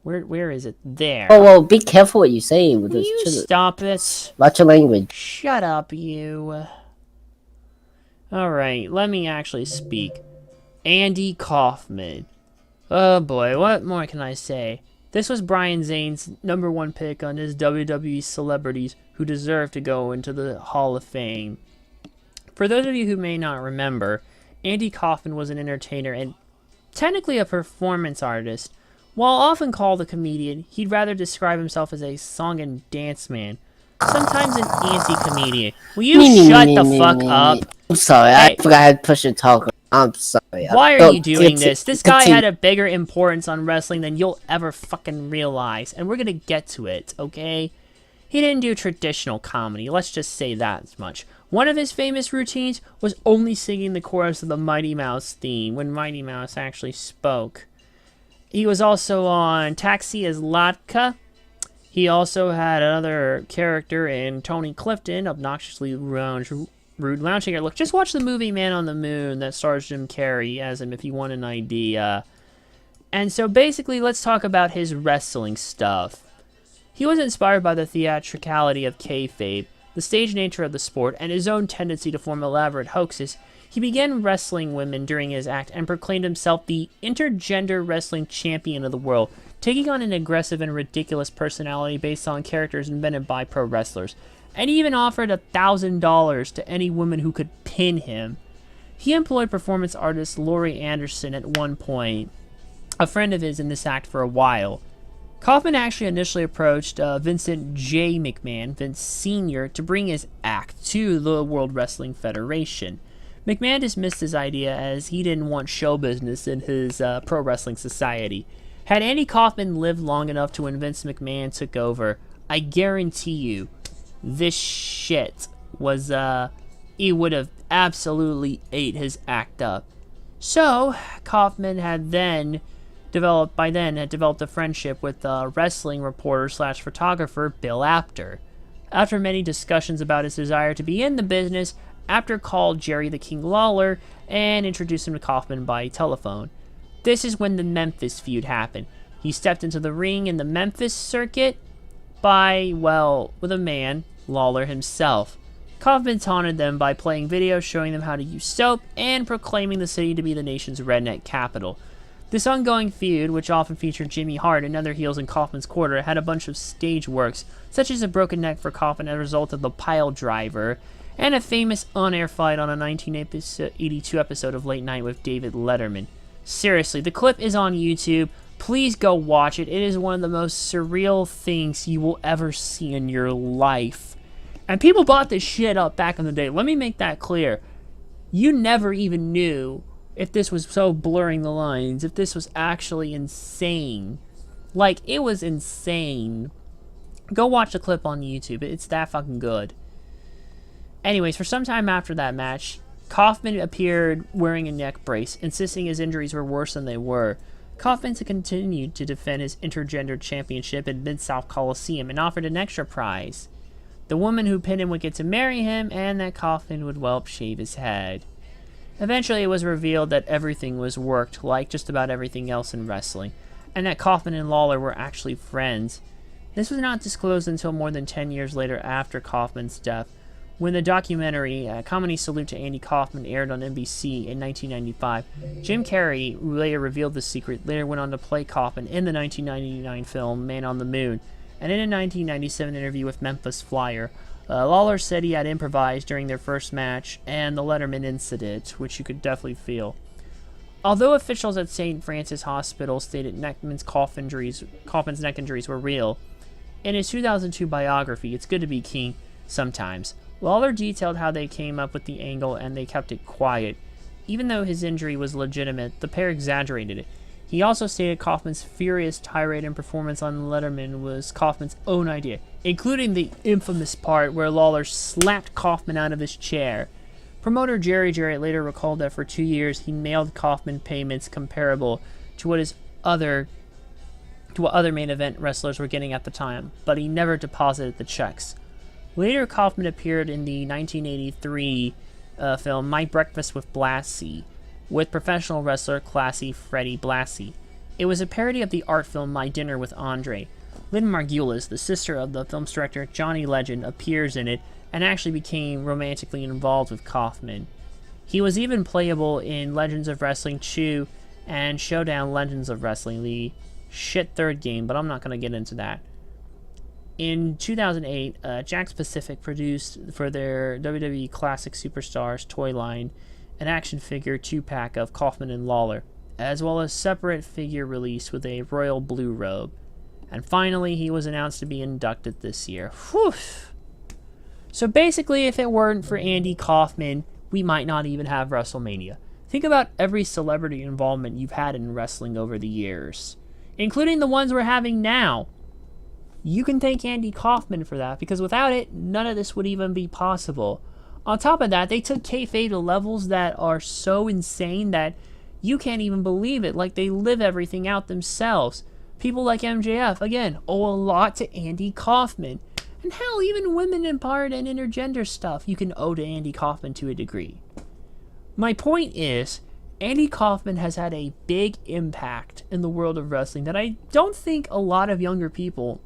Where is it? There. Oh, well, be careful what you say with this. You stop it. Watch your language. Shut up, you. Alright, let me actually speak. Andy Kaufman. Oh boy, what more can I say? This was Brian Zane's number 1 pick on his WWE celebrities who deserve to go into the Hall of Fame. For those of you who may not remember, Andy Kaufman was an entertainer and technically a performance artist. While often called a comedian, he'd rather describe himself as a song and dance man, sometimes an anti-comedian. Will you shut the fuck up? I'm sorry, Hey. I forgot I had to push the talk. I'm sorry. Why are you doing this? This guy continue. had a bigger importance on wrestling than you'll ever fucking realize, and we're gonna get to it, okay? He didn't do traditional comedy, let's just say that much. One of his famous routines was only singing the chorus of the Mighty Mouse theme when Mighty Mouse actually spoke. He was also on Taxi as Latka. He also had another character in Tony Clifton, obnoxiously rude lounge singer. Look, just watch the movie Man on the Moon that stars Jim Carrey as him if you want an idea. And so basically, let's talk about his wrestling stuff. He was inspired by the theatricality of kayfabe, the stage nature of the sport, and his own tendency to form elaborate hoaxes. He began wrestling women during his act and proclaimed himself the intergender wrestling champion of the world, taking on an aggressive and ridiculous personality based on characters invented by pro wrestlers. And he even offered $1,000 to any woman who could pin him. He employed performance artist Laurie Anderson at one point, a friend of his in this act for a while. Kaufman actually initially approached Vincent J. McMahon, Vince Sr., to bring his act to the World Wrestling Federation. McMahon dismissed his idea as he didn't want show business in his pro wrestling society. Had Andy Kaufman lived long enough to when Vince McMahon took over, I guarantee you, this shit was, he would have absolutely ate his act up. So, Kaufman had developed a friendship with wrestling reporter / photographer Bill Apter. After many discussions about his desire to be in the business, Apter called Jerry the King Lawler and introduced him to Kaufman by telephone. This is when the Memphis feud happened. He stepped into the ring in the Memphis circuit with a man, Lawler himself. Kaufman taunted them by playing videos showing them how to use soap and proclaiming the city to be the nation's redneck capital. This ongoing feud, which often featured Jimmy Hart and other heels in Kaufman's corner, had a bunch of stage works, such as a broken neck for Kaufman as a result of the pile driver, and a famous on-air fight on a 1982 episode of Late Night with David Letterman. Seriously, the clip is on YouTube. Please go watch it. It is one of the most surreal things you will ever see in your life. And people bought this shit up back in the day. Let me make that clear. You never even knew if this was so blurring the lines, if this was actually insane. Like, it was insane. Go watch the clip on YouTube. It's that fucking good. Anyways, for some time after that match, Kaufman appeared wearing a neck brace, insisting his injuries were worse than they were. Kaufman continued to defend his intergender championship at Mid-South Coliseum and offered an extra prize. The woman who pinned him would get to marry him, and that Kaufman would, shave his head. Eventually, it was revealed that everything was worked, like just about everything else in wrestling, and that Kaufman and Lawler were actually friends. This was not disclosed until more than 10 years later after Kaufman's death, when the documentary Comedy Salute to Andy Kaufman aired on NBC in 1995. Jim Carrey, who later revealed the secret, later went on to play Kaufman in the 1999 film Man on the Moon, and in a 1997 interview with Memphis Flyer, Lawler said he had improvised during their first match and the Letterman incident, which you could definitely feel. Although officials at St. Francis Hospital stated Kaufman's neck injuries were real, in his 2002 biography, It's Good to Be King Sometimes, Lawler detailed how they came up with the angle and they kept it quiet. Even though his injury was legitimate, the pair exaggerated it. He also stated Kaufman's furious tirade and performance on Letterman was Kaufman's own idea, including the infamous part where Lawler slapped Kaufman out of his chair. Promoter Jerry Jarrett later recalled that for 2 years he mailed Kaufman payments comparable to what other main event wrestlers were getting at the time, but he never deposited the checks. Later, Kaufman appeared in the 1983 film My Breakfast with Blassie, with professional wrestler Classy Freddie Blassie. It was a parody of the art film My Dinner with Andre. Lynn Margulis, the sister of the film's director Johnny Legend, appears in it and actually became romantically involved with Kaufman. He was even playable in Legends of Wrestling 2 and Showdown Legends of Wrestling, the shit third game, but I'm not going to get into that. In 2008, Jakks Pacific produced for their WWE Classic Superstars toy line an action figure 2-pack of Kaufman and Lawler, as well as separate figure release with a royal blue robe. And finally, he was announced to be inducted this year. Whew. So basically, if it weren't for Andy Kaufman, we might not even have WrestleMania. Think about every celebrity involvement you've had in wrestling over the years, including the ones we're having now. You can thank Andy Kaufman for that, because without it, none of this would even be possible. On top of that, they took kayfabe to levels that are so insane that you can't even believe it, like they live everything out themselves. People like MJF, again, owe a lot to Andy Kaufman. And hell, even women empowered and intergender stuff you can owe to Andy Kaufman to a degree. My point is, Andy Kaufman has had a big impact in the world of wrestling that I don't think a lot of younger people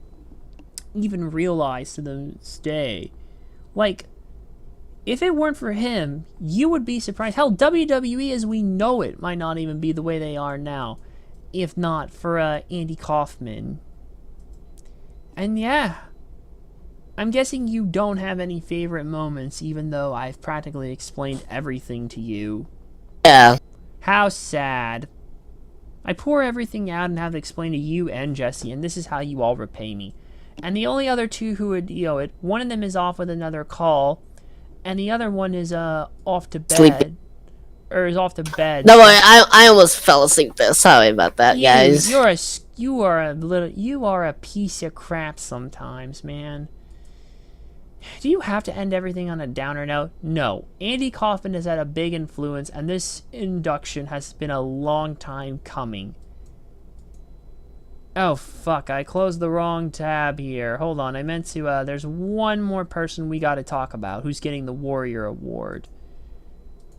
even realize to this day. Like, if it weren't for him, you would be surprised. Hell, WWE as we know it might not even be the way they are now, if not for Andy Kaufman. And yeah, I'm guessing you don't have any favorite moments, even though I've practically explained everything to you. Yeah. How sad. I pour everything out and have to explain to you and Jesse, and this is how you all repay me. And the only other two who would it, one of them is off with another call, and the other one is off to bed. Sleeping. Or is off to bed. No, I almost fell asleep there. Sorry about that, guys. You are a piece of crap sometimes, man. Do you have to end everything on a downer note? No. Andy Kaufman has had a big influence, and this induction has been a long time coming. Oh, fuck. I closed the wrong tab here. Hold on. I meant to, there's one more person we gotta talk about who's getting the Warrior Award.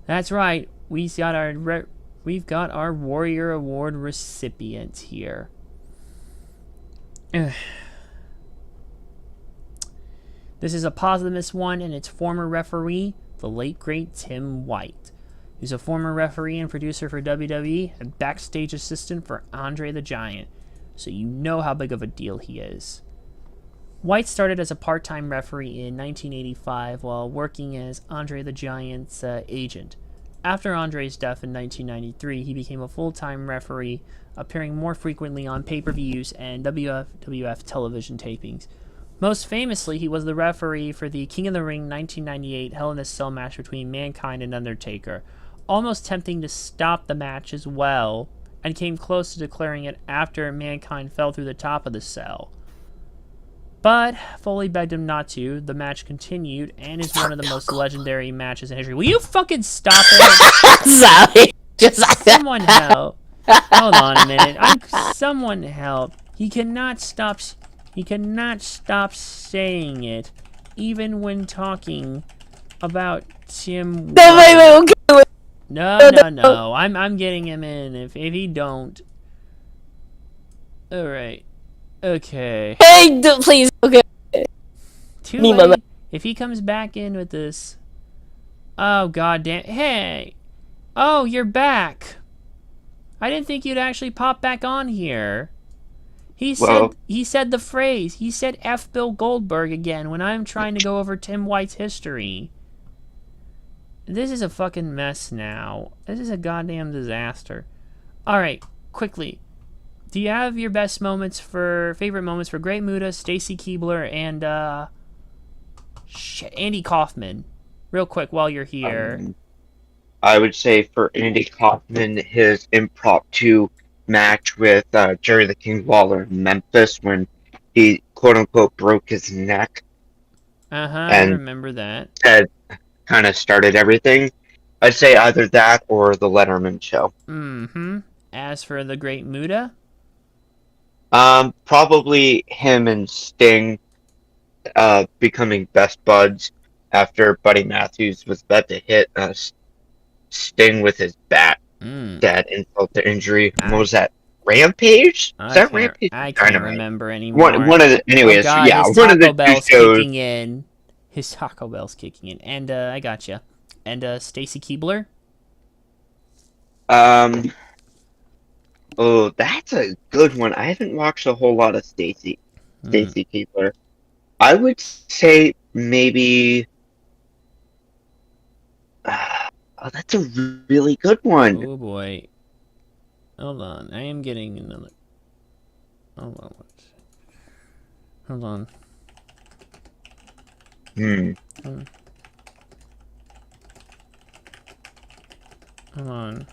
That's right. We've got our Warrior Award recipient here. This is a posthumous one, and it's former referee, the late great Tim White, who's a former referee and producer for WWE and backstage assistant for Andre the Giant, so you know how big of a deal he is. White started as a part-time referee in 1985 while working as Andre the Giant's agent. After Andre's death in 1993, he became a full-time referee, appearing more frequently on pay-per-views and WWF television tapings. Most famously, he was the referee for the King of the Ring 1998 Hell in a Cell match between Mankind and Undertaker, almost tempting to stop the match as well, and came close to declaring it after Mankind fell through the top of the cell. But Foley begged him not to. The match continued, and is one of the most legendary matches in history. Will you fucking stop it? Sorry. Someone help. Hold on a minute. Someone help. He cannot stop saying it, even when talking about Tim. No, wait. No. I'm getting him in. If he don't. All right. Okay. Hey, please. Okay. Too late. If he comes back in with this. Oh, goddamn. Hey. Oh, you're back. I didn't think you'd actually pop back on here. He said the phrase. He said F Bill Goldberg again when I'm trying to go over Tim White's history. This is a fucking mess now. This is a goddamn disaster. Alright, quickly. Do you have your favorite moments for Great Muta, Stacy Keibler, and Andy Kaufman? Real quick while you're here. I would say for Andy Kaufman, his impromptu match with Jerry the King Lawler in Memphis when he quote unquote broke his neck. I remember that. That kind of started everything. I'd say either that or the Letterman show. As for the Great Muta? Probably him and Sting becoming best buds after Buddy Matthews was about to hit Sting with his bat. That insult to injury. What was that? Rampage? Rampage? I can't remember anymore. One of the, anyways, God, yeah, his one of the Taco Bell's shows. kicking in. His Taco Bell's kicking in. And I gotcha. And Stacy Keibler? Oh, that's a good one. I haven't watched a whole lot of Stacy Keibler. I would say maybe. Oh, that's a really good one. Oh boy. Hold on. I am getting another. Hold on. Hold on. Hold on.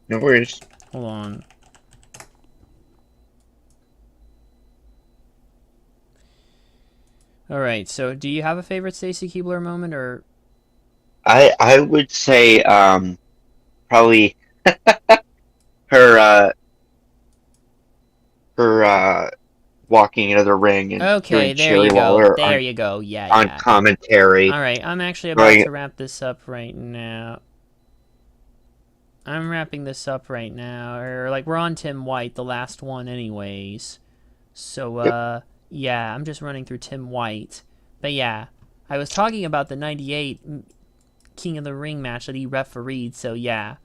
No worries. Hold on. All right. So, do you have a favorite Stacy Keibler moment, or? I would say probably her walking into the ring and Okay, doing there Jerry you go. Lawler There you go. Yeah, on yeah. commentary. All right, I'm actually about to wrap this up right now. I'm wrapping this up right now, or like we're on Tim White, the last one, anyways. So, yeah, I'm just running through Tim White. But yeah, I was talking about the '98 King of the Ring match that he refereed. So yeah.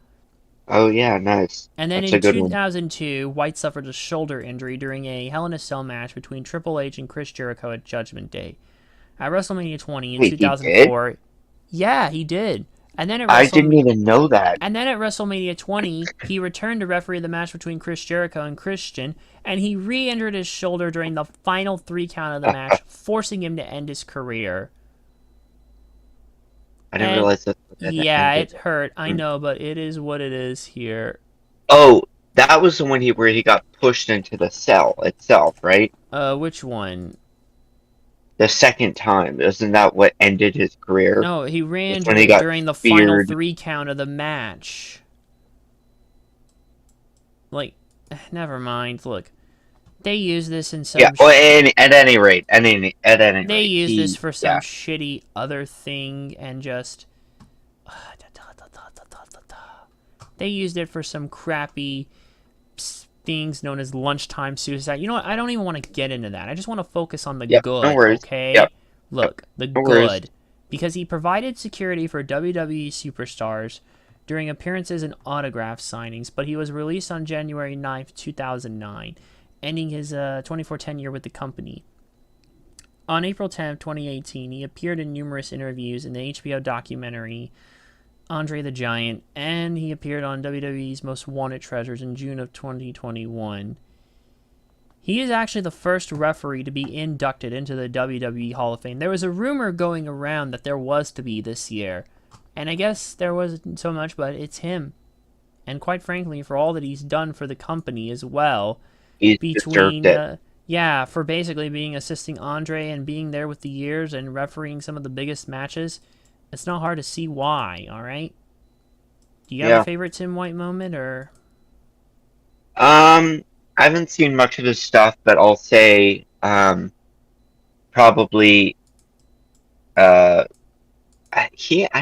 Oh yeah, nice. And then That's in a good one. 2002, White suffered a shoulder injury during a Hell in a Cell match between Triple H and Chris Jericho at Judgment Day. At WrestleMania 20 in Wait, 2004, he did? Yeah, he did. And then at I didn't even know that. And then at WrestleMania 20, he returned to referee the match between Chris Jericho and Christian, and he re-injured his shoulder during the final 3 count of the match, forcing him to end his career. I didn't realize that. Yeah, it hurt. I know, but it is what it is here. Oh, that was the one where he got pushed into the cell itself, right? Which one? The second time. Isn't that what ended his career? No, he ran during the feared. final 3 count of the match. Like, never mind. Look, they use this in some. Yeah. Well, at any rate, they use this for some shitty other thing, and just. They used it for some crappy things known as lunchtime suicide. You know what? I don't even want to get into that. I just want to focus on the good, okay? Yep. Look, the good. Because he provided security for WWE superstars during appearances and autograph signings, but he was released on January 9th, 2009, ending his 24 tenure with the company. On April 10th, 2018, he appeared in numerous interviews in the HBO documentary Andre the Giant, and he appeared on WWE's Most Wanted Treasures in June of 2021. He is actually the first referee to be inducted into the WWE Hall of Fame. There was a rumor going around that there was to be this year, and I guess there wasn't so much, but it's him. And quite frankly, for all that he's done for the company as well, he's deserved it. For basically being assisting Andre and being there with the years and refereeing some of the biggest matches, it's not hard to see why, alright? Do you have a favorite Tim White moment, or? I haven't seen much of his stuff, but I'll say, probably, I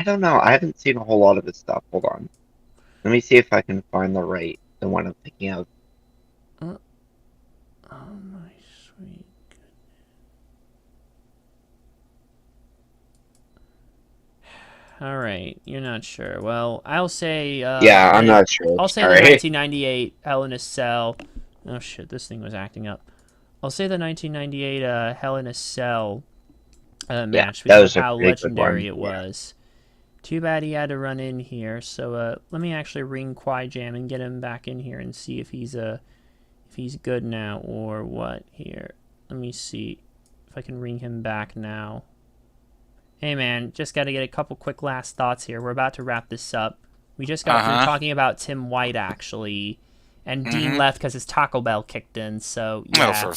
don't know, I haven't seen a whole lot of his stuff, hold on. Let me see if I can find the one I'm thinking of. Oh my sweet goodness. Alright, you're not sure. Well, I'll say... I'm not sure. I'll say the 1998 Hell in a Cell... Oh shit, this thing was acting up. I'll say the 1998 Hell in a Cell match because of how legendary it was. Too bad he had to run in here, so let me actually ring Kwai Jam and get him back in here and see if he's good now or what here. Let me see if I can ring him back now. Hey man, just got to get a couple quick last thoughts here. We're about to wrap this up. We just got through talking about Tim White, actually. And Dean left because his Taco Bell kicked in, so yeah.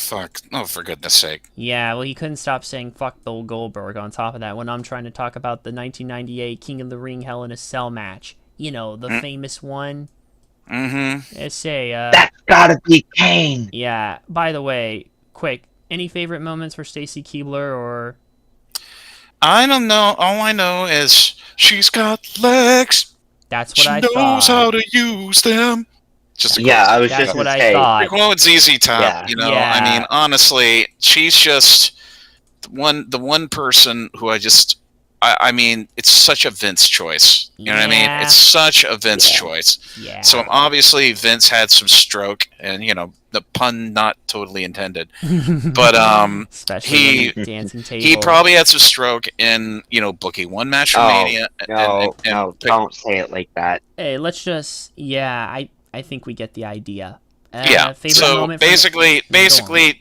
Oh, for goodness sake. Yeah, well, he couldn't stop saying fuck Bill Goldberg on top of that when I'm trying to talk about the 1998 King of the Ring Hell in a Cell match. You know, the famous one. Let's say, that's gotta be Kane! Yeah, by the way, quick, any favorite moments for Stacy Keibler, or... I don't know. All I know is she's got legs. That's what I thought. She knows how to use them. Just I was That's just what gonna I say. thought. Well, it's ZZ Top, you know. Yeah. I mean, honestly, she's just the one person who I mean, it's such a Vince choice. You know what I mean? Yeah. It's such a Vince choice. Yeah. So obviously Vince had some stroke, and the pun not totally intended, but Especially when the dancing table. he probably had some stroke in booking one match for Mania. No, and don't say it like that. Hey, let's just. Yeah, I think we get the idea. Favorite So moment from basically, Go on.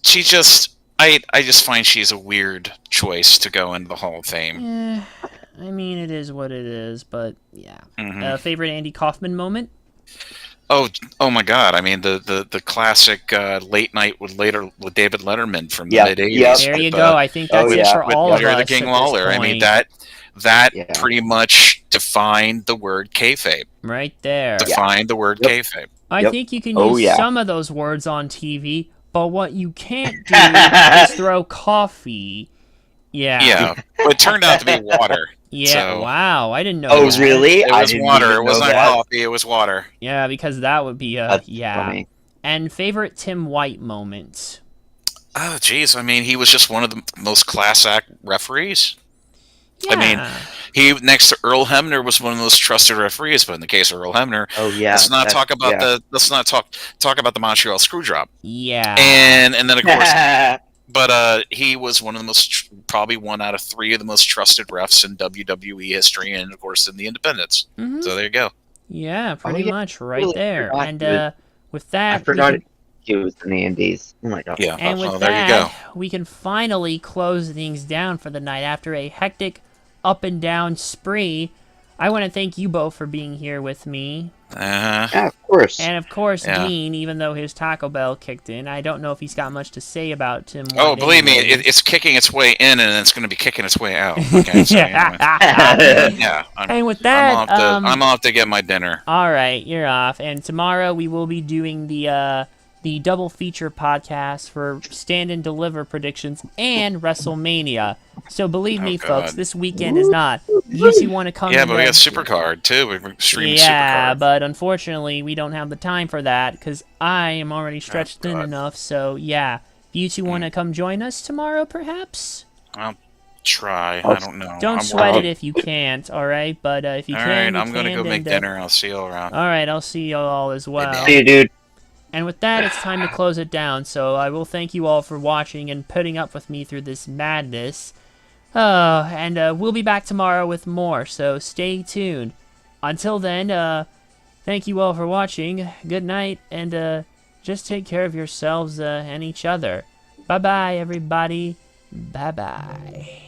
she just. I just find she's a weird choice to go into the Hall of Fame. Eh, I mean, it is what it is, but yeah. Mhm. Favorite Andy Kaufman moment? Oh my God! I mean the classic late night with David Letterman from the Yep, mid '80s. yep. There you go. I think that's Oh, it yeah. for With all of Larry us the King at this Lawler. I mean point. that Yeah. pretty much defined the word kayfabe. Right there. Defined the word Yep. kayfabe. I Yep. think you can Oh, use yeah. some of those words on TV, but what you can't do is throw coffee. Yeah. Yeah, but it turned out to be water. Yeah, So- wow. I didn't know Oh, that. really? It I was didn't water. even It was know not that. coffee. It was water. Yeah, because that would be That's yeah. funny. And favorite Tim White moment? Oh, geez. I mean, he was just one of the most class act referees. Yeah. I mean, he next to Earl Hebner was one of the most trusted referees. But in the case of Earl Hebner, Oh yeah. let's not that's- talk about yeah. let's not talk about the Montreal Screwdrop. yeah. And then of course, but he was one of the most probably one out of three of the most trusted refs in WWE history, and of course in the independents. Mhm. So there you go. Yeah, pretty yeah. much right Really there. forgot And he was- with that, I we forgot can- he was in the Indies. Oh my God. Yeah. And with well, there that, you go. we can finally close things down for the night after a hectic up and down spree. I want to thank you both for being here with me. Yeah, of course. And of course, Yeah. Dean, even though his Taco Bell kicked in, I don't know if he's got much to say about Tim White. Oh, believe me, anyways. it's kicking its way in, and it's going to be kicking its way out. Okay, so, anyway. Yeah. And with that, I'm off to get my dinner. all right, you're off. And tomorrow we will be doing the double feature podcast for Stand and Deliver predictions and WrestleMania. So believe me, Oh, folks, God. this weekend is not. You two want to come? Yeah, to but we the- got Supercard too. We're streaming Yeah, Supercard. but unfortunately, we don't have the time for that because I am already stretched thin God. enough. So yeah, if you two want to come join us tomorrow, perhaps. I'll try. I don't know. Don't I'm sweat working. it if you can't. All right, but if you All can, right, you I'm gonna can, go make and, dinner. I'll see you all around. All right, I'll see you all as well. See you, dude. And with that, it's time to close it down. So I will thank you all for watching and putting up with me through this madness. And we'll be back tomorrow with more, so stay tuned. Until then, thank you all for watching. Good night, and just take care of yourselves and each other. Bye-bye, everybody. Bye-bye.